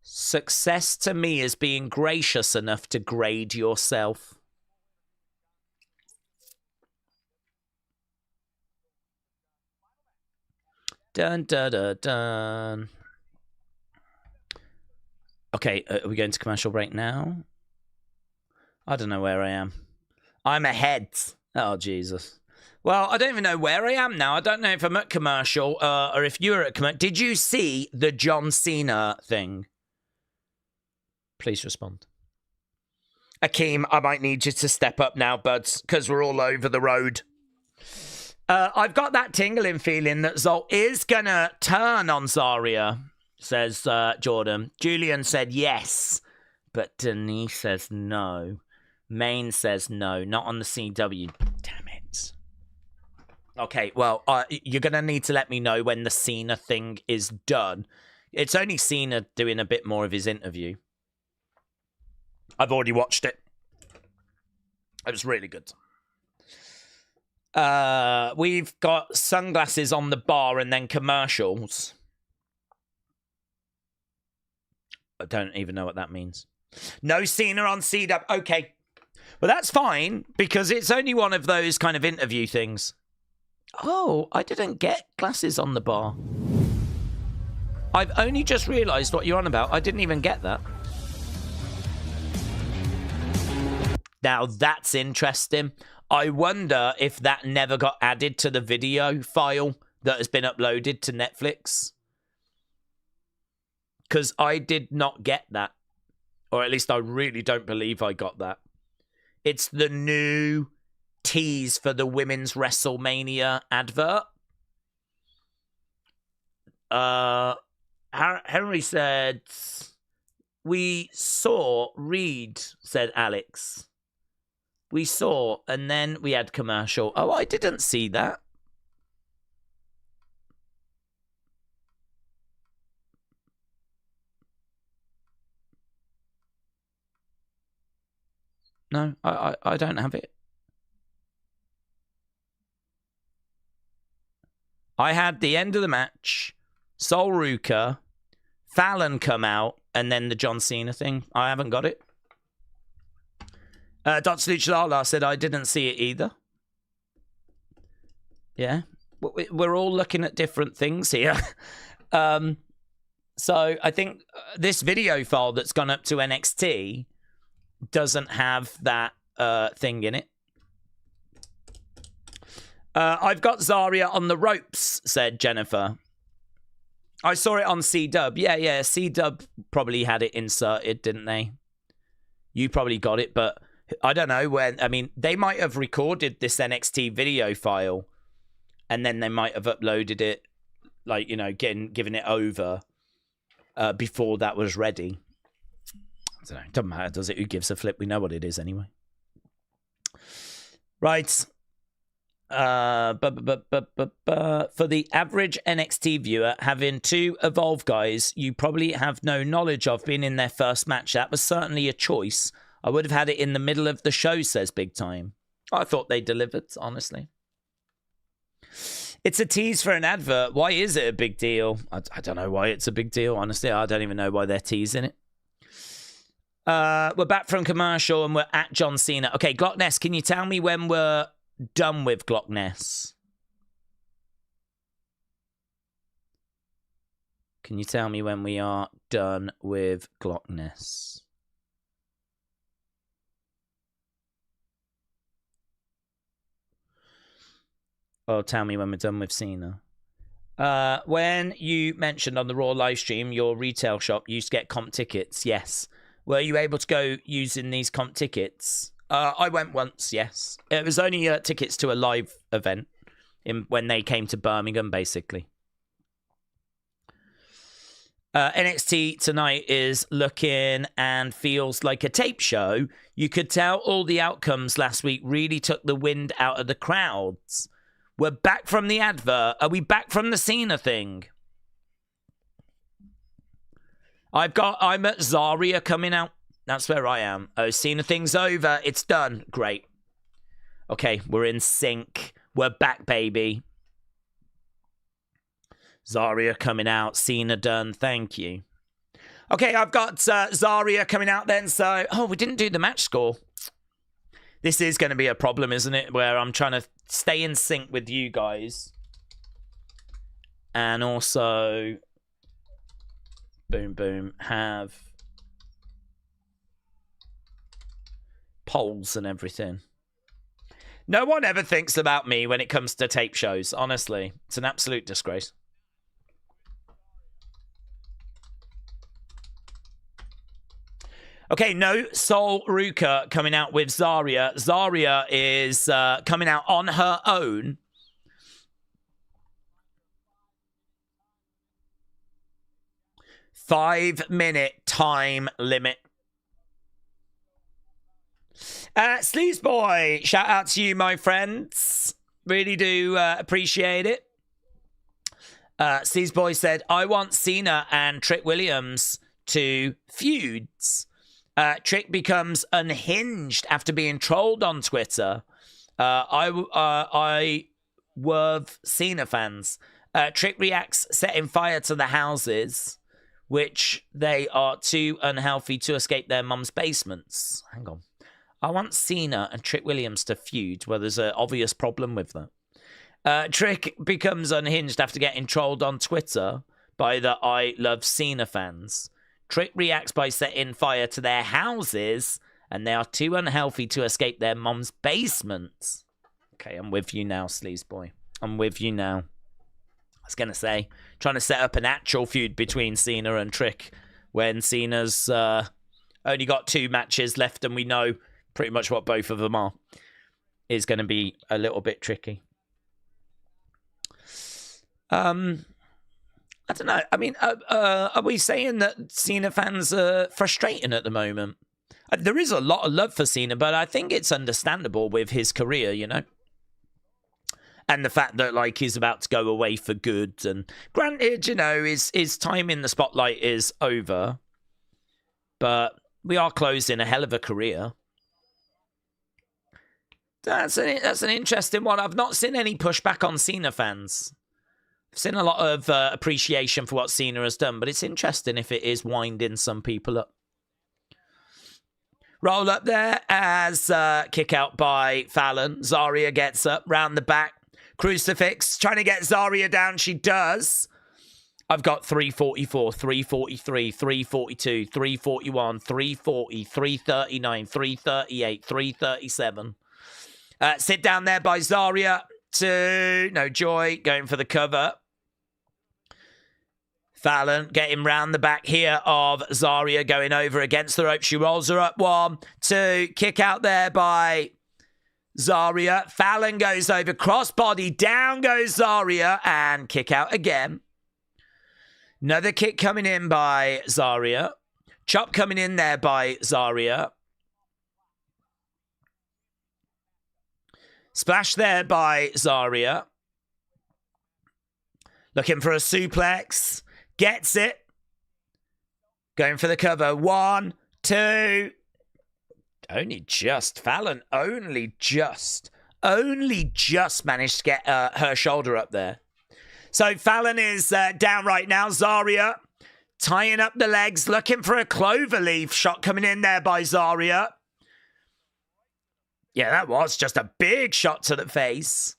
Success to me is being gracious enough to grade yourself. Dun, dun, dun, dun. Okay, are we going to commercial break now? I don't know where I am. I'm ahead. Oh, Jesus. Well, I don't even know where I am now. I don't know if I'm at commercial or if you're at commercial. Did you see the John Cena thing? Please respond. Akeem, I might need you to step up now, buds, because we're all over the road. I've got that tingling feeling that Zol is going to turn on Zaria, says Jordan. Julian said yes, but Denise says no. Maine says no, not on the CW. Damn it. Okay, well, you're going to need to let me know when the Cena thing is done. It's only Cena doing a bit more of his interview. I've already watched it. It was really good. We've got sunglasses on the bar and then commercials. I don't even know what that means. No Cena on CW. Okay. Well, that's fine because it's only one of those kind of interview things. Oh, I didn't get glasses on the bar. I've only just realised what you're on about. I didn't even get that. Now, that's interesting. I wonder if that never got added to the video file that has been uploaded to Netflix. Because I did not get that. Or at least I really don't believe I got that. It's the new tease for the Women's WrestleMania advert. Henry said, we saw Reed, said Alex. We saw, and then we had commercial. Oh, I didn't see that. No, I don't have it. I had the end of the match, Sol Ruka, Fallon come out, and then the John Cena thing. I haven't got it. Dr. Luciala said I didn't see it either. Yeah. We're all looking at different things here. So I think this video file that's gone up to NXT doesn't have that thing in it. I've got Zaria on the ropes, said Jennifer. I saw it on C-Dub. Yeah, C-Dub probably had it inserted, didn't they? You probably got it, but I don't know when. I mean, they might have recorded this NXT video file and then they might have uploaded it, like, you know, giving it over before that was ready. I don't know. It doesn't matter, does it? Who gives a flip? We know what it is anyway. Right. For the average NXT viewer, having two Evolve guys you probably have no knowledge of being in their first match, that was certainly a choice. I would have had it in the middle of the show, says Big Time. I thought they delivered, honestly. It's a tease for an advert. Why is it a big deal? I don't know why it's a big deal, honestly. I don't even know why they're teasing it. We're back from commercial and we're at John Cena. Okay, Glock Ness, can you tell me when we're done with Glock Ness? Can you tell me when we are done with Glock Ness? Or tell me when we're done with Cena. When you mentioned on the Raw live stream your retail shop used to get comp tickets, yes. Were you able to go using these comp tickets? I went once, yes. It was only tickets to a live event when they came to Birmingham, basically. NXT tonight is looking and feels like a tape show. You could tell all the outcomes last week really took the wind out of the crowds. We're back from the advert. Are we back from the Cena thing? I'm at Zaria coming out. That's where I am. Oh, Cena thing's over. It's done. Great. Okay, we're in sync. We're back, baby. Zaria coming out. Cena done. Thank you. Okay, I've got Zaria coming out then. So, oh, we didn't do the match score. This is going to be a problem, isn't it? Where I'm trying to stay in sync with you guys. And also, boom, have polls and everything. No one ever thinks about me when it comes to tape shows, honestly. It's an absolute disgrace. Okay, no Sol Ruka coming out with Zaria. Zaria is coming out on her own. Five-minute time limit. Sleaze Boy, shout out to you, my friends. Really do appreciate it. Sleaze Boy said, I want Cena and Trick Williams to feuds. Trick becomes unhinged after being trolled on Twitter. I love Cena fans. Trick reacts setting fire to the houses, which they are too unhealthy to escape their mum's basements. Hang on. I want Cena and Trick Williams to feud. Well, there's an obvious problem with that. Trick becomes unhinged after getting trolled on Twitter by the I Love Cena fans. Trick reacts by setting fire to their houses, and they are too unhealthy to escape their mom's basement. Okay, I'm with you now, Sleaze Boy. I'm with you now. I was going to say, trying to set up an actual feud between Cena and Trick when Cena's only got 2 matches left and we know pretty much what both of them are, is going to be a little bit tricky. I don't know. I mean, are we saying that Cena fans are frustrating at the moment? There is a lot of love for Cena, but I think it's understandable with his career, you know? And the fact that, like, he's about to go away for good. And granted, you know, his time in the spotlight is over. But we are closing a hell of a career. That's an interesting one. I've not seen any pushback on Cena fans. I've seen a lot of appreciation for what Cena has done. But it's interesting if it is winding some people up. Roll up there as kick out by Fallon. Zaria gets up round the back. Crucifix, trying to get Zaria down. She does. I've got 344, 343, 342, 341, 340, 339, 338, 337. Sit down there by Zaria to... No, Joy going for the cover. Fallon getting round the back here of Zaria going over against the rope. She rolls her up. 1, 2. Kick out there by... Zaria. Fallon goes over. Crossbody. Down goes Zaria. And kick out again. Another kick coming in by Zaria. Chop coming in there by Zaria. Splash there by Zaria. Looking for a suplex. Gets it. Going for the cover. 1, 2... Only just. Fallon only just managed to get her shoulder up there. So Fallon is down right now. Zaria tying up the legs, looking for a cloverleaf shot coming in there by Zaria. Yeah, that was just a big shot to the face.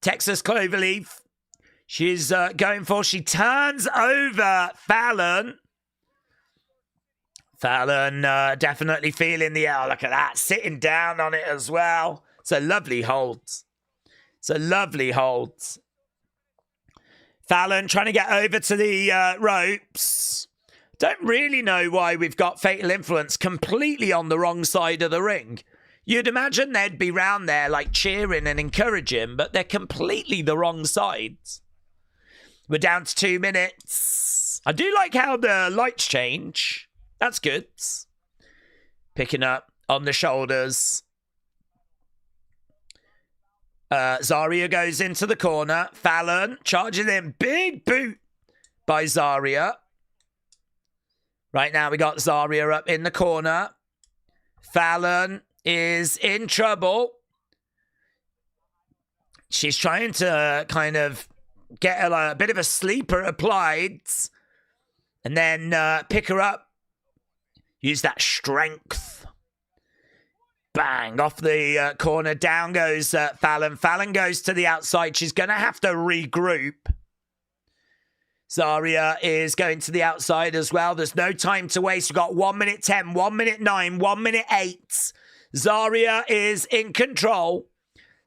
Texas cloverleaf. She's going for, she turns over Fallon. Fallon definitely feeling the air. Look at that. Sitting down on it as well. It's a lovely hold. It's a lovely hold. Fallon trying to get over to the ropes. Don't really know why we've got Fatal Influence completely on the wrong side of the ring. You'd imagine they'd be round there like cheering and encouraging, but they're completely the wrong sides. We're down to 2 minutes. I do like how the lights change. That's good. Picking up on the shoulders. Zaria goes into the corner. Fallon charges in. Big boot by Zaria. Right now we got Zaria up in the corner. Fallon is in trouble. She's trying to kind of get a bit of a sleeper applied. And then pick her up. Use that strength. Bang. Off the corner. Down goes Fallon. Fallon goes to the outside. She's going to have to regroup. Zaria is going to the outside as well. There's no time to waste. We've got 1 minute 10, 1 minute 9, 1 minute 8. Zaria is in control.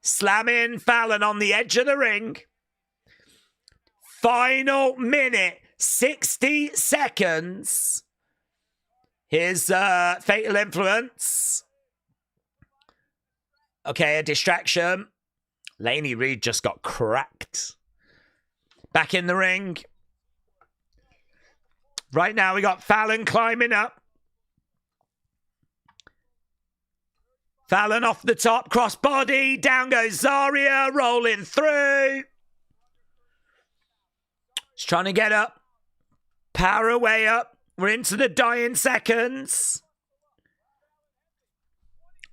Slamming Fallon on the edge of the ring. Final minute. 60 seconds. Here's Fatal Influence. Okay, a distraction. Laney Reed just got cracked. Back in the ring. Right now we got Fallon climbing up. Fallon off the top, crossbody. Down goes Zaria, rolling through. She's trying to get up. Power her way up. We're into the dying seconds.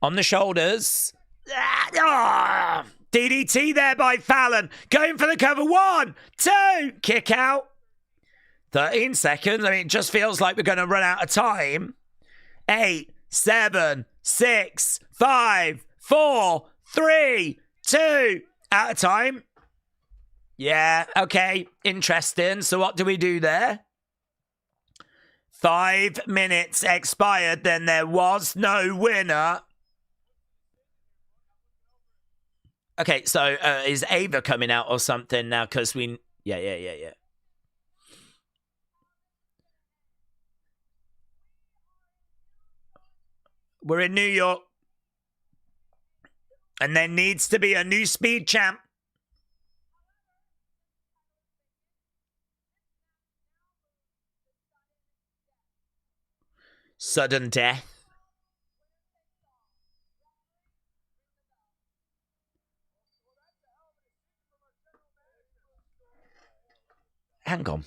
On the shoulders. DDT there by Fallon. Going for the cover. 1, 2. Kick out. 13 seconds. I mean, it just feels like we're going to run out of time. 8, 7, 6, 5, 4, 3, 2. Out of time. Yeah, okay. Interesting. So what do we do there? 5 minutes expired, then there was no winner. Okay, so is Ava coming out or something now? Because we... Yeah. We're in New York. And there needs to be a new speed champ. Sudden death. Hang on.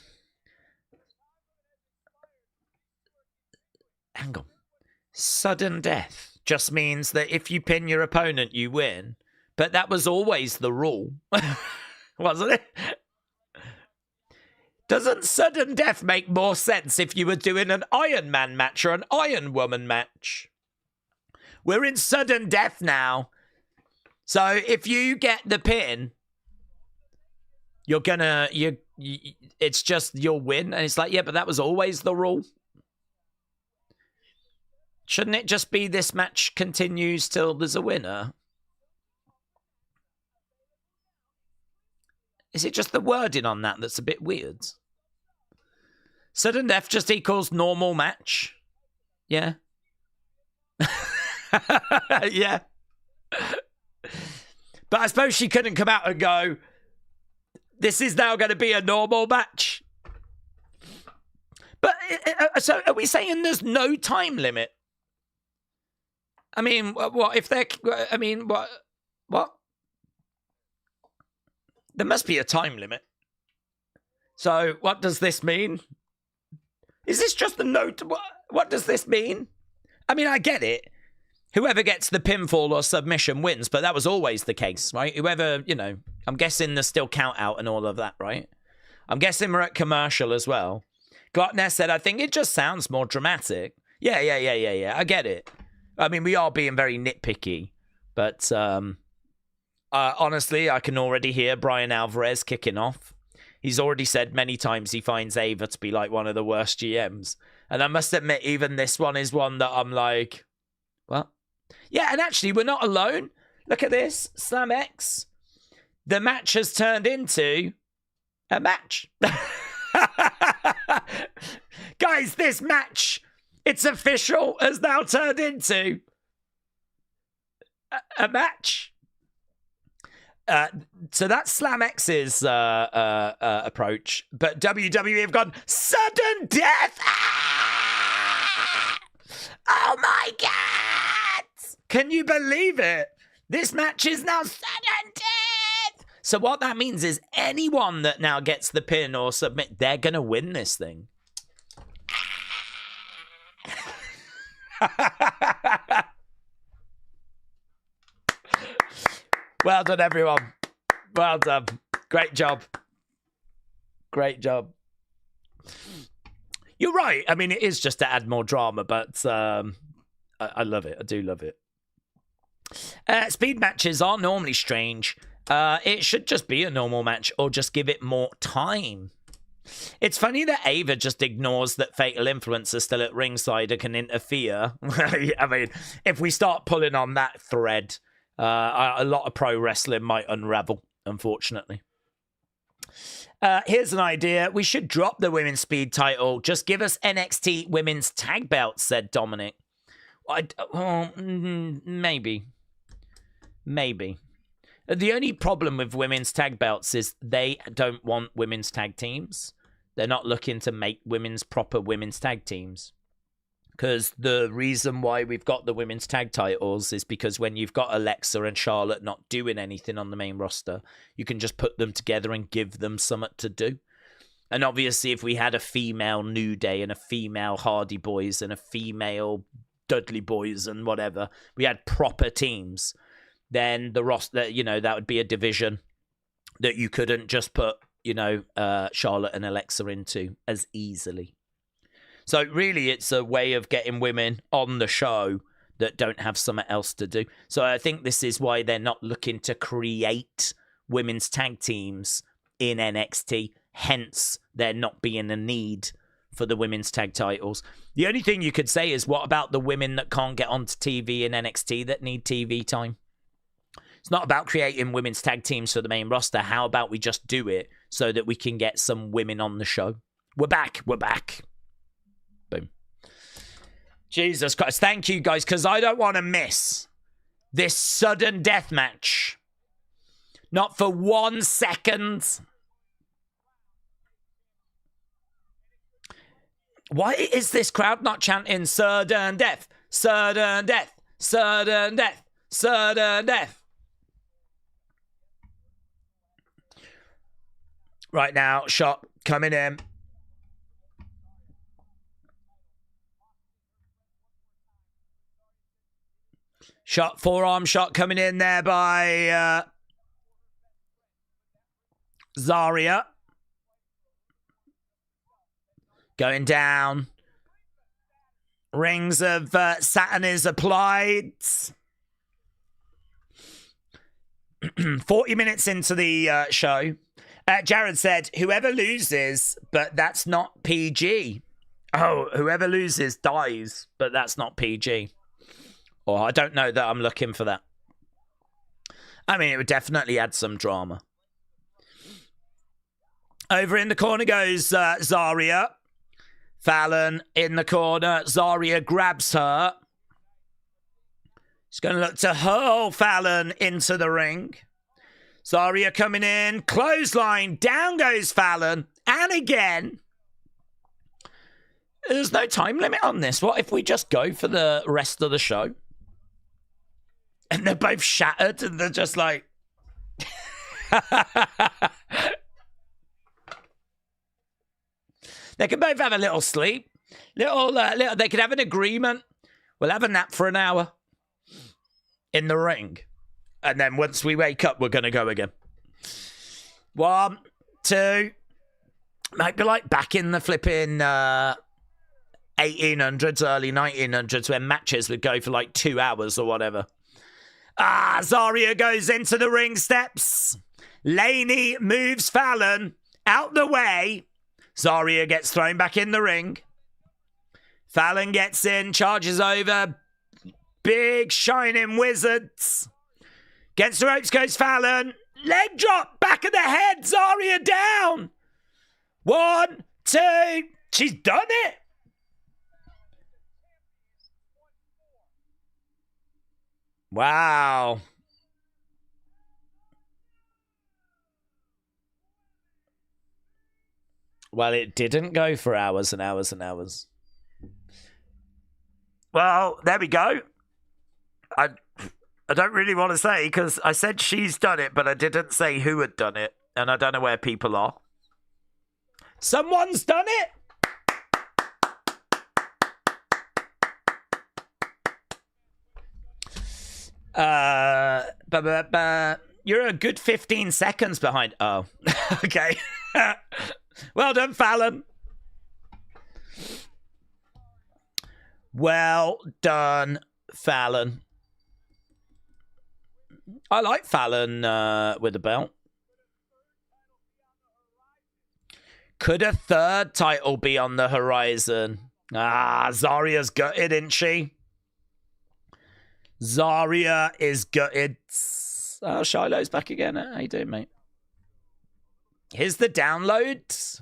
Sudden death just means that if you pin your opponent, you win. But that was always the rule, wasn't it? Doesn't sudden death make more sense if you were doing an Iron Man match or an Iron Woman match? We're in sudden death now. So if you get the pin, you're gonna... it's just you'll win. And it's like, yeah, but that was always the rule. Shouldn't it just be this match continues till there's a winner? Is it just the wording on that that's a bit weird? Sudden death just equals normal match. Yeah. Yeah. But I suppose she couldn't come out and go, this is now going to be a normal match. But so are we saying there's no time limit? I mean, what if they're... I mean, what? There must be a time limit. So what does this mean? Is this just the note? What does this mean? I mean, I get it. Whoever gets the pinfall or submission wins, but that was always the case, right? Whoever, you know, I'm guessing there's still count out and all of that, right? I'm guessing we're at commercial as well. Glockner said, I think it just sounds more dramatic. Yeah. I get it. I mean, we are being very nitpicky, but honestly, I can already hear Brian Alvarez kicking off. He's already said many times he finds Ava to be like one of the worst GMs. And I must admit, even this one is one that I'm like, what? Yeah, and actually, we're not alone. Look at this, Slam X. The match has turned into a match. Guys, this match, it's official, has now turned into a match. So that's Slam X's approach. But WWE have gone, sudden death! Ah! Oh my God! Can you believe it? This match is now sudden death! So what that means is anyone that now gets the pin or submit, they're going to win this thing. Well done, everyone. Well done. Great job. Great job. You're right. I mean, it is just to add more drama, but I love it. I do love it. Speed matches are normally strange. It should just be a normal match or just give it more time. It's funny that Ava just ignores that Fatal Influence is still at ringside and can interfere. I mean, if we start pulling on that thread, a lot of pro wrestling might unravel, unfortunately. Here's an idea. We should drop the women's speed title. Just give us NXT women's tag belts, said Dominic. Maybe. The only problem with women's tag belts is they don't want women's tag teams. They're not looking to make proper women's tag teams. Because the reason why we've got the women's tag titles is because when you've got Alexa and Charlotte not doing anything on the main roster, you can just put them together and give them something to do. And obviously, if we had a female New Day and a female Hardy Boys and a female Dudley Boys and whatever, we had proper teams, then the roster, that would be a division that you couldn't just put, Charlotte and Alexa into as easily. So really, it's a way of getting women on the show that don't have something else to do. So I think this is why they're not looking to create women's tag teams in NXT. Hence, there not being a need for the women's tag titles. The only thing you could say is, what about the women that can't get onto TV in NXT that need TV time? It's not about creating women's tag teams for the main roster. How about we just do it so that we can get some women on the show? We're back. We're back. Boom. Jesus Christ. Thank you, guys, because I don't want to miss this sudden death match. Not for 1 second. Why is this crowd not chanting sudden death? Sudden death. Sudden death. Sudden death. Right now, shot coming in. Shot, forearm shot coming in there by Zaria. Going down. Rings of Saturn is applied. 40 minutes into the show. Jared said, whoever loses, but that's not PG. Oh, whoever loses dies, but that's not PG. Or I don't know that I'm looking for that. I mean, it would definitely add some drama. Over in the corner goes Zaria. Fallon in the corner. Zaria grabs her. She's going to look to hurl Fallon into the ring. Zaria coming in. Clothesline. Down goes Fallon. And again. There's no time limit on this. What if we just go for the rest of the show? And they're both shattered and they're just like... They can both have a little sleep. They could have an agreement. We'll have a nap for an hour in the ring. And then once we wake up, we're going to go again. 1, 2. Might be like back in the flipping 1800s, early 1900s, when matches would go for like 2 hours or whatever. Zaria goes into the ring steps. Laney moves Fallon out the way. Zaria gets thrown back in the ring. Fallon gets in, charges over. Big shining wizards. Against the ropes goes Fallon. Leg drop, back of the head. Zaria down. 1, 2. She's done it. Wow. Well, it didn't go for hours and hours and hours. Well, there we go. I don't really want to say because I said she's done it, but I didn't say who had done it. And I don't know where people are. Someone's done it. You're a good 15 seconds behind. Oh, okay. Well done, Fallon. Well done, Fallon. I like Fallon with the belt. Could a third title be on the horizon? Zaria's gutted, isn't she? Zaria is gutted. Oh, Shiloh's back again. How you doing, mate? Here's the download.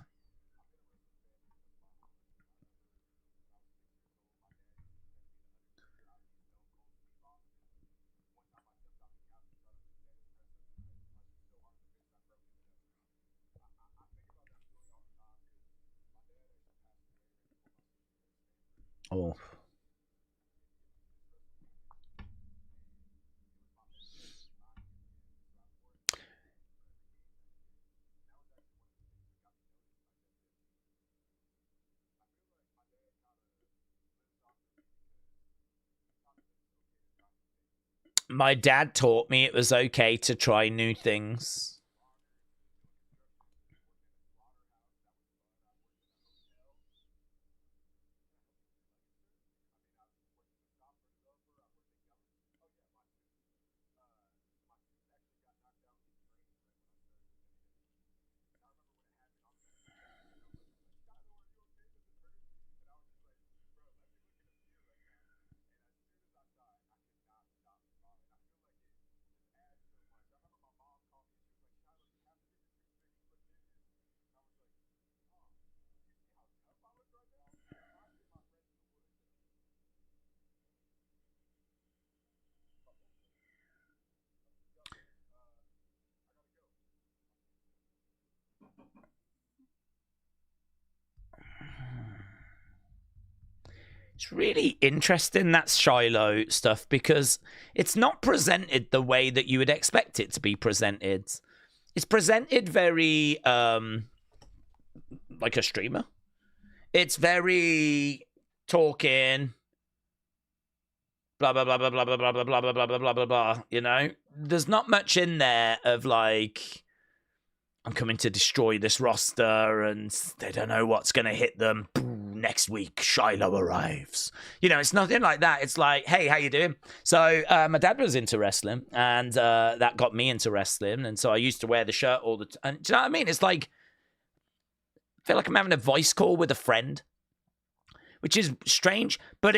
Oh. My dad taught me it was okay to try new things. It's really interesting, that Shiloh stuff, because it's not presented the way that you would expect it to be presented. It's presented very like a streamer. It's very talking, blah blah blah blah blah blah blah blah blah blah blah blah blah blah. You know, there's not much in there of like, I'm coming to destroy this roster, and they don't know what's going to hit them. Next week, Shiloh arrives. You know, it's nothing like that. It's like, hey, how you doing? So my dad was into wrestling, and that got me into wrestling. And so I used to wear the shirt all the time. Do you know what I mean? It's like, I feel like I'm having a voice call with a friend, which is strange, but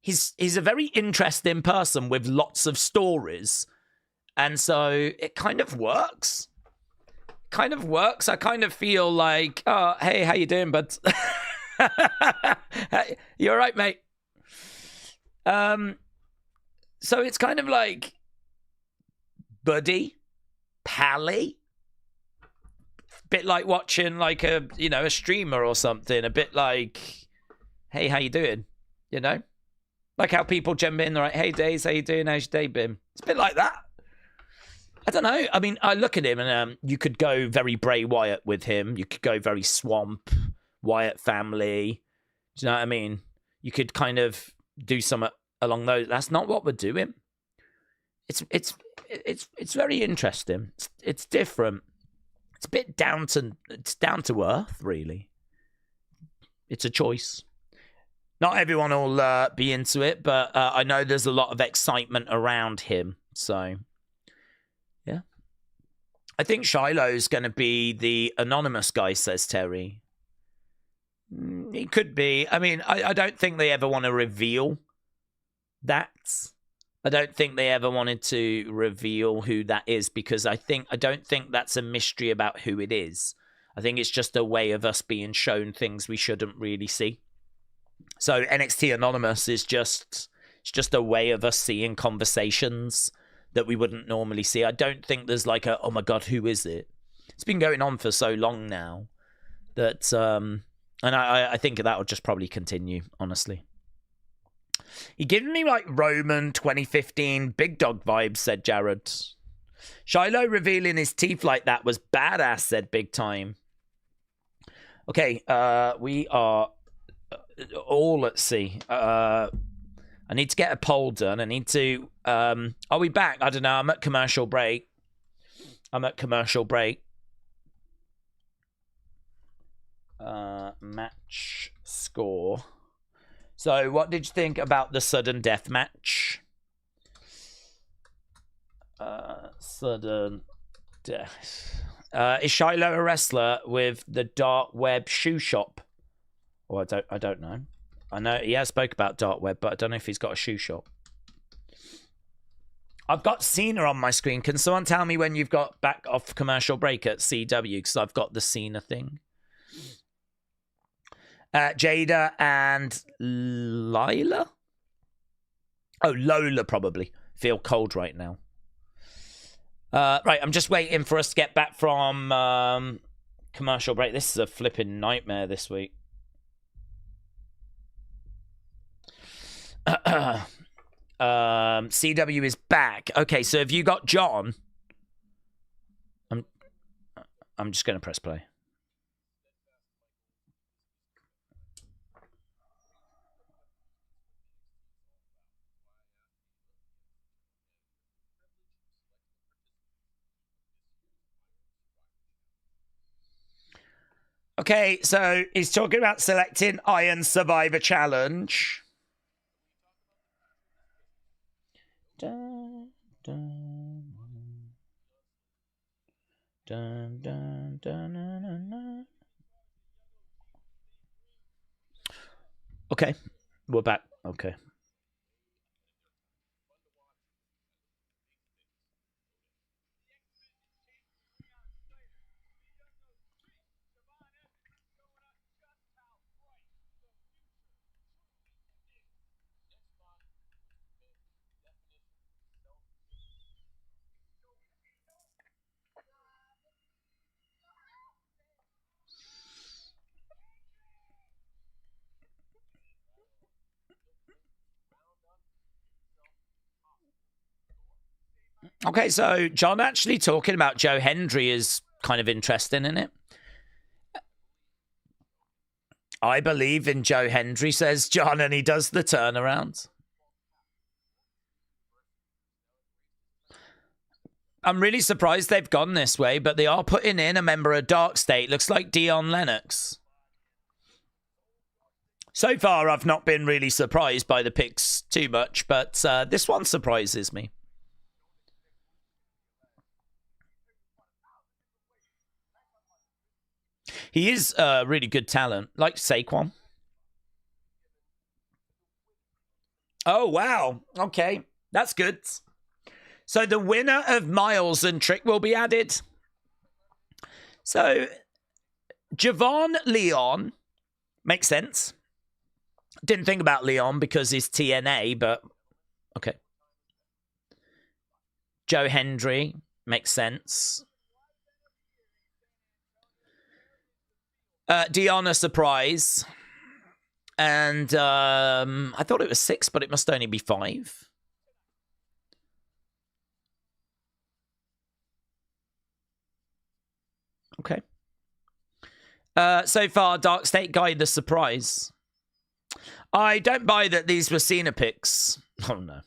he's a very interesting person with lots of stories. And so it kind of works. I kind of feel like, oh, hey, how you doing, bud? Hey, you all right, mate? So it's kind of like buddy, pally, bit like watching like a streamer or something. A bit like, hey, how you doing? You know, like how people jump in, they're like, hey, Daze, how you doing? How's your day been? It's a bit like that. I don't know. I mean, I look at him and you could go very Bray Wyatt with him. You could go very Swamp, Wyatt family. Do you know what I mean? You could kind of do something along those. That's not what we're doing. It's very interesting. It's different. It's a bit down to earth, really. It's a choice. Not everyone will be into it, but I know there's a lot of excitement around him. So, yeah. I think Shiloh's going to be the anonymous guy, says Terry. He could be. I mean, I don't think they ever want to reveal that. I don't think they ever wanted to reveal who that is, because I don't think that's a mystery about who it is. I think it's just a way of us being shown things we shouldn't really see. So NXT Anonymous is just a way of us seeing conversations that we wouldn't normally see. I don't think there's like a, oh my God, who is it? It's been going on for so long now that, and I think that will just probably continue, honestly. He giving me like Roman 2015 Big Dog vibes, said Jared. Shiloh revealing his teeth like that was badass, said Big Time. Okay, we are all at sea. I need to get a poll done. I need to... are we back? I don't know. I'm at commercial break. Match score. So, what did you think about the sudden death match? Sudden death. Is Shiloh a wrestler with the dark web shoe shop? Well, I don't know. I know he has spoke about dark web, but I don't know if he's got a shoe shop. I've got Cena on my screen. Can someone tell me when you've got back off commercial break at CW? Because I've got the Cena thing. Jada and Lila? Oh, Lola, probably. Feel cold right now. Right, I'm just waiting for us to get back from commercial break. This is a flipping nightmare this week. CW is back. Okay, so have you got John? I'm just going to press play. Okay, so he's talking about selecting Iron Survivor Challenge. Dun, dun, dun, dun, dun, dun, dun. Okay, we're back. Okay. Okay, so John actually talking about Joe Hendry is kind of interesting, isn't it? I believe in Joe Hendry, says John, and he does the turnaround. I'm really surprised they've gone this way, but they are putting in a member of Dark State. Looks like Dion Lennox. So far, I've not been really surprised by the picks too much, but this one surprises me. He is a really good talent, like Saquon. Oh, wow. Okay, that's good. So the winner of Myles and Trick will be added. So Javon Leon makes sense. Didn't think about Leon because he's TNA, but okay. Joe Hendry makes sense. Dion, a surprise. And I thought it was 6, but it must only be 5. Okay. So far, Dark State Guy, the surprise. I don't buy that these were Cena picks. Oh, no.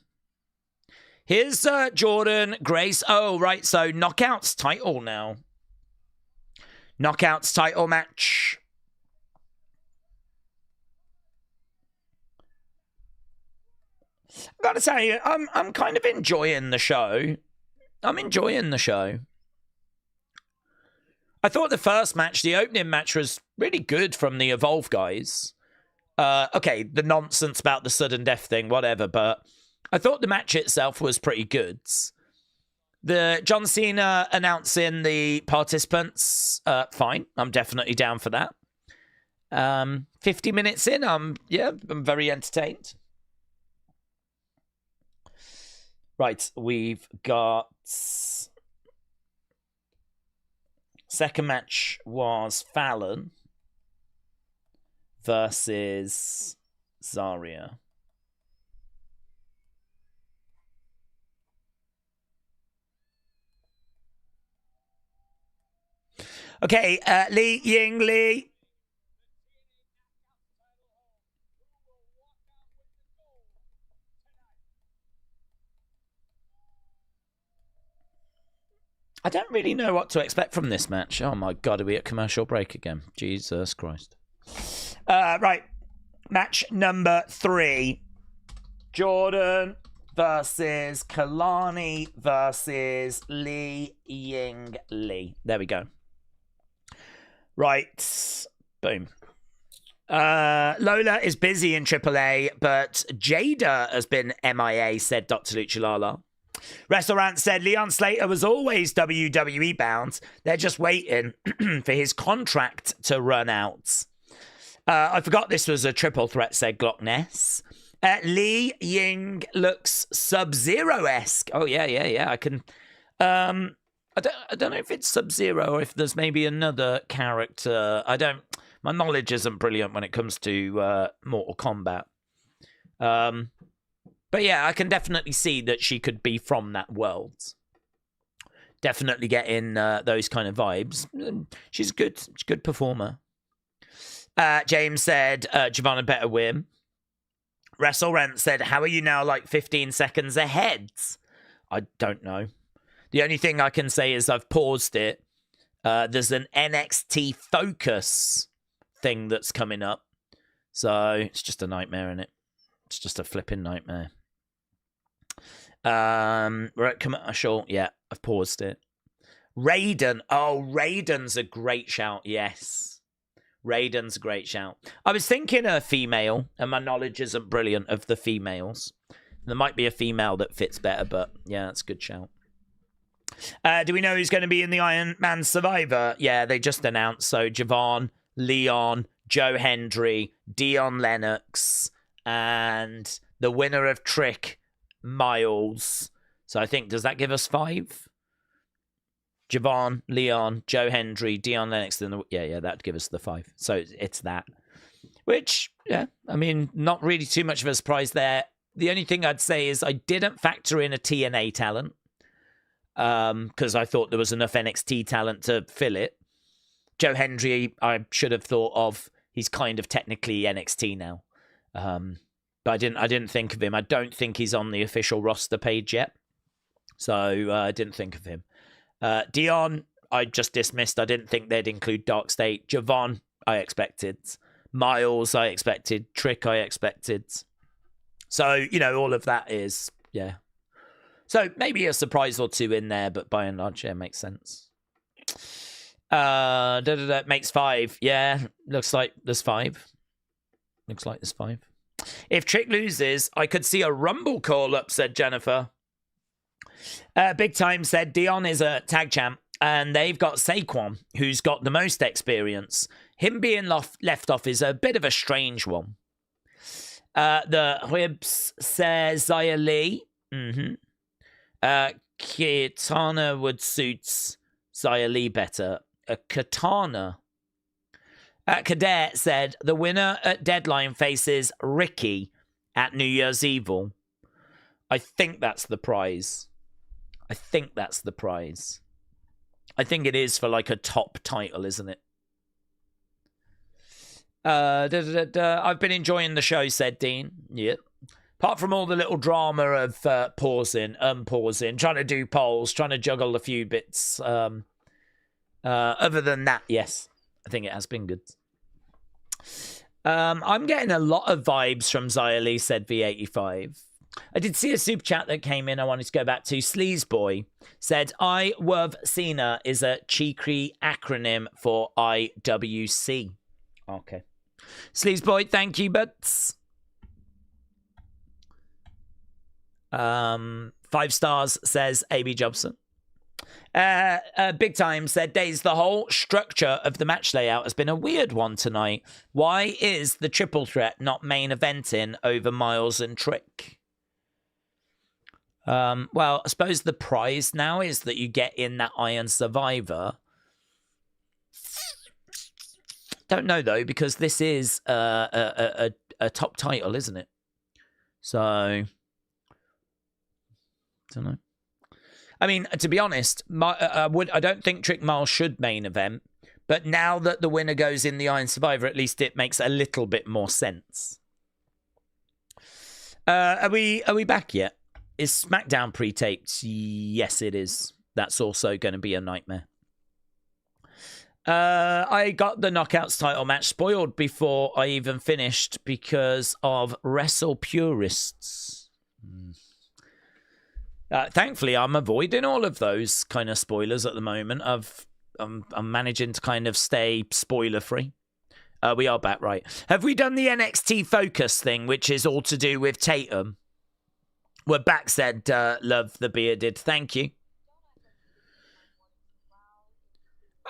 Here's Jordynne Grace. Oh, right. So Knockouts title now. Knockouts title match. I've got to say, I'm kind of enjoying the show. I'm enjoying the show. I thought the first match, the opening match, was really good from the Evolve guys. Okay, the nonsense about the sudden death thing, whatever, but I thought the match itself was pretty good. The John Cena announcing the participants, fine. I'm definitely down for that. 50 minutes in, I'm very entertained. Right, we've got... Second match was Fallon versus Zaria. Okay, Ying Lee. I don't really know what to expect from this match. Oh my God, are we at commercial break again? Jesus Christ. Right, match number 3. Jordynne versus Kelani versus Ying Lee. There we go. Right, boom. Lola is busy in AAA, but Jada has been MIA, said Dr. Luchalala. WrestleRant said Leon Slater was always WWE bound. They're just waiting for his contract to run out. I forgot this was a triple threat, said Glock Ness. Ying looks Sub-Zero-esque. Oh, yeah. I can... I don't know if it's Sub-Zero or if there's maybe another character. My knowledge isn't brilliant when it comes to Mortal Kombat. But yeah, I can definitely see that she could be from that world. Definitely getting those kind of vibes. She's a good performer. James said, Giovanna better win. WrestleRant said, how are you now like 15 seconds ahead? I don't know. The only thing I can say is I've paused it. There's an NXT Focus thing that's coming up. So it's just a nightmare, innit? It's just a flipping nightmare. We're at commercial. Yeah, I've paused it. Raiden. Oh, Raiden's a great shout. Yes. Raiden's a great shout. I was thinking a female, and my knowledge isn't brilliant of the females. There might be a female that fits better, but yeah, that's a good shout. Do we know who's going to be in the Iron Man Survivor? Yeah, they just announced. So Javon, Leon, Joe Hendry, Dion Lennox, and the winner of Trick, Myles. So I think, does that give us 5? Javon, Leon, Joe Hendry, Dion Lennox. Yeah, that'd give us the 5. So it's that. Which, yeah, I mean, not really too much of a surprise there. The only thing I'd say is I didn't factor in a TNA talent. because I thought there was enough NXT talent to fill it. Joe Hendry, I should have thought of. He's kind of technically NXT now. But I didn't think of him. I don't think he's on the official roster page yet. So I didn't think of him. Dion, I just dismissed. I didn't think they'd include Dark State. Javon, I expected. Myles, I expected. Trick, I expected. So, all of that is, yeah. So maybe a surprise or two in there, but by and large, yeah, makes sense. Makes 5. Yeah, looks like there's 5. Looks like there's 5. If Trick loses, I could see a Rumble call-up, said Jennifer. Big Time said Dion is a tag champ, and they've got Saquon, who's got the most experience. Him being left off is a bit of a strange one. The Whibs says Zaria Lee. Katana would suit Zaria Lee better. Katana. Cadet said the winner at Deadline faces Ricky at New Year's Evil. I think that's the prize. I think it is for like a top title, isn't it? I've been enjoying the show, said Dean. Yeah. Apart from all the little drama of pausing, trying to do polls, trying to juggle a few bits. Other than that, yes, I think it has been good. I'm getting a lot of vibes from Zaria Lee, said V85. I did see a super chat that came in I wanted to go back to. Sleazeboy said, I love Cena is a cheeky acronym for IWC. Okay. Sleazeboy, thank you, butts. 5 stars, says AB Jobson. Big Time said, Daze, the whole structure of the match layout has been a weird one tonight. Why is the triple threat not main eventing over Myles and Trick? Well, I suppose the prize now is that you get in that Iron Survivor. Don't know, though, because this is a top title, isn't it? So, don't know. I mean, to be honest, I don't think Trick Myles should main event, but now that the winner goes in the Iron Survivor, at least it makes a little bit more sense. Are we back yet? Is SmackDown pre-taped? Yes, it is. That's also going to be a nightmare. I got the Knockouts title match spoiled before I even finished because of Wrestle Purists. Thankfully, I'm avoiding all of those kind of spoilers at the moment. I'm managing to kind of stay spoiler-free. We are back, right. Have we done the NXT Focus thing, which is all to do with Tatum? We're back, said Love the Bearded. Thank you.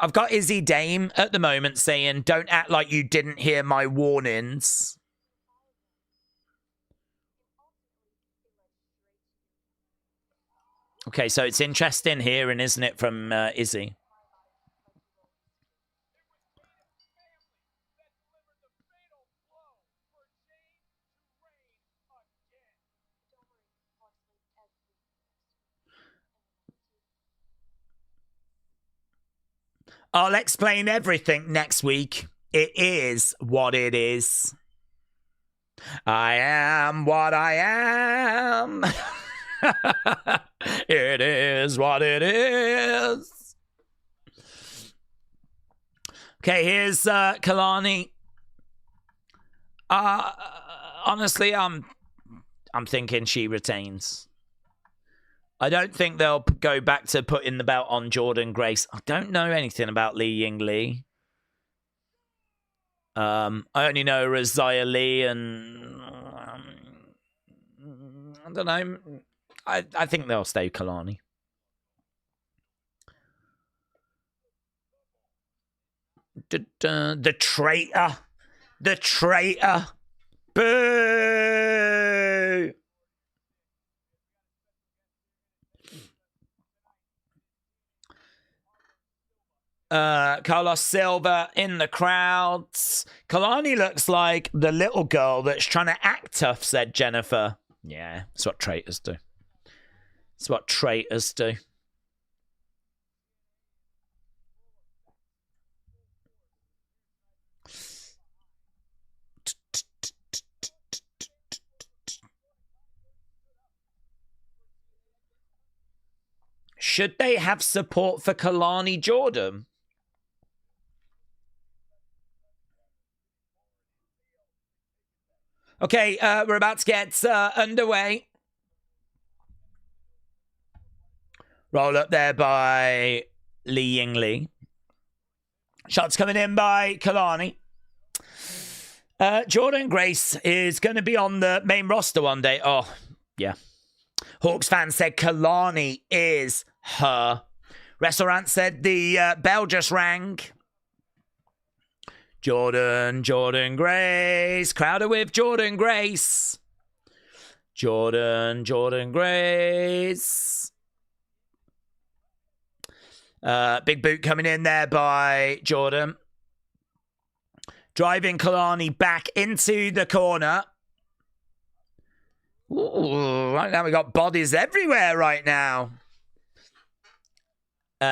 I've got Izzy Dame at the moment saying, don't act like you didn't hear my warnings. Okay, so it's interesting hearing, isn't it, from Izzy? I'll explain everything next week. It is what it is. I am what I am. It is what it is. Okay, here's Kelani. Honestly, I'm thinking she retains. I don't think they'll go back to putting the belt on Jordynne Grace. I don't know anything about Ying Lee. I only know her as Zaria Lee, and I don't know. I think they'll stay Kelani. The traitor. The traitor. Boo! Carlos Silva in the crowds. Kelani looks like the little girl that's trying to act tough, said Jennifer. Yeah, that's what traitors do. That's what traitors do. should they have support for Kelani Jordynne? Okay, we're about to get underway. Roll up there by Ying. Shots coming in by Kelani. Jordynne Grace is going to be on the main roster one day. Oh, yeah. Hawks fan said Kelani is her. WrestleRant said the bell just rang. Jordynne Grace. Crowder with Jordynne Grace. Jordynne Grace. Big boot coming in there by Jordynne. Driving Kelani back into the corner. Ooh, right now we got bodies everywhere right now.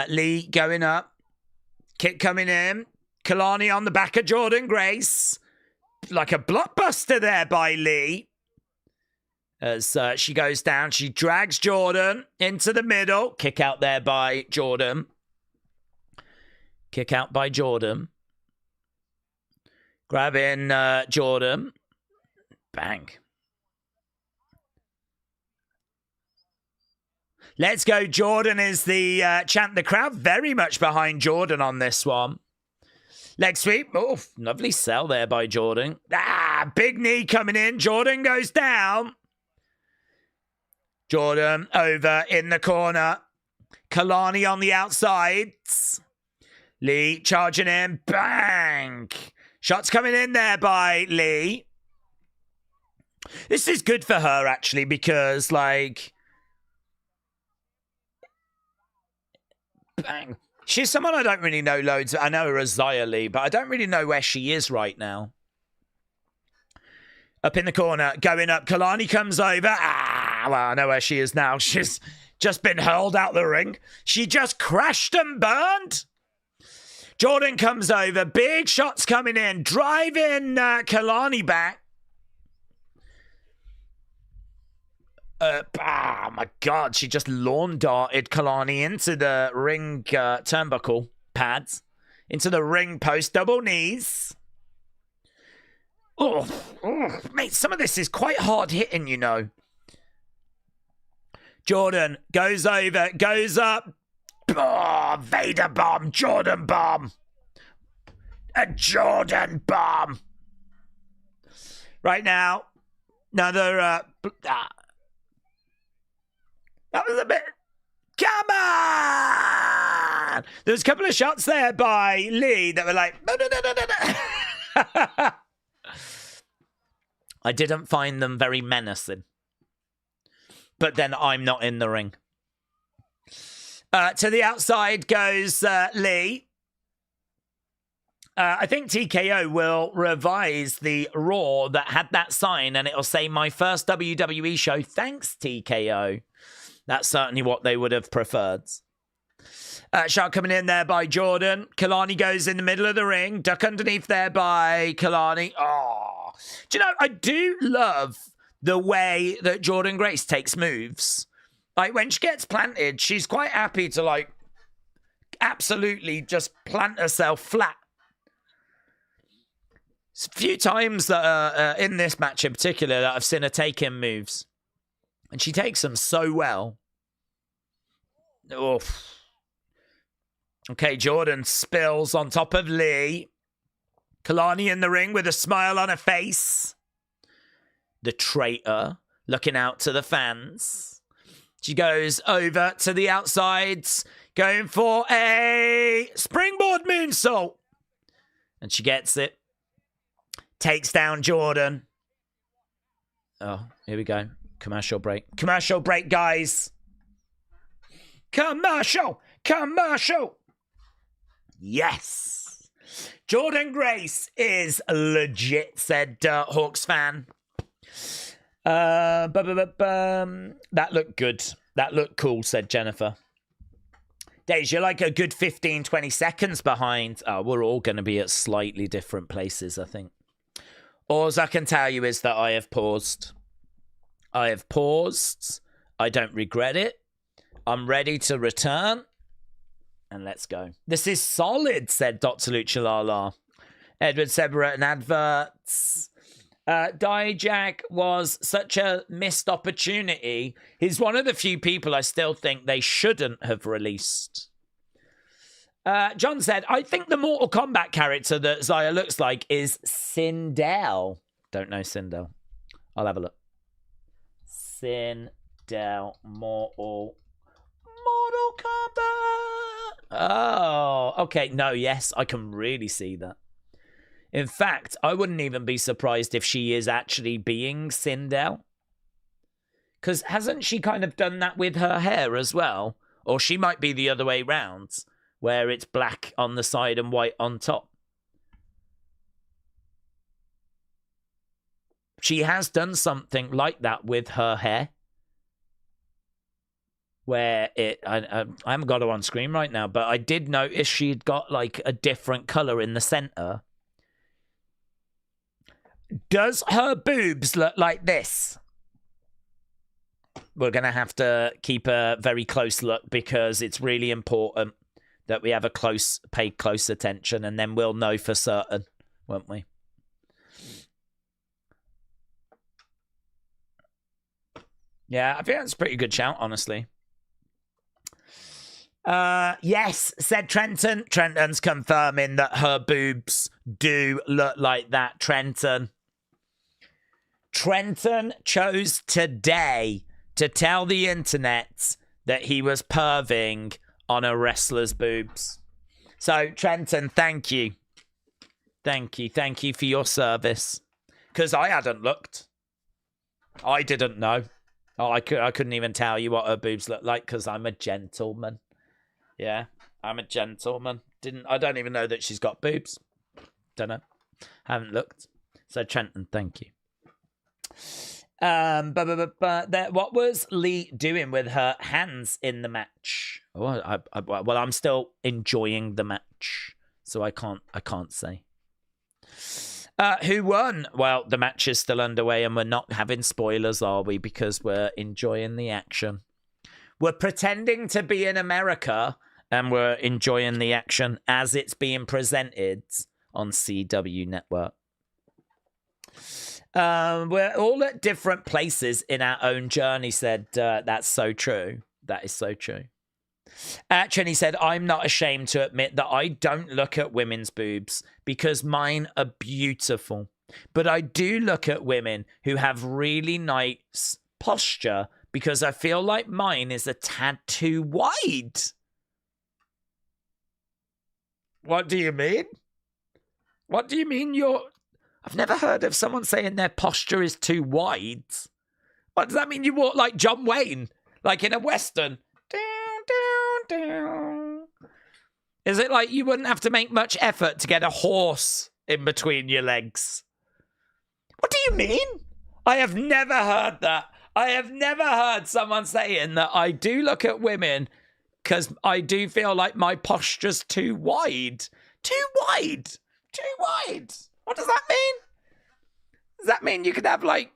Lee going up. Kick coming in. Kelani on the back of Jordynne Grace. Like a blockbuster there by Lee. As she goes down, she drags Jordynne into the middle. Kick out there by Jordynne. Kick out by Jordynne. Grabbing Jordynne. Bang. Let's go. Jordynne is the champ. The crowd very much behind Jordynne on this one. Leg sweep. Oh, lovely sell there by Jordynne. Ah, big knee coming in. Jordynne goes down. Jordynne over in the corner. Kelani on the outsides. Lee charging in. Bang. Shots coming in there by Lee. This is good for her, actually, because, like... Bang. She's someone I don't really know loads. I know her as Zaria Lee, but I don't really know where she is right now. Up in the corner, going up. Kelani comes over. Ah, well, I know where she is now. She's just been hurled out the ring. She just crashed and burned. Jordynne comes over. Big shots coming in. Driving Kelani back. Oh my God, she just lawn darted Kelani into the ring turnbuckle pads. Into the ring post. Double knees. Oh, mate, some of this is quite hard hitting, you know. Jordynne goes over, goes up. Oh, Vader bomb, Jordynne bomb. A Jordynne bomb. Right now, another... that was a bit... Come on! There was a couple of shots there by Lee that were like... I didn't find them very menacing. But then I'm not in the ring. To the outside goes Lee. I think TKO will revise the Raw that had that sign, and it'll say my first WWE show. Thanks, TKO. That's certainly what they would have preferred. Shot coming in there by Jordynne. Kelani goes in the middle of the ring. Duck underneath there by Kelani. Oh, do you know, I do love the way that Jordynne Grace takes moves. Like, when she gets planted, she's quite happy to, like, absolutely just plant herself flat. It's a few times that in this match in particular that I've seen her taking moves. And she takes them so well. Oof. Okay, Jordynne spills on top of Lee. Kelani in the ring with a smile on her face. The traitor looking out to the fans. She goes over to the outsides, going for a springboard moonsault. And she gets it. Takes down Jordynne. Oh, here we go. Commercial break. Commercial break, guys. Commercial. Commercial. Yes. Jordynne Grace is legit, said Hawks fan. That looked good. That looked cool, said Jennifer. Daze, you're like a good 15, 20 seconds behind. Oh, we're all going to be at slightly different places, I think. All I can tell you is that I have paused. I have paused. I don't regret it. I'm ready to return. And let's go. This is solid, said Dr. Luchalala. Edward said we're at an adverts. Dijak was such a missed opportunity. He's one of the few people I still think they shouldn't have released. John said, I think the Mortal Kombat character that Zaria looks like is Sindel. Don't know Sindel. I'll have a look. Sindel Mortal Kombat. Oh, okay. No, yes, I can really see that. In fact, I wouldn't even be surprised if she is actually being Sindel. Because hasn't she kind of done that with her hair as well? Or she might be the other way round, where it's black on the side and white on top. She has done something like that with her hair. Where I haven't got her on screen right now, but I did notice she'd got like a different colour in the centre. Does her boobs look like this? We're going to have to keep a very close look because it's really important that we have pay close attention, and then we'll know for certain, won't we? Yeah, I think that's a pretty good shout, honestly. Yes, said Trenton. Trenton's confirming that her boobs do look like that, Trenton. Trenton chose today to tell the internet that he was perving on a wrestler's boobs. So, Trenton, thank you. Thank you. Thank you for your service. Because I hadn't looked. I didn't know. Oh, I couldn't even tell you what her boobs look like because I'm a gentleman. Yeah, I'm a gentleman. I don't even know that she's got boobs. Don't know. Haven't looked. So, Trenton, thank you. What was Lee doing with her hands in the match? Oh, well, I'm still enjoying the match, so I can't say. Who won? Well, the match is still underway, and we're not having spoilers, are we? Because we're enjoying the action. We're pretending to be in America, and we're enjoying the action as it's being presented on CW Network. We're all at different places in our own journey, said that's so true. That is so true. Trini said, I'm not ashamed to admit that I don't look at women's boobs because mine are beautiful. But I do look at women who have really nice posture because I feel like mine is a tad too wide. What do you mean? What do you mean I've never heard of someone saying their posture is too wide. What does that mean? You walk like John Wayne? Like in a Western? Is it like you wouldn't have to make much effort to get a horse in between your legs? What do you mean? I have never heard that. I have never heard someone saying that I do look at women because I do feel like my posture's too wide. Too wide. Too wide. What does that mean? Does that mean you could have, like,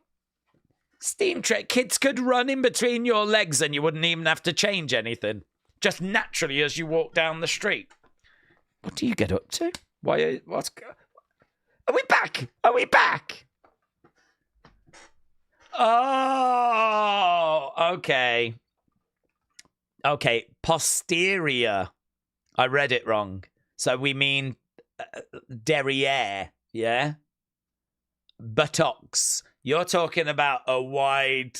steam train? Kids could run in between your legs and you wouldn't even have to change anything. Just naturally as you walk down the street. What do you get up to? Are we back? Are we back? Oh, okay. Okay, posterior. I read it wrong. So we mean derriere, yeah? Buttocks. You're talking about a wide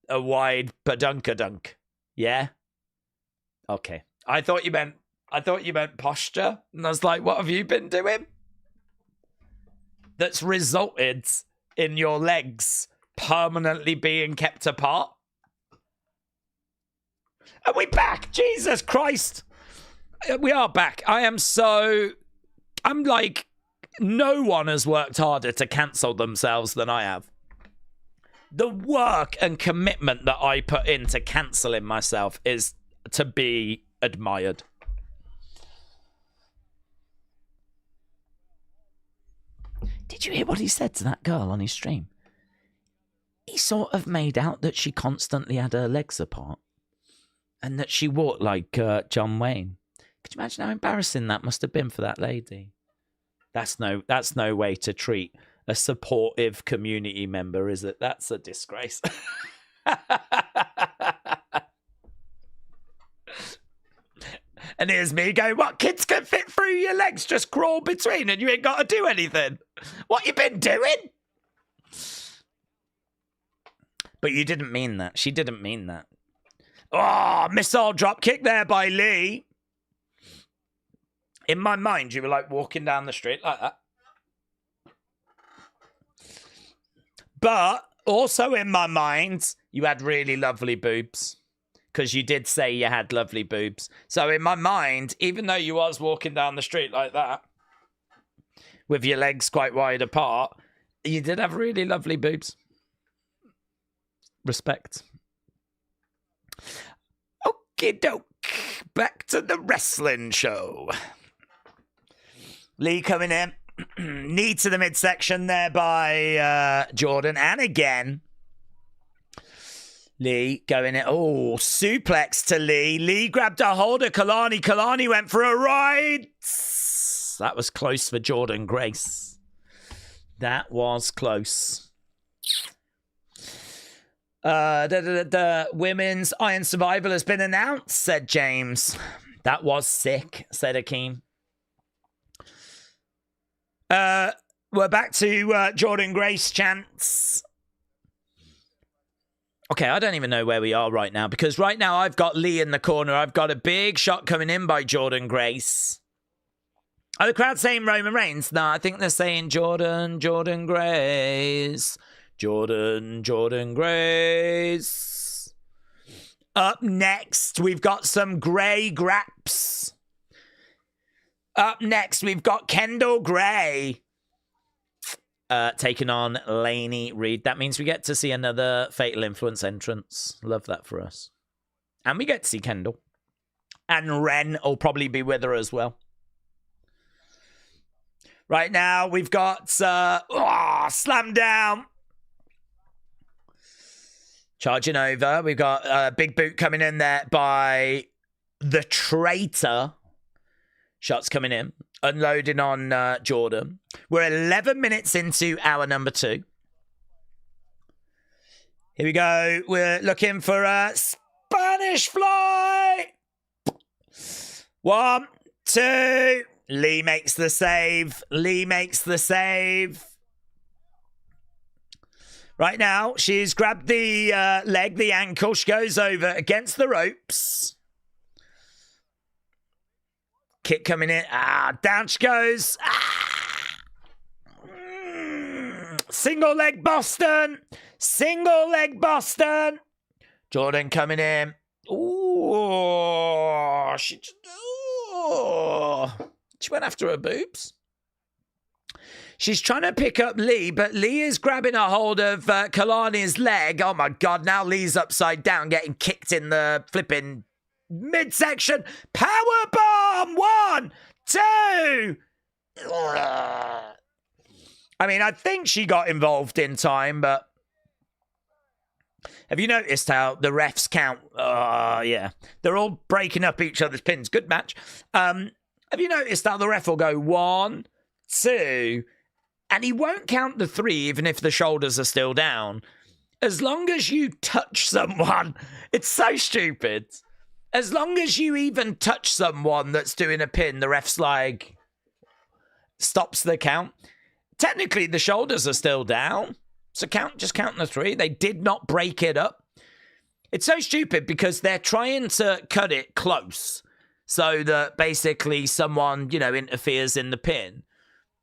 badunkadunk, yeah? Okay. I thought you meant posture, and I was like, what have you been doing? That's resulted in your legs permanently being kept apart. Are we back? Jesus Christ. We are back. I'm like, no one has worked harder to cancel themselves than I have. The work and commitment that I put into cancelling myself is to be admired. Did you hear what he said to that girl on his stream? He sort of made out that she constantly had her legs apart and that she walked like John Wayne. Could you imagine how embarrassing that must have been for that lady? That's no way to treat a supportive community member, is it? That's a disgrace. And here's me going, what, kids can fit through your legs, just crawl between and you ain't got to do anything. What you been doing? But you didn't mean that. She didn't mean that. Oh, missile drop kick there by Lee. In my mind, you were like walking down the street like that. But also in my mind, you had really lovely boobs. Because you did say you had lovely boobs. So in my mind, even though you was walking down the street like that, with your legs quite wide apart, you did have really lovely boobs. Respect. Okie doke. Back to the wrestling show. Lee coming in. Knee to the midsection there by Jordynne. And again, Lee going in. Oh, suplex to Lee. Lee grabbed a hold of Kelani. Kelani went for a ride. That was close for Jordynne Grace. That was close. The women's Iron Survival has been announced, said James. That was sick, said Akeem. We're back to Jordynne Grace chants. Okay, I don't even know where we are right now, because right now I've got Lee in the corner. I've got a big shot coming in by Jordynne Grace. Are the crowd saying Roman Reigns? No, I think they're saying Jordynne Grace. Jordynne Grace. Up next, we've got some Grey Graps. Up next, we've got Kendall Gray taking on Lainey Reed. That means we get to see another Fatal Influence entrance. Love that for us. And we get to see Kendall. And Ren will probably be with her as well. Right now, we've got Slam Down. Charging over. We've got a big boot coming in there by the Traitor. Shots coming in. Unloading on Jordynne. We're 11 minutes into hour number 2. Here we go. We're looking for a Spanish Fly. 1, 2. Lee makes the save. Lee makes the save. Right now, she's grabbed the leg, the ankle. She goes over against the ropes. Kick coming in. Down she goes. Single leg Boston. Single leg Boston. Jordynne coming in. Ooh. She went after her boobs. She's trying to pick up Lee, but Lee is grabbing a hold of Kelani's leg. Oh, my God. Now Lee's upside down, getting kicked in the flipping midsection. Power bomb. 1, 2. I mean, I think she got involved in time, but have you noticed how the refs count? Yeah. They're all breaking up each other's pins. Good match. Have you noticed how the ref will go 1, 2, and he won't count the 3 even if the shoulders are still down. As long as you touch someone, it's so stupid. As long as you even touch someone that's doing a pin, the ref's like, stops the count. Technically, the shoulders are still down. So just count the 3. They did not break it up. It's so stupid because they're trying to cut it close so that basically someone, interferes in the pin.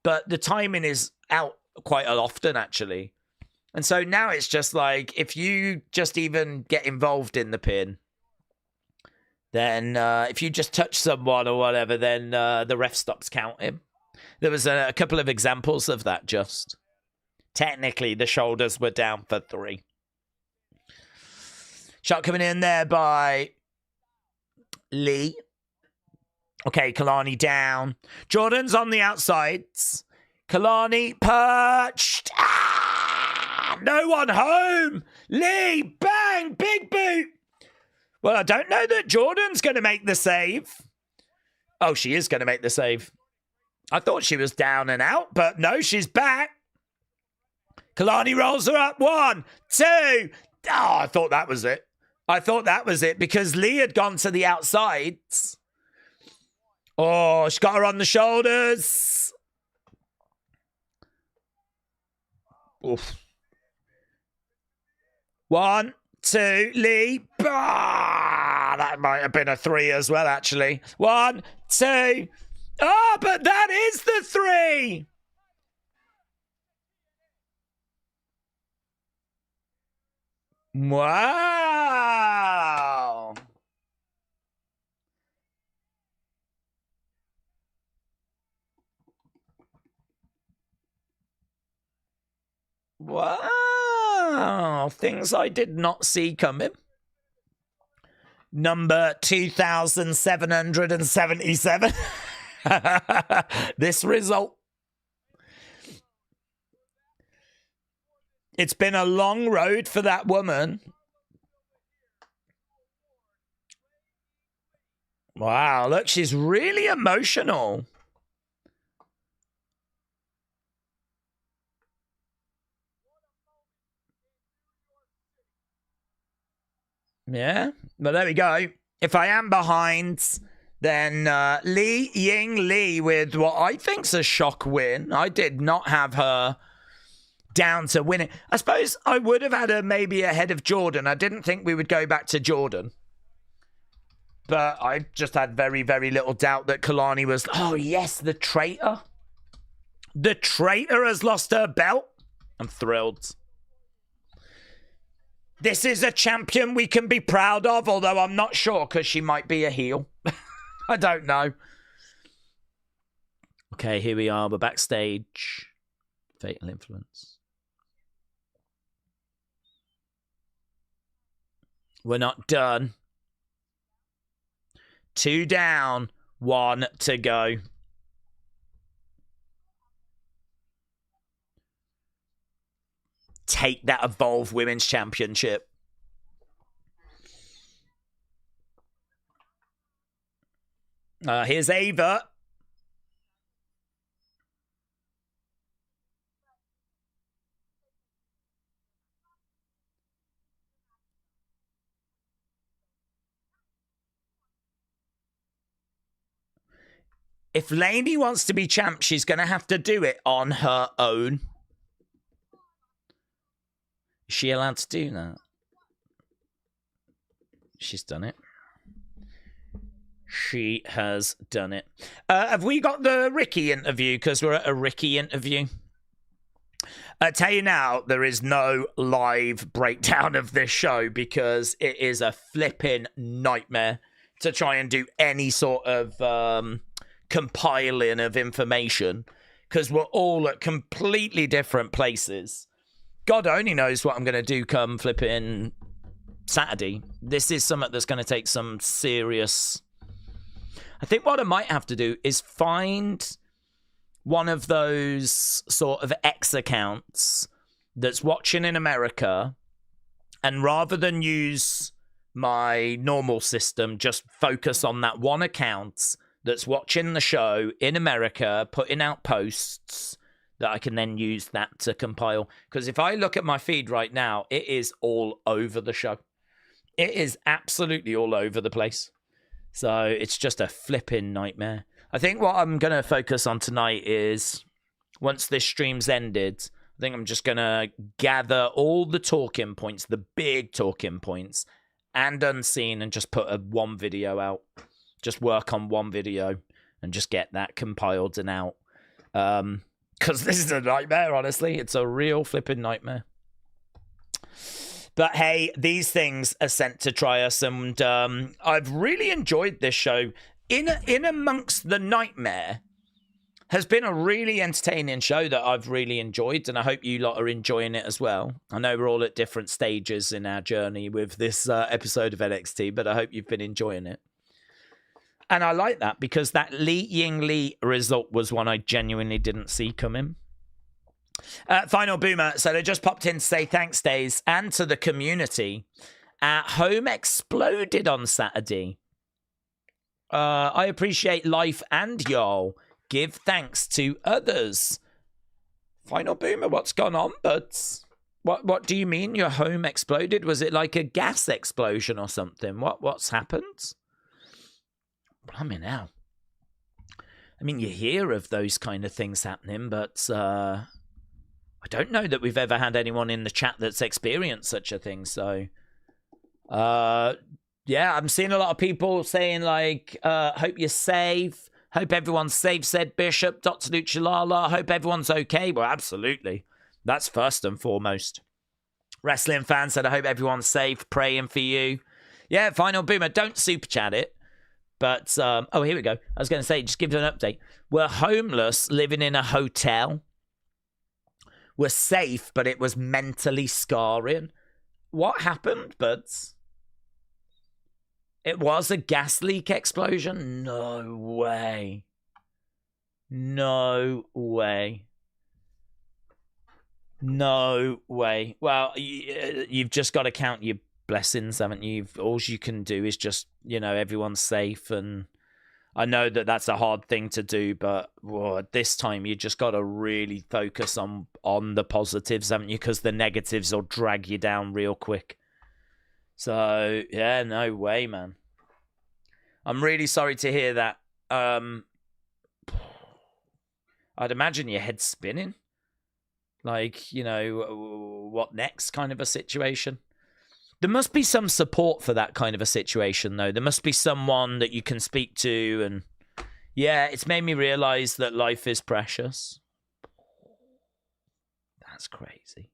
But the timing is out quite often, actually. And so now it's just like, if you just even get involved in the pin, then if you just touch someone or whatever, then the ref stops counting. There was a couple of examples of that just. Technically, the shoulders were down for 3. Shot coming in there by Lee. Okay, Kelani down. Jordynne's on the outsides. Kelani perched. No one home. Lee, bang, big boot. Well, I don't know that Jordynne's going to make the save. Oh, she is going to make the save. I thought she was down and out, but no, she's back. Kelani rolls her up. 1, 2. Oh, I thought that was it. I thought that was it because Lee had gone to the outsides. Oh, she got her on the shoulders. Oof. 1, 2, Lee. Ah, that might have been a 3 as well, actually. 1, 2. Oh, but that is the 3. Wow. Wow. Things I did not see coming. Number 2,777. This result. It's been a long road for that woman. Wow, look, she's really emotional. Yeah, but there we go. If I am behind, then Ying Lee with what I think's a shock win. I did not have her down to win it. I suppose I would have had her maybe ahead of Jordynne. I didn't think we would go back to Jordynne. But I just had very, very little doubt that Kelani was... Oh, yes, the traitor. The traitor has lost her belt. I'm thrilled. This is a champion we can be proud of, although I'm not sure because she might be a heel. I don't know. Okay, here we are. We're backstage. Fatal Influence. We're not done. 2 down, 1 to go. Take that Evolve Women's Championship. Here's Ava. If Lainey wants to be champ, she's going to have to do it on her own. Is she allowed to do that? She's done it. She has done it. Have we got the Ricky interview? Because we're at a Ricky interview. I tell you now, there is no live breakdown of this show because it is a flipping nightmare to try and do any sort of compiling of information because we're all at completely different places. God only knows what I'm going to do come flipping Saturday. This is something that's going to take some serious... I think what I might have to do is find one of those sort of X accounts that's watching in America, and rather than use my normal system, just focus on that one account that's watching the show in America, putting out posts that I can then use that to compile. Because if I look at my feed right now, it is all over the show. It is absolutely all over the place. So it's just a flipping nightmare. I think what I'm going to focus on tonight is, once this stream's ended, I think I'm just going to gather all the talking points, the big talking points, and Unseen, and just put one video out. Just work on one video and just get that compiled and out. Because this is a nightmare, honestly. It's a real flipping nightmare. But hey, these things are sent to try us, and I've really enjoyed this show. In amongst the nightmare has been a really entertaining show that I've really enjoyed, and I hope you lot are enjoying it as well. I know we're all at different stages in our journey with this episode of NXT, but I hope you've been enjoying it. And I like that because that Ying Lee result was one I genuinely didn't see coming. Final boomer. So they just popped in to say thanks, Daze, and to the community. Home exploded on Saturday. I appreciate life and y'all. Give thanks to others. Final boomer, what's gone on, buds? What do you mean your home exploded? Was it like a gas explosion or something? What's happened? Blimey now. I mean, you hear of those kind of things happening, but I don't know that we've ever had anyone in the chat that's experienced such a thing. So, yeah, I'm seeing a lot of people saying, like, hope you're safe. Hope everyone's safe, said Bishop. Dr. Luchalala, hope everyone's okay. Well, absolutely. That's first and foremost. Wrestling fans said, I hope everyone's safe. Praying for you. Yeah, Final Boomer, don't super chat it. But, oh, here we go. I was going to say, just give you an update. We're homeless, living in a hotel. We're safe, but it was mentally scarring. What happened, buds? It was a gas leak explosion? No way. No way. No way. Well, you've just got to count your blessings, haven't you? All you can do is just, you know, everyone's safe. And I know that that's a hard thing to do, but at this time, you just got to really focus on the positives, haven't you? Because the negatives will drag you down real quick. So, yeah, no way, man. I'm really sorry to hear that. I'd imagine your head's spinning. Like, you know, what next kind of a situation? There must be some support for that kind of a situation, though. There must be someone that you can speak to. And, yeah, it's made me realize that life is precious. That's crazy.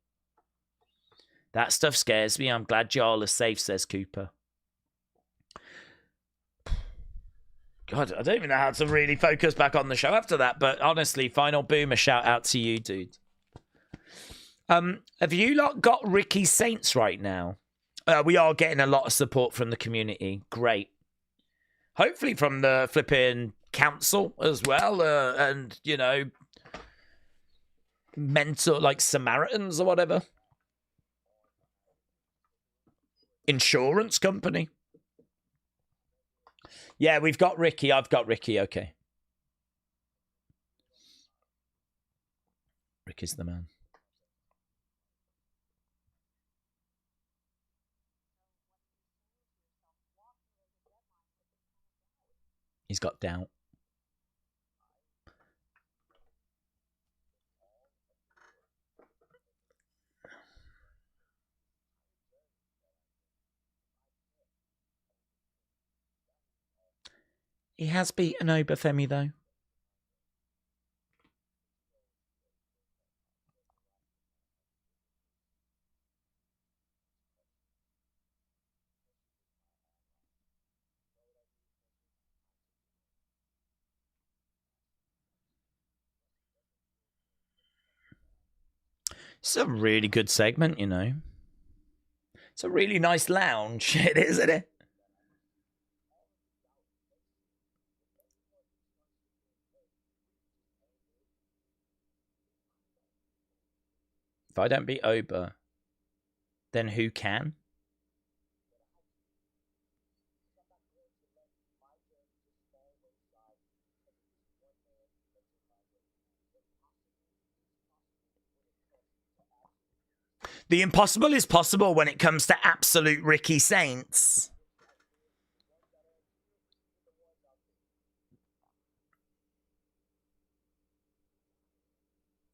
That stuff scares me. I'm glad y'all are safe, says Cooper. God, I don't even know how to really focus back on the show after that. But honestly, Final Boomer, shout out to you, dude. Have you lot got Ricky Saints right now? We are getting a lot of support from the community. Great. Hopefully from the flipping council as well. And, you know, mental, like Samaritans or whatever. Insurance company. Yeah, we've got Ricky. I've got Ricky. Okay. Ricky's the man. He's got doubt. He has beaten Obafemi, though. It's a really good segment, you know. It's a really nice lounge, it is, isn't it? If I don't beat Oba, then who can? The impossible is possible when it comes to absolute Ricky Saints.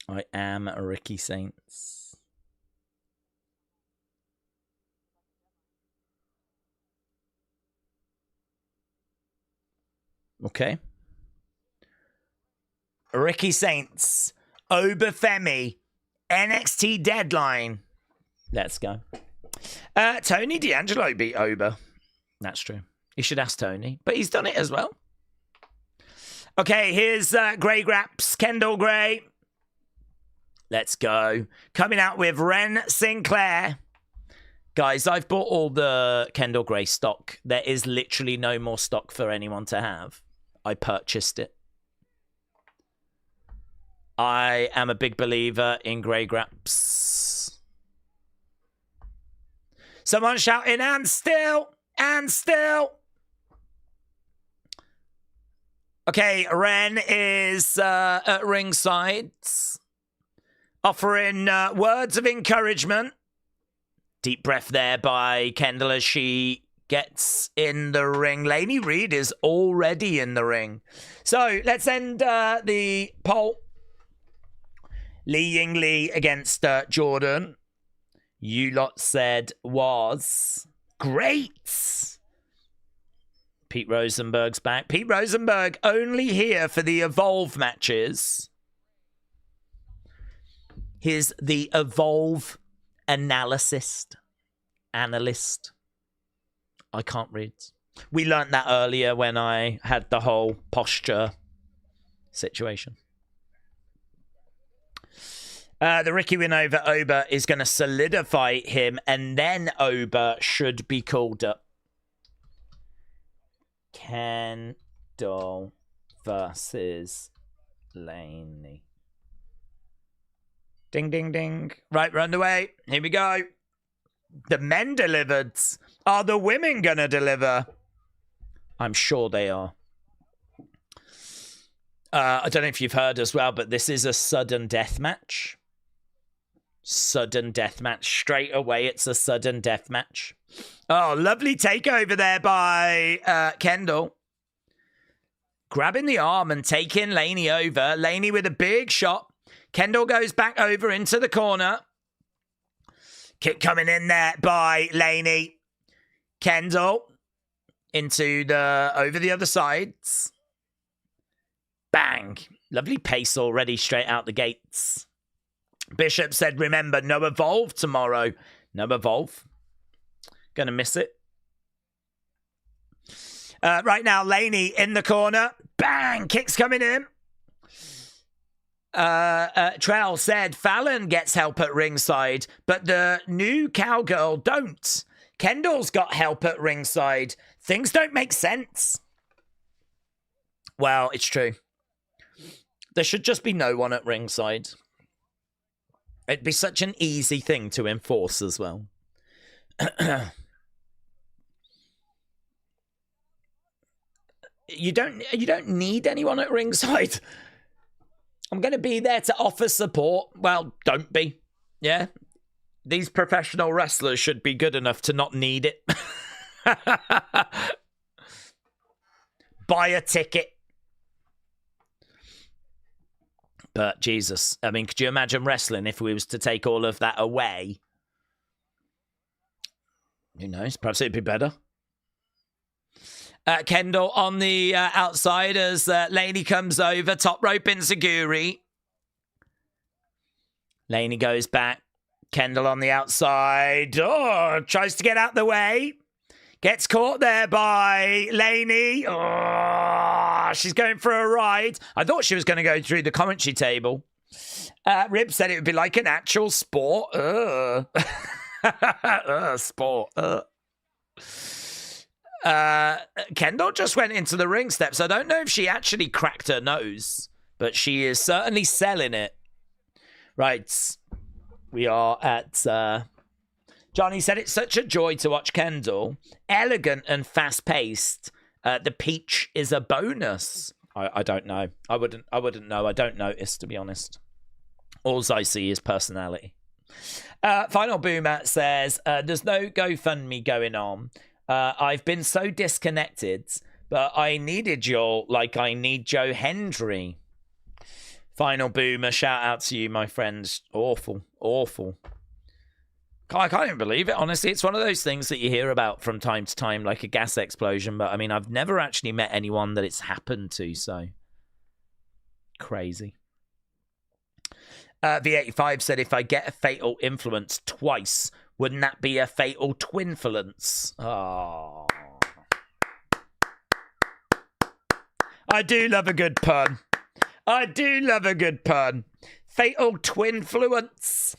I am a Ricky Saints. Okay. Ricky Saints, Obafemi, NXT Deadline. Let's go. Tony D'Angelo beat Oba. That's true. You should ask Tony, but he's done it as well. Okay, here's Grey Graps, Kendall Gray. Let's go. Coming out with Ren Sinclair. Guys, I've bought all the Kendall Gray stock. There is literally no more stock for anyone to have. I purchased it. I am a big believer in Grey Graps. Someone shouting, and still, and still. Okay, Ren is at ringside, offering words of encouragement. Deep breath there by Kendall as she gets in the ring. Lainey Reed is already in the ring. So let's end the poll. Ying against Jordynne. You lot said was great. Pete Rosenberg's back. Pete Rosenberg only here for the Evolve matches. He's the Evolve analyst. I can't read. We learnt that earlier when I had the whole posture situation. The Ricky win over Oba is going to solidify him, and then Oba should be called up. Kendall versus Lainey. Ding, ding, ding. Right, we're underway. Here we go. The men delivered. Are the women going to deliver? I'm sure they are. I don't know if you've heard as well, but this is a sudden death match. Sudden death match. Straight away, it's a sudden death match. Oh, lovely takeover there by Kendall. Grabbing the arm and taking Lainey over. Lainey with a big shot. Kendall goes back over into the corner. Kick coming in there by Lainey. Kendall into over the other sides. Bang. Lovely pace already straight out the gates. Bishop said, remember, no Evolve tomorrow. No Evolve. Gonna miss it. Right now, Lainey in the corner. Bang! Kicks coming in. Trell said, Fallon gets help at ringside, but the new cowgirl don't. Kendall's got help at ringside. Things don't make sense. Well, it's true. There should just be no one at ringside. It'd be such an easy thing to enforce as well. You don't need anyone at ringside. I'm going to be there to offer support. Well, don't be. Yeah. These professional wrestlers should be good enough to not need it. Buy a ticket. But Jesus, I mean, could you imagine wrestling if we was to take all of that away? Who knows? Perhaps it'd be better. Kendall on the outside as Lainey comes over. Top rope enziguri. Lainey goes back. Kendall on the outside. Oh, tries to get out the way. Gets caught there by Lainey. Oh, she's going for a ride. I thought she was going to go through the commentary table. Rib said it would be like an actual sport. Sport. Kendall just went into the ring steps. I don't know if she actually cracked her nose, but she is certainly selling it. Right. We are at... Johnny said it's such a joy to watch Kendall. Elegant and fast-paced. The peach is a bonus. I don't know. I wouldn't know. I don't notice, to be honest. All I see is personality. Final Boomer says, there's no GoFundMe going on. I've been so disconnected, but I needed y'all like I need Joe Hendry. Final Boomer, shout out to you, my friends. Awful, awful. I can't even believe it, honestly. It's one of those things that you hear about from time to time, like a gas explosion, but I mean, I've never actually met anyone that it's happened to, so crazy. V85 said, if I get a fatal influence twice, wouldn't that be a fatal twinfluence? Oh. I do love a good pun. I do love a good pun. Fatal twinfluence.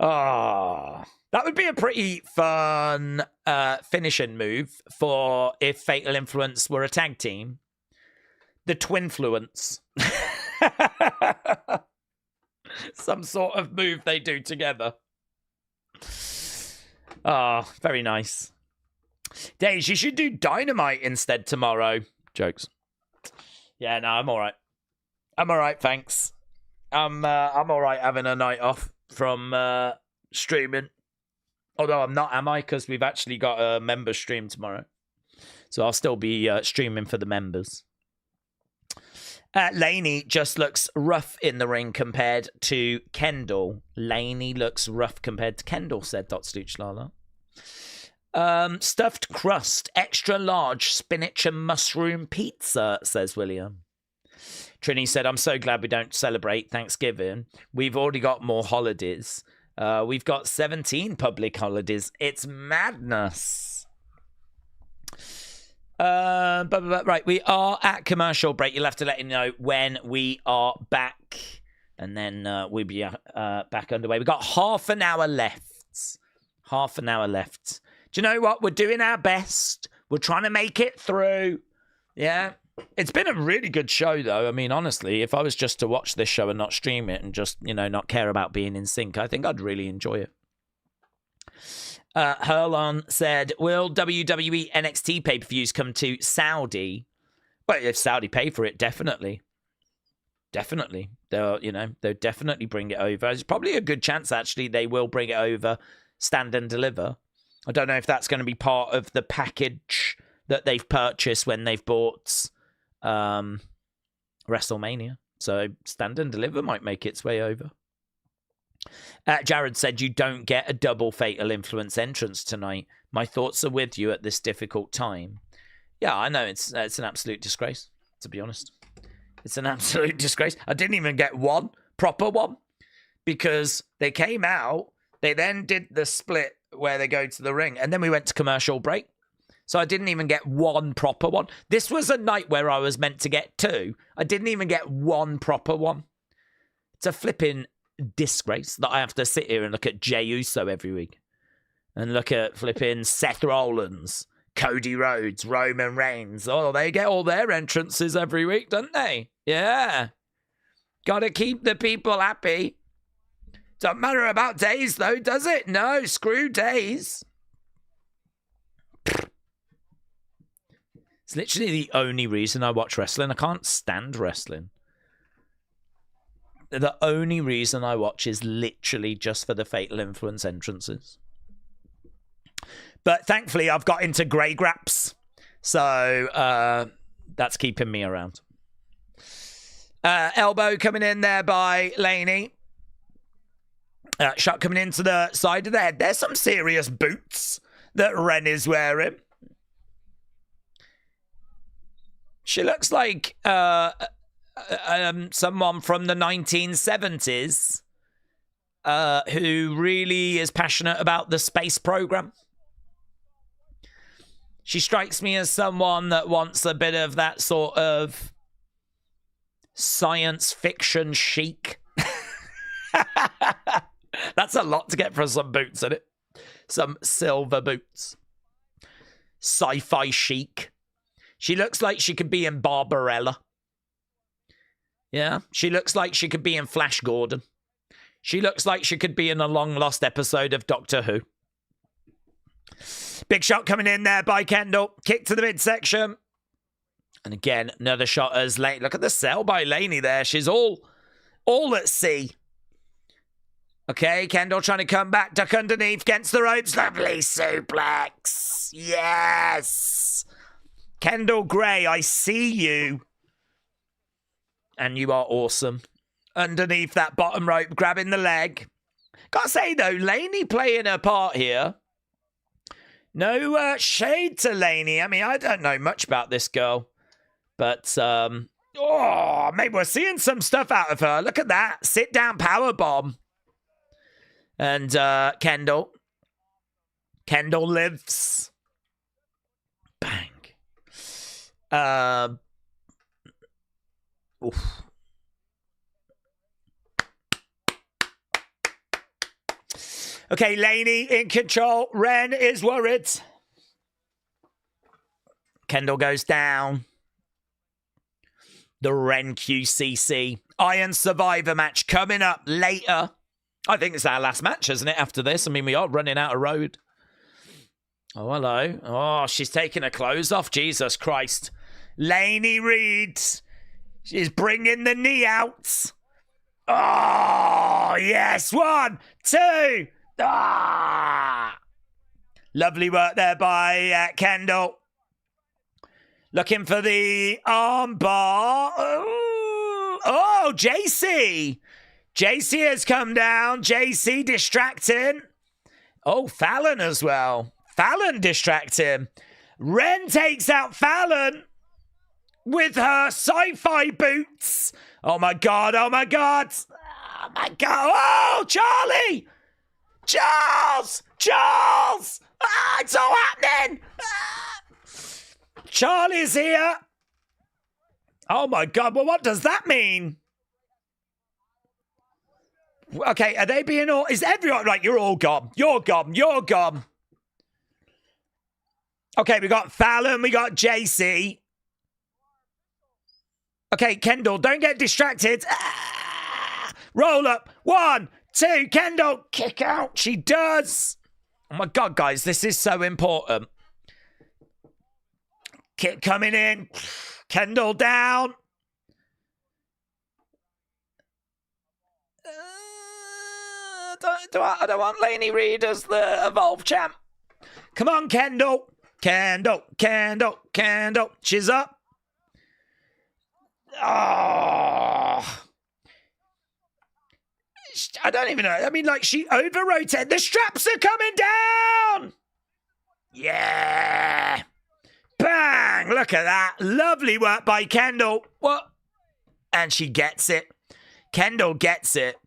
Oh, that would be a pretty fun finishing move for if Fatal Influence were a tag team. The Twinfluence. Some sort of move they do together. Ah, oh, very nice. Daze, you should do Dynamite instead tomorrow. Jokes. Yeah, no, I'm all right. I'm all right, thanks. I'm all right having a night off from streaming. Although I'm not, am I? Because we've actually got a member stream tomorrow. So I'll still be streaming for the members. Lainey just looks rough in the ring compared to Kendall. Lainey looks rough compared to Kendall, said Dotstooch Lala. Stuffed crust, extra large spinach and mushroom pizza, says William. Trini said, I'm so glad we don't celebrate Thanksgiving. We've already got more holidays. We've got 17 public holidays. It's madness. Right, we are at commercial break. You'll have to let me know when we are back. And then we'll be back underway. We've got half an hour left. Half an hour left. Do you know what? We're doing our best. We're trying to make it through. Yeah. It's been a really good show, though. I mean, honestly, if I was just to watch this show and not stream it and just, you know, not care about being in sync, I think I'd really enjoy it. Herlon said, will WWE NXT pay-per-views come to Saudi? Well, if Saudi pay for it, definitely. Definitely. They'll definitely bring it over. There's probably a good chance, actually, they will bring it over, stand and deliver. I don't know if that's going to be part of the package that they've purchased when they've bought WrestleMania. So stand and deliver might make its way over. Jared said, you don't get a double Fatal Influence entrance tonight. My thoughts are with you at this difficult time. Yeah, I know. It's an absolute disgrace, to be honest. It's an absolute disgrace. I didn't even get one proper one because they came out. They then did the split where they go to the ring. And then we went to commercial break. So I didn't even get one proper one. This was a night where I was meant to get two. I didn't even get one proper one. It's a flipping disgrace that I have to sit here and look at Jey Uso every week. And look at flipping Seth Rollins, Cody Rhodes, Roman Reigns. Oh, they get all their entrances every week, don't they? Yeah. Gotta keep the people happy. Don't matter about Daze, though, does it? No, screw Daze. It's literally the only reason I watch wrestling. I can't stand wrestling. The only reason I watch is literally just for the Fatal Influence entrances. But thankfully, I've got into Grey Graps. So that's keeping me around. Elbow coming in there by Laney. Shot coming into the side of the head. There's some serious boots that Ren is wearing. She looks like someone from the 1970s who really is passionate about the space program. She strikes me as someone that wants a bit of that sort of science fiction chic. That's a lot to get for some boots, isn't it? Some silver boots. Sci-fi chic. She looks like she could be in Barbarella. Yeah, she looks like she could be in Flash Gordon. She looks like she could be in a long-lost episode of Doctor Who. Big shot coming in there by Kendall. Kick to the midsection. And again, another shot as Lane. Look at the sell by Laney there. She's all at sea. Okay, Kendall trying to come back. Duck underneath. Against the ropes. Lovely suplex. Yes. Kendall Gray, I see you. And you are awesome. Underneath that bottom rope, grabbing the leg. Gotta say, though, Laney playing her part here. No shade to Laney. I mean, I don't know much about this girl. But, maybe we're seeing some stuff out of her. Look at that. Sit down power bomb. And Kendall. Kendall lives. Bang. Oof. Okay, Laney in control. Ren is worried. Kendall goes down. The Ren QCC Iron Survivor match coming up later. I think it's our last match, isn't it, after this? I mean, we are running out of road. Oh, hello. Oh, she's taking her clothes off. Jesus Christ. Lainey Reed. She's bringing the knee out. Oh, yes. 1, 2. Ah. Lovely work there by Kendall. Looking for the armbar. Oh, JC. JC has come down. JC distracting. Oh, Fallon as well. Fallon distracting. Ren takes out Fallon with her sci-fi boots. Oh, my God. Oh, my God. Oh, my God. Oh, Charlie. Charles. Charles. Ah, it's all happening. Ah. Charlie's here. Oh, my God. Well, what does that mean? Okay, are they being all... Is everyone... Right, you're all gone. You're gone. You're gone. Okay, we got Fallon. We got JC. Okay, Kendall, don't get distracted. Ah! Roll up. 1, 2. Kendall, kick out. She does. Oh, my God, guys. This is so important. Kick coming in. Kendall down. I don't want Lainey Reed as the Evolve champ. Come on, Kendall. Kendall, Kendall, Kendall. She's up. Oh. I don't even know. I mean, like, she over-rotated. The straps are coming down. Yeah. Bang. Look at that. Lovely work by Kendall. What? And she gets it. Kendall gets it.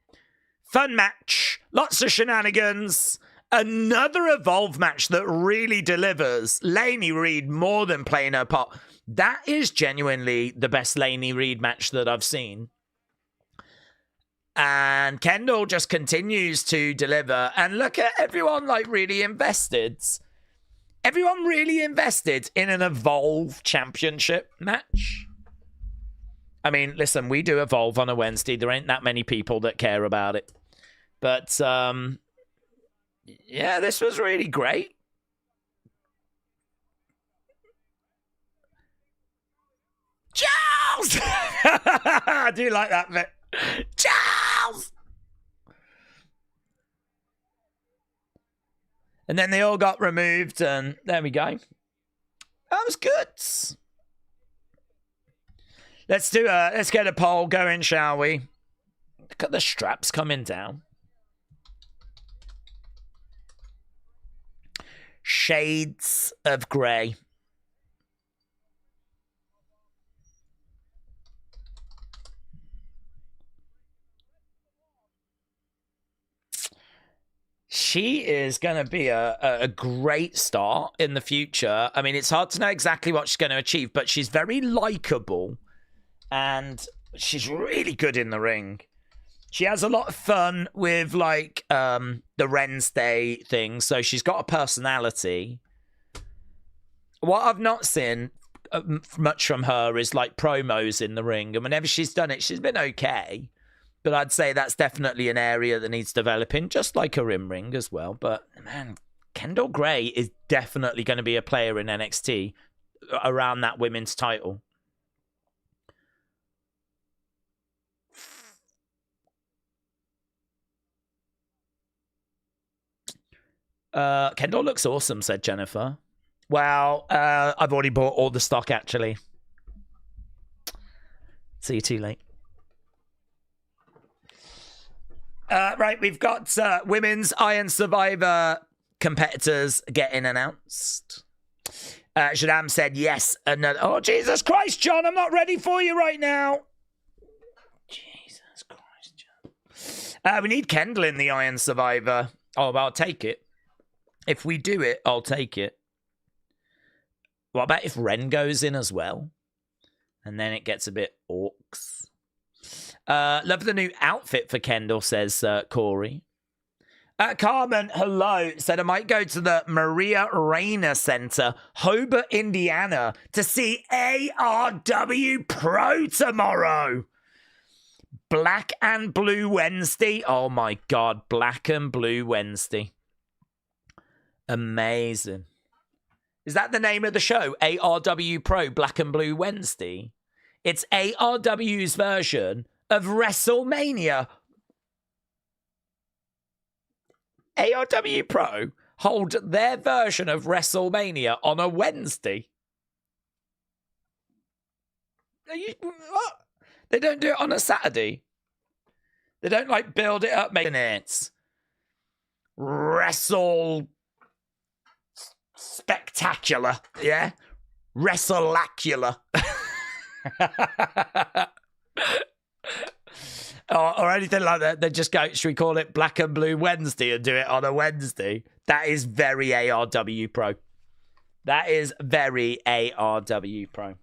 Fun match. Lots of shenanigans. Another Evolve match that really delivers. Lainey Reed more than playing her part. That is genuinely the best Lainey Reed match that I've seen. And Kendall just continues to deliver. And look at everyone like really invested. Everyone really invested in an Evolve Championship match. I mean, listen, we do Evolve on a Wednesday. There ain't that many people that care about it. But, yeah, this was really great. Charles! I do like that bit. Charles! And then they all got removed, and there we go. That was good. Let's get a poll going, shall we? Look at the straps coming down. Shades of grey. She is going to be a great star in the future. I mean, it's hard to know exactly what she's going to achieve, but she's very likable and she's really good in the ring. She has a lot of fun with, like, the Wednesday thing, so she's got a personality. What I've not seen much from her is, like, promos in the ring, and whenever she's done it, she's been okay. But I'd say that's definitely an area that needs developing, just like her in-ring as well. But, man, Kendall Gray is definitely going to be a player in NXT around that women's title. Kendall looks awesome, said Jennifer. Well, I've already bought all the stock, actually. See you too late. Right, we've got women's Iron Survivor competitors getting announced. Shadam said yes. Another. Oh, Jesus Christ, John, I'm not ready for you right now. Jesus Christ, John. We need Kendall in the Iron Survivor. Oh, well, I'll take it. If we do it, I'll take it. What about if Ren goes in as well? And then it gets a bit orcs. Love the new outfit for Kendall, says Corey. Carmen, hello, said I might go to the Maria Reina Center, Hobart, Indiana, to see ARW Pro tomorrow. Black and Blue Wednesday. Oh my God, Black and Blue Wednesday. Amazing. Is that the name of the show? ARW Pro Black and Blue Wednesday? It's ARW's version of WrestleMania. ARW Pro hold their version of WrestleMania on a Wednesday. What? They don't do it on a Saturday. They don't like build it up, making it Wrestle Spectacular, yeah? Wrestleacular. or anything like that. They just go, should we call it Black and Blue Wednesday and do it on a Wednesday? That is very ARW Pro. That is very ARW Pro.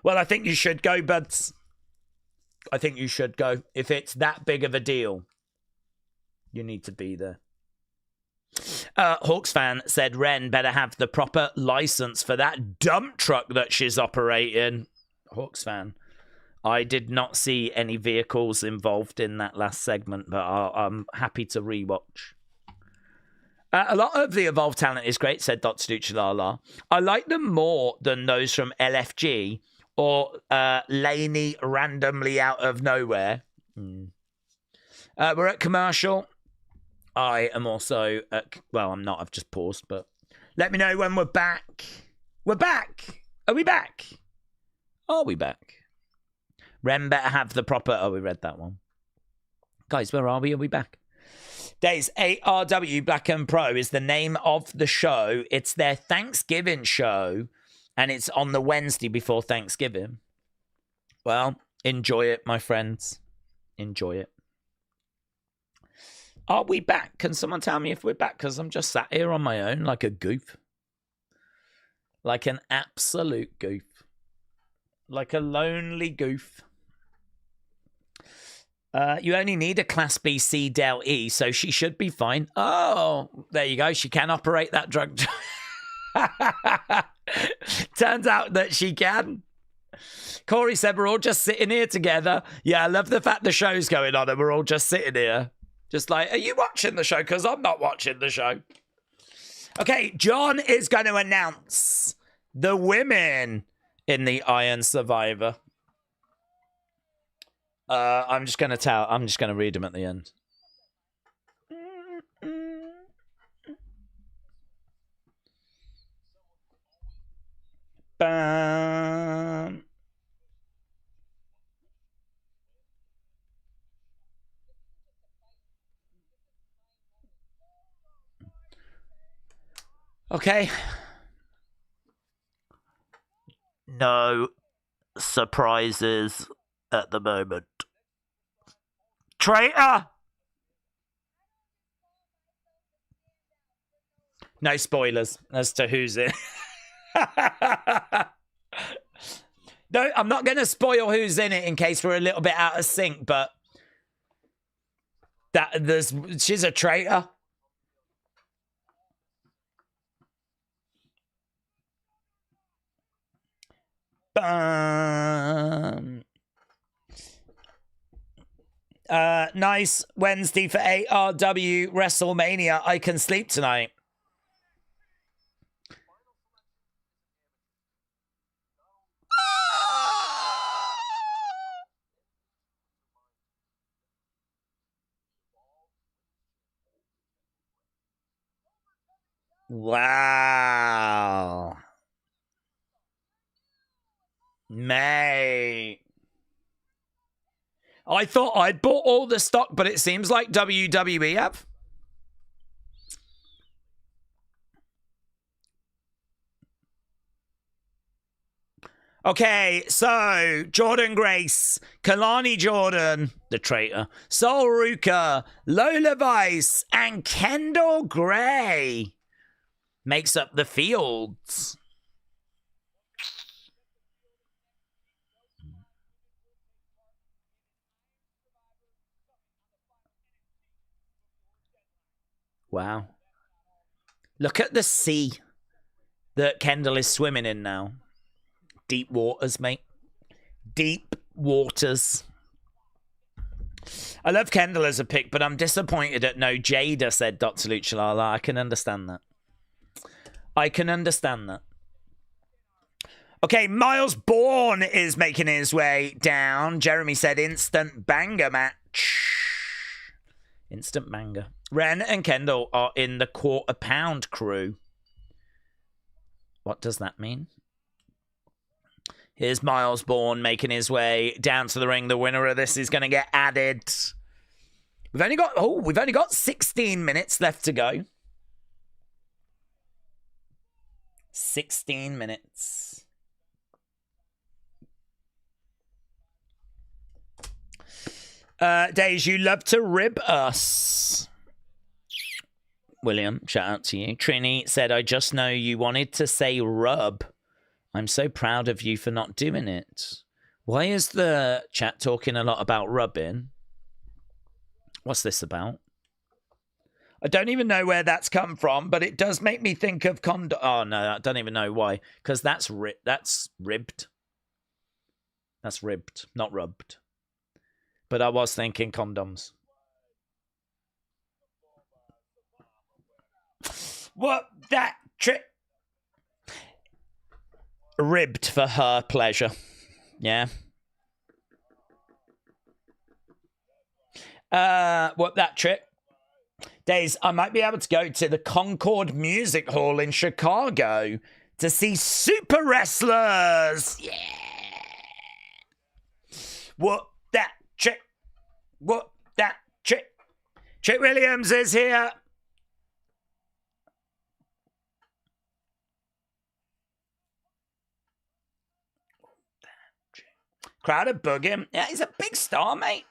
Well, I think you should go, buds. I think you should go. If it's that big of a deal, you need to be there. Hawks fan said Ren better have the proper license for that dump truck that she's operating. Hawks fan. I did not see any vehicles involved in that last segment, but I'm happy to rewatch. A lot of the Evolved talent is great, said Dr. Duchalala. I like them more than those from LFG or Laney randomly out of nowhere. We're at commercial. I am also at... Well, I'm not. I've just paused, but... Let me know when we're back. We're back! Are we back? Are we back? Ren better have the proper... Oh, we read that one. Guys, where are we? Are we back? Daze, ARW Black and Pro is the name of the show. It's their Thanksgiving show, and it's on the Wednesday before Thanksgiving. Well, enjoy it, my friends. Enjoy it. Are we back? Can someone tell me if we're back? Because I'm just sat here on my own like a goof. Like an absolute goof. Like a lonely goof. You only need a Class B C Del E, so she should be fine. Oh, there you go. She can operate that drug. Turns out that she can. Corey said we're all just sitting here together. Yeah, I love the fact the show's going on and we're all just sitting here. Just like, are you watching the show? Because I'm not watching the show. Okay, John is going to announce the women in the Iron Survivor. I'm just going to read them at the end. Bam. Okay. No surprises at the moment. Traitor! No spoilers as to who's in. No, I'm not going to spoil who's in it in case we're a little bit out of sync, but she's a traitor. Nice Wednesday for ARW WrestleMania. I can sleep tonight. Wow. Mate. I thought I'd bought all the stock, but it seems like WWE have. Okay, so Jordynne Grace, Kelani Jordynne, the traitor, Sol Ruka, Lola Vice, and Kendall Gray makes up the fields. Wow. Look at the sea that Kendall is swimming in now. Deep waters, mate. Deep waters. I love Kendall as a pick, but I'm disappointed at no Jada, said Dr. Luchalala. I can understand that. I can understand that. Okay, Myles Borne is making his way down. Jeremy said instant banger match. Instant banger. Ren and Kendall are in the quarter pound crew. What does that mean? Here's Myles Borne making his way down to the ring. The winner of this is going to get added. We've only got 16 minutes left to go. 16 minutes. Daze, you love to rib us. William, shout out to you. Trini said, I just know you wanted to say rub. I'm so proud of you for not doing it. Why is the chat talking a lot about rubbing? What's this about? I don't even know where that's come from, but it does make me think of condom. Oh, no, I don't even know why. Because that's ribbed. That's ribbed, not rubbed. But I was thinking condoms. What that trick? Ribbed for her pleasure. Yeah. What that trick? Days, I might be able to go to the Concord Music Hall in Chicago to see super wrestlers. Yeah. What that trick? What that trick? Trick Williams is here. Crowd are bugging. Yeah, he's a big star, mate.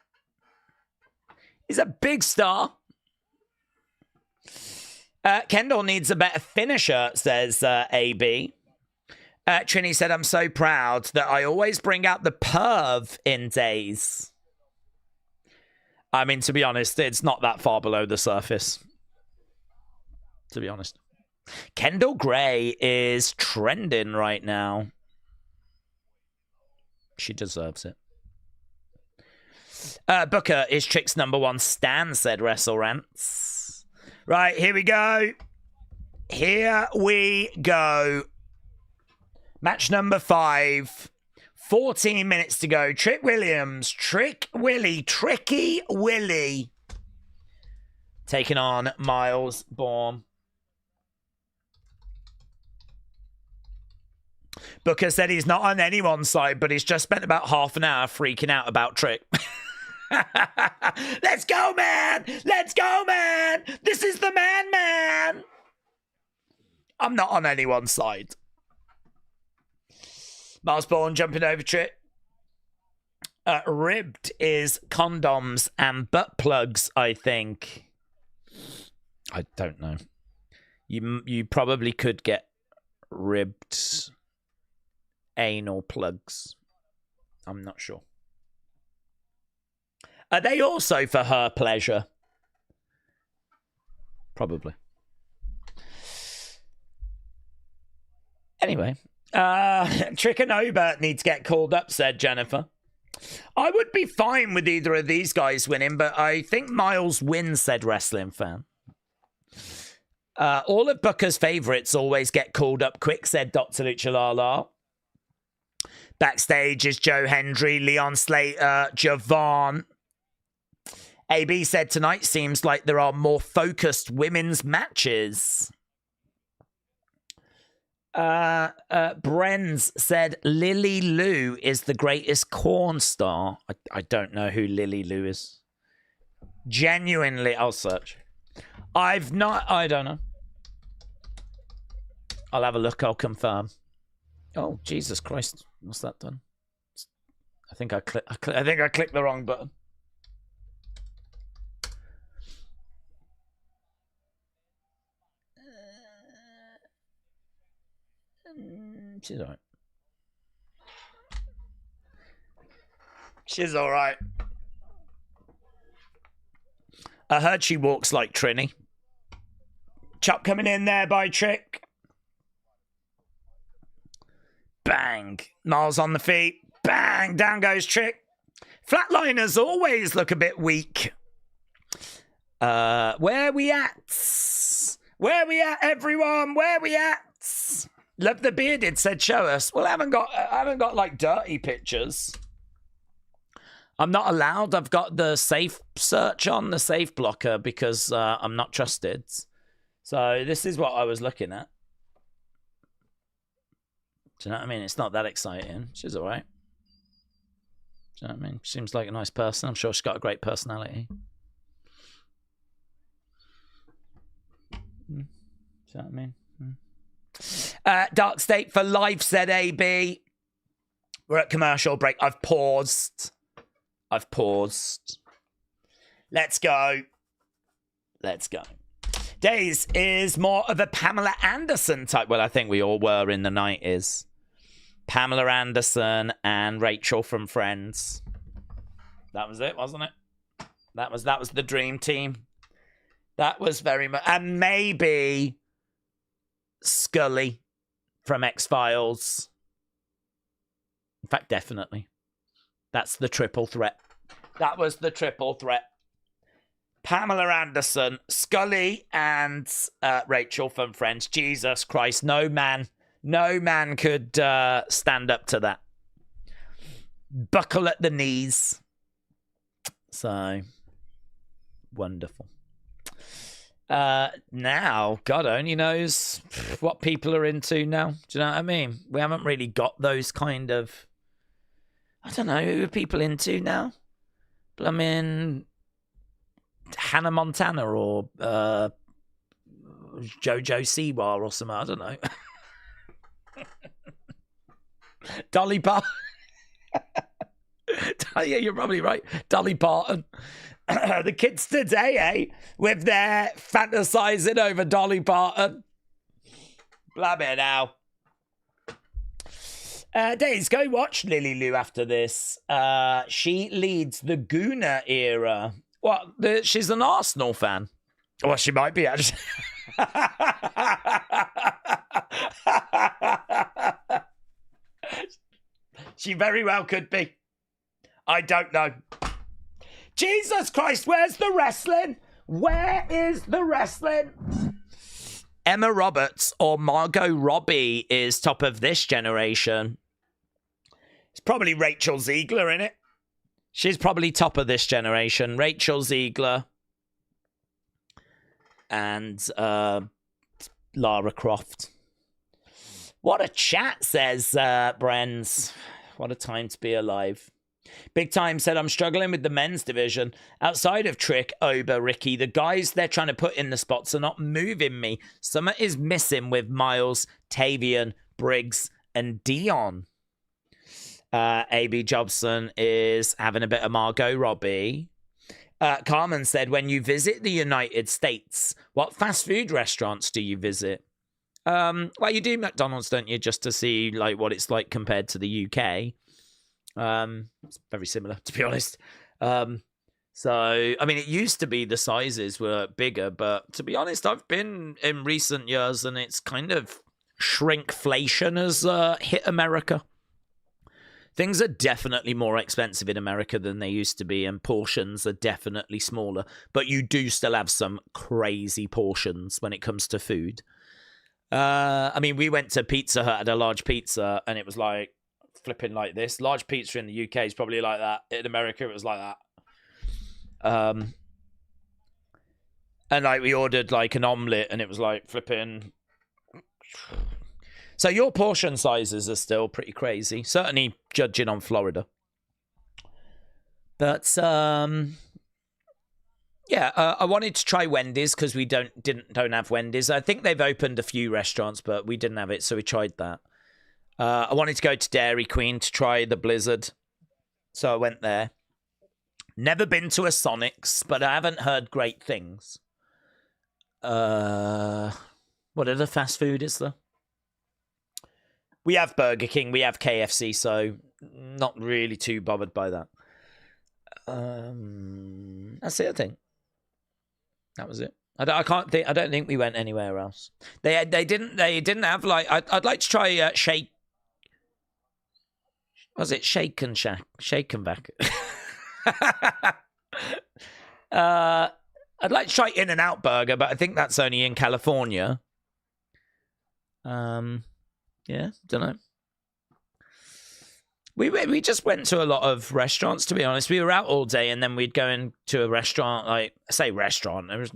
He's a big star. Kendall needs a better finisher, says AB. Trini said, I'm so proud that I always bring out the perv in Daze. I mean, to be honest, it's not that far below the surface. To be honest. Kendall Gray is trending right now. She deserves it. Booker is Trick's #1 stan, said Wrestle Rants. Right, here we go. Here we go. Match number 5. 14 minutes to go. Trick Williams, Tricky Willie. Taking on Myles Borne. Booker said he's not on anyone's side, but he's just spent about half an hour freaking out about Trick. Let's go, man! Let's go, man! This is the man! I'm not on anyone's side. Myles Borne jumping over Trick. Ribbed is condoms and butt plugs, I think. I don't know. You probably could get ribbed anal plugs. I'm not sure. Are they also for her pleasure? Probably. Anyway, Trick and Ober need to get called up, said Jennifer. I would be fine with either of these guys winning, but I think Myles wins, said Wrestling Fan. All of Booker's favourites always get called up quick, said Dr. Luchalala. Backstage is Joe Hendry, Leon Slater, Javon. AB said tonight seems like there are more focused women's matches. Brenz said Lily Lou is the greatest corn star. I don't know who Lily Lou is. Genuinely, I'll search. I don't know. I'll have a look, I'll confirm. Oh, Jesus Christ. What's that done? I think I clicked the wrong button. She's alright. She's alright. I heard she walks like Trini. Chop coming in there by Trick. Bang. Myles on the feet. Bang. Down goes Trick. Flatliners always look a bit weak. Where we at? Where we at, everyone? Where we at? Love the bearded said show us. Well, I haven't got like dirty pictures. I'm not allowed. I've got the safe search on, the safe blocker, because I'm not trusted. So this is what I was looking at. Do you know what I mean? It's not that exciting. She's all right. Do you know what I mean? Seems like a nice person. I'm sure she's got a great personality. Do you know what I mean? Dark State for life, said AB. We're at commercial break. I've paused. Let's go. Daze is more of a Pamela Anderson type. Well, I think we all were in the 90s. Pamela Anderson and Rachel from Friends. That was it, wasn't it? That was the dream team. That was very much, and maybe Scully from X-Files. In fact, definitely. That's the triple threat. That was the triple threat. Pamela Anderson, Scully, and Rachel from Friends. Jesus Christ, no man could stand up to that. Buckle at the knees. So, wonderful. Now, God only knows what people are into now. Do you know what I mean? We haven't really got those kind of... I don't know, who are people into now? But I mean, Hannah Montana or JoJo Siwa or something, I don't know. Dolly Parton. Yeah, you're probably right. Dolly Parton. The kids today, with their fantasizing over Dolly Parton. Blammy now. Daze, go watch Lily Lou after this. She leads the Gooner era. What? She's an Arsenal fan. Well, she might be, actually. She very well could be. I don't know. Jesus Christ, where's the wrestling? Where is the wrestling? Emma Roberts or Margot Robbie is top of this generation. It's probably Rachel Ziegler, isn't it? She's probably top of this generation. Rachel Ziegler and Lara Croft. What a chat, says Brenz. What a time to be alive. Big Time said, I'm struggling with the men's division. Outside of Trick, Oba, Ricky, the guys they're trying to put in the spots are not moving me. Something is missing with Myles, Tavian, Briggs, and Dion. A.B. Jobson is having a bit of Margot Robbie. Carmen said, when you visit the United States, what fast food restaurants do you visit? Well, you do McDonald's, don't you, just to see like what it's like compared to the UK. It's very similar, to be honest. So, I mean, it used to be the sizes were bigger, but to be honest, I've been in recent years and it's kind of shrinkflation has hit America. Things are definitely more expensive in America than they used to be, and portions are definitely smaller, but you do still have some crazy portions when it comes to food. I mean, we went to Pizza Hut, had a large pizza, and it was like flipping like this. Large pizza in the UK is probably like that. In America, it was like that. And like we ordered like an omelette, and it was like flipping. So your portion sizes are still pretty crazy. Certainly judging on Florida. But yeah, I wanted to try Wendy's because we don't have Wendy's. I think they've opened a few restaurants, but we didn't have it, so we tried that. I wanted to go to Dairy Queen to try the Blizzard, so I went there. Never been to a Sonic's, but I haven't heard great things. What other fast food is there? We have Burger King, we have KFC, so not really too bothered by that. That's it, I think. That was it. I can't think. I don't think we went anywhere else. They didn't have like. I'd like to try shake. Was it Shake and Shack? Shake and back. I'd like to try In-N-Out Burger, but I think that's only in California. Yeah, don't know. We just went to a lot of restaurants, to be honest. We were out all day, and then we'd go into a restaurant. Like, I say restaurant, there was,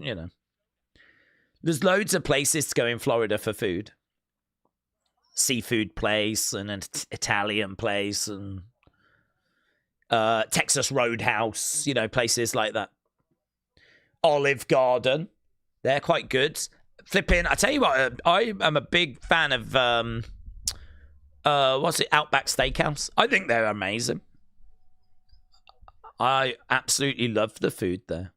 there's loads of places to go in Florida for food. Seafood place and an Italian place and Texas Roadhouse, places like that. Olive Garden, they're quite good. Flipping, I tell you what, I am a big fan of what's it, Outback Steakhouse. I think they're amazing. I absolutely love the food there.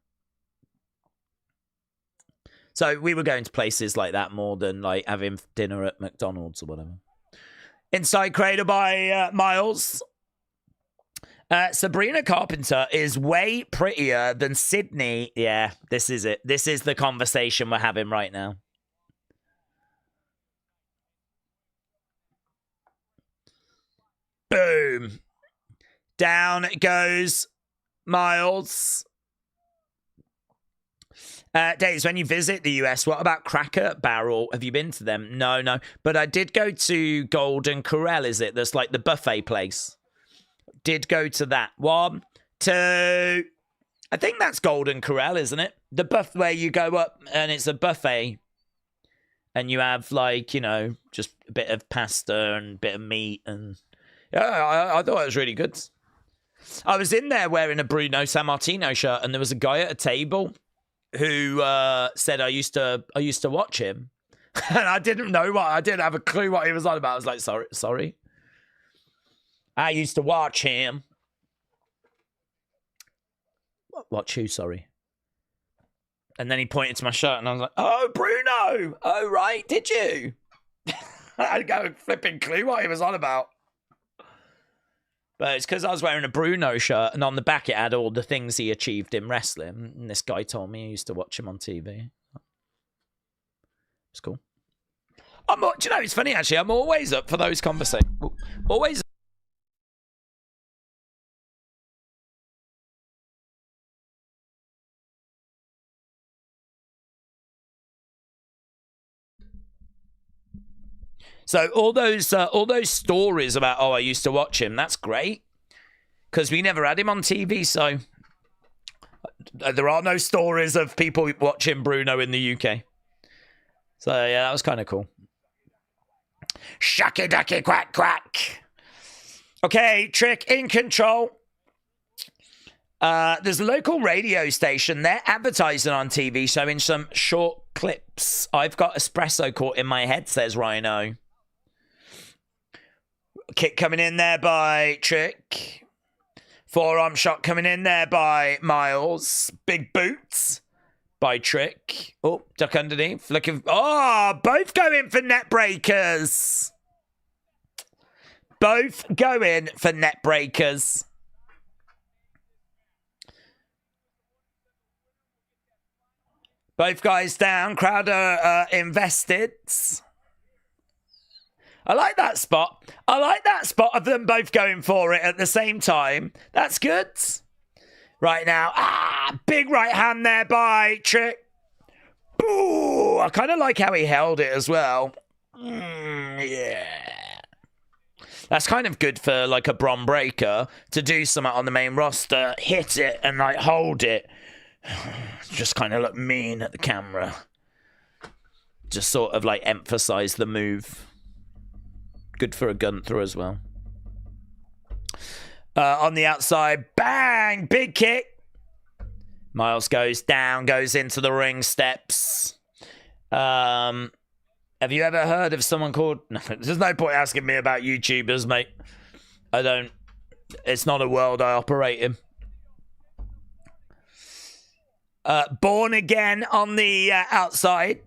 So we were going to places like that more than like having dinner at McDonald's or whatever. Inside Crater by Myles. Sabrina Carpenter is way prettier than Sydney. Yeah, this is it. This is the conversation we're having right now. Boom. Down it goes Myles. Daze, when you visit the US, what about Cracker Barrel? Have you been to them? No. But I did go to Golden Corral, is it? That's like the buffet place. Did go to that. 1, 2. I think that's Golden Corral, isn't it? The buffet where you go up and it's a buffet. And you have like, just a bit of pasta and a bit of meat. And yeah, I thought it was really good. I was in there wearing a Bruno Sammartino shirt and there was a guy at a table who said I used to watch him, and I didn't have a clue what he was on about. I was like, sorry. I used to watch him. Watch who? Sorry. And then he pointed to my shirt, and I was like, oh, Bruno. Oh, right, did you? I got a flipping clue what he was on about. But it's because I was wearing a Bruno shirt, and on the back it had all the things he achieved in wrestling. And this guy told me he used to watch him on TV. It's cool. It's funny, actually. I'm always up for those conversations. Always. So all those stories about, I used to watch him, that's great. Because we never had him on TV, so there are no stories of people watching Bruno in the UK. So yeah, that was kind of cool. Shucky ducky quack quack. Okay, Trick in control. There's a local radio station. They're advertising on TV, showing some short clips. I've got espresso caught in my head, says Rhino. Kick coming in there by Trick. Forearm shot coming in there by Myles. Big boots by Trick. Oh, duck underneath. Both going for net breakers. Both going for net breakers. Both guys down. Crowder invested. I like that spot. I like that spot of them both going for it at the same time. That's good. Right now. Big right hand there by Trick. Ooh, I kind of like how he held it as well. Yeah. That's kind of good for like a Bron Breakker to do something on the main roster. Hit it and like hold it. Just kind of look mean at the camera. Just sort of like emphasize the move. Good for a Gunther as well. On the outside, bang! Big kick. Myles goes down, goes into the ring steps. Have you ever heard of someone called... No, there's no point asking me about YouTubers, mate. I don't... It's not a world I operate in. Borne again on the outside.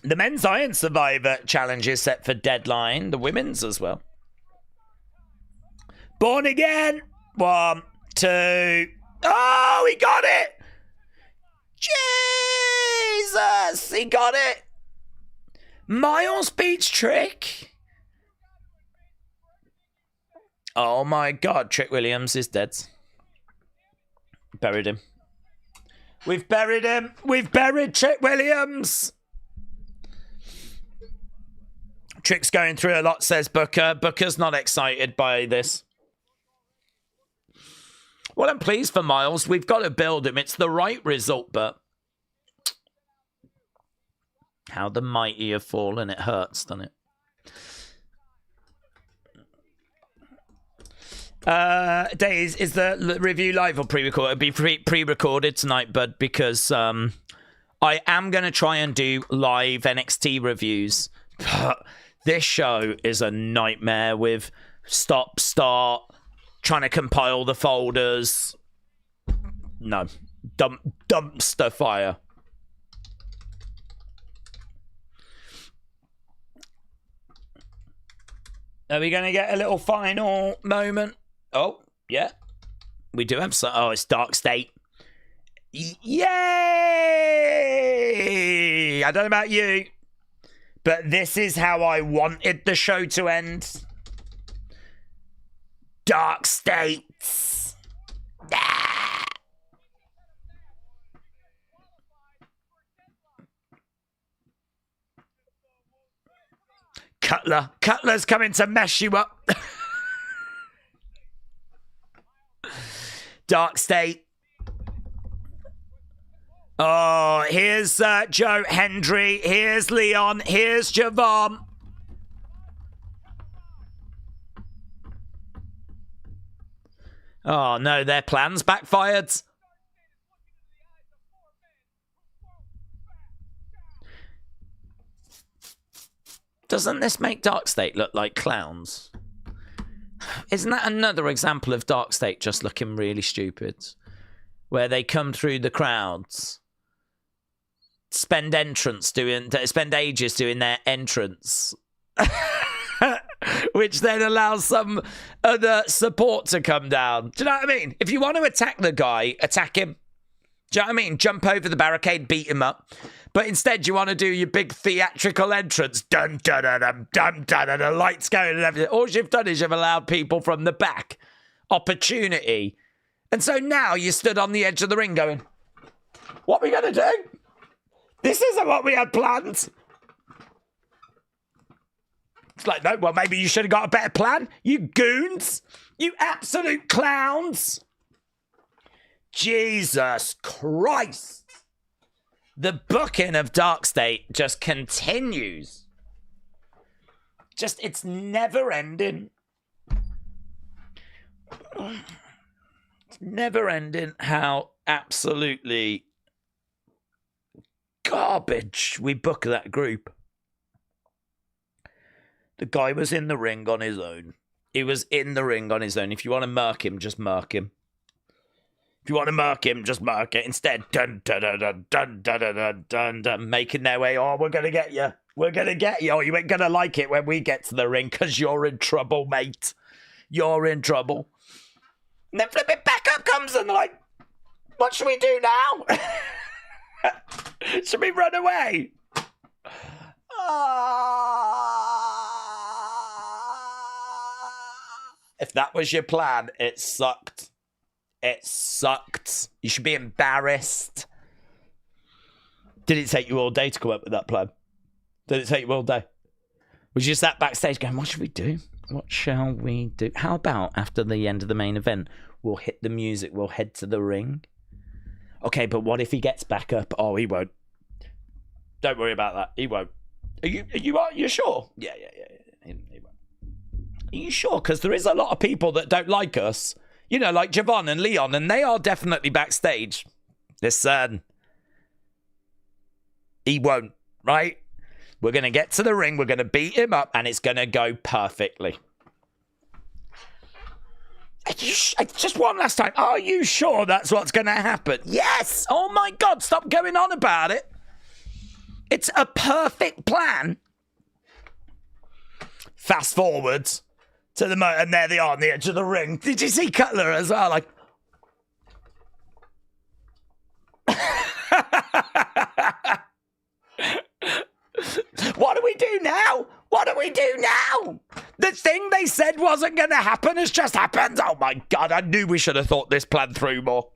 The men's Iron Survivor challenge is set for deadline. The women's as well. Borne again. 1, 2. Oh, he got it. Yes, he got it. Myles beats Trick. Oh my God, Trick Williams is dead. Buried him. We've buried him. We've buried Trick Williams. Trick's going through a lot, says Booker. Booker's not excited by this. Well, I'm pleased for Myles. We've got to build him. It's the right result, but how the mighty have fallen. It hurts, doesn't it? Daze, is the review live or pre-recorded? It'll be pre-recorded tonight, bud, because I am going to try and do live NXT reviews. But this show is a nightmare with stop, start, trying to compile the folders. No. Dumpster fire. Are we going to get a little final moment? Oh, yeah. We do have some. Oh, it's Dark State. Yay! I don't know about you, but this is how I wanted the show to end. Dark States. Ah! Cutler's coming to mess you up. Dark State. Oh, here's Joe Hendry. Here's Leon. Here's Javon. Oh, no, their plans backfired. Doesn't this make Dark State look like clowns? Isn't that another example of Dark State just looking really stupid? Where they come through the crowds, spend ages doing their entrance, which then allows some other support to come down. Do you know what I mean? If you want to attack the guy, attack him. Do you know what I mean? Jump over the barricade, beat him up. But instead, you want to do your big theatrical entrance. Dun, dun, dun, dun, dun, dun, dun, dun, lights going and everything. All you've done is you've allowed people from the back opportunity. And so now you stood on the edge of the ring going, what are we going to do? This isn't what we had planned. It's like, no, well, maybe you should have got a better plan. You goons. You absolute clowns. Jesus Christ. The booking of Dark State just continues. It's never ending. It's never ending how absolutely garbage we book that group. The guy was in the ring on his own. He was in the ring on his own. If you want to murk him, just murk him. If you want to murk him, just murk it. Instead, dun, dun, dun, dun, dun, dun, dun, dun, dun, making their way. Oh, we're going to get you. We're going to get you. Oh, you ain't going to like it when we get to the ring because you're in trouble, mate. You're in trouble. And then flipping back up comes and they're like, what should we do now? Should we run away? If that was your plan, it sucked. It sucked. You should be embarrassed. Did it take you all day to come up with that plan? Did it take you all day? Was you sat backstage going, what should we do? What shall we do? How about after the end of the main event, we'll hit the music, we'll head to the ring? Okay, but what if he gets back up? Oh, he won't. Don't worry about that. He won't. Are you sure? Yeah. He won't. Are you sure? Because there is a lot of people that don't like us. You know, like Javon and Leon, and they are definitely backstage. Listen. He won't, right? We're going to get to the ring, we're going to beat him up, and it's going to go perfectly. Just one last time. Are you sure that's what's going to happen? Yes! Oh my God, stop going on about it. It's a perfect plan. Fast forwards to the and there they are on the edge of the ring. Did you see Cutler as well? Like, they said wasn't going to happen has just happened. Oh my God, I knew we should have thought this plan through more.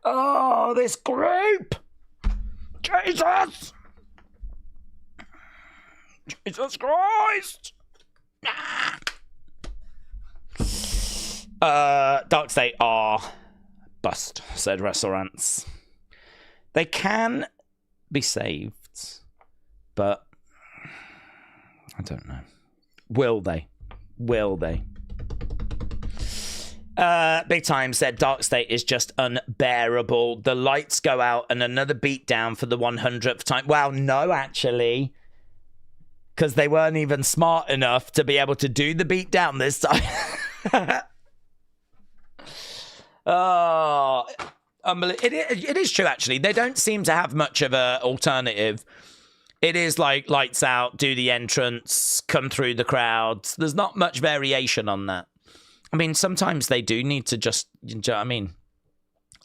Oh, this group. Jesus. Jesus Christ. Dark State are bust, said Restaurants. They can be saved, but I don't know. Will they? Will they? Big Time said Dark State is just unbearable. The lights go out and another beat down for the 100th time. Well, no, actually. Because they weren't even smart enough to be able to do the beat down this time. Oh, it is true, actually. They don't seem to have much of an alternative. It is like lights out, do the entrance, come through the crowds. There's not much variation on that. I mean, sometimes they do need to just, you know what I mean?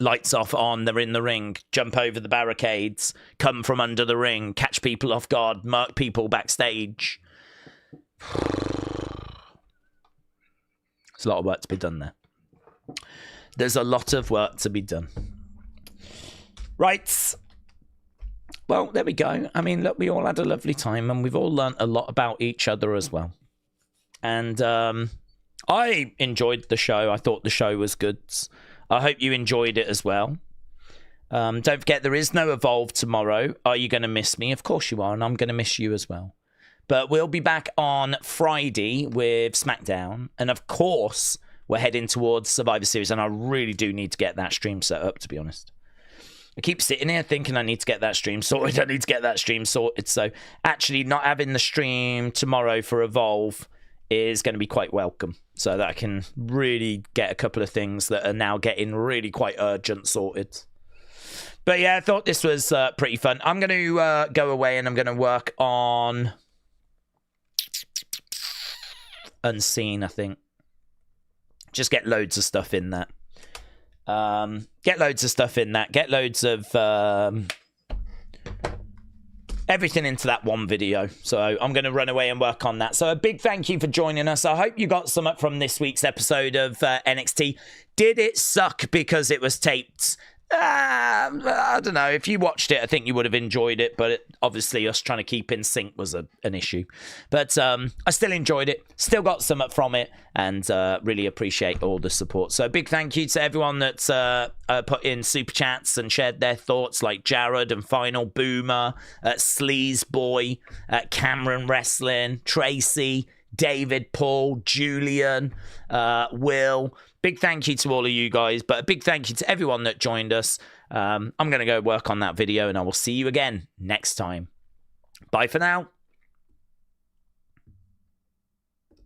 Lights off, on, they're in the ring, jump over the barricades, come from under the ring, catch people off guard, murk people backstage. There's a lot of work to be done there. There's a lot of work to be done. Right. Well, there we go. I mean, look, we all had a lovely time and we've all learnt a lot about each other as well. And I enjoyed the show. I thought the show was good. I hope you enjoyed it as well. Don't forget, there is no Evolve tomorrow. Are you going to miss me? Of course you are, and I'm going to miss you as well. But we'll be back on Friday with SmackDown. And of course, we're heading towards Survivor Series, and I really do need to get that stream set up, to be honest. I keep sitting here thinking I need to get that stream sorted. I need to get that stream sorted. So actually not having the stream tomorrow for Evolve is going to be quite welcome, so that I can really get a couple of things that are now getting really quite urgent sorted. But yeah, I thought this was pretty fun. I'm going to go away and I'm going to work on Unseen, I think. Just get loads of stuff in that. Get loads of stuff in that. Get loads of everything into that one video. So I'm going to run away and work on that. So a big thank you for joining us. I hope you got some from this week's episode of NXT. Did it suck because it was taped? I don't know. If you watched it, I think you would have enjoyed it. But obviously, us trying to keep in sync was an issue. But I still enjoyed it. Still got some from it. And really appreciate all the support. So a big thank you to everyone that's put in super chats and shared their thoughts, like Jared and Final Boomer, Sleaze Boy, Cameron Wrestling, Tracy, David, Paul, Julian, Will. Big thank you to all of you guys, but a big thank you to everyone that joined us. I'm going to go work on that video, and I will see you again next time. Bye for now.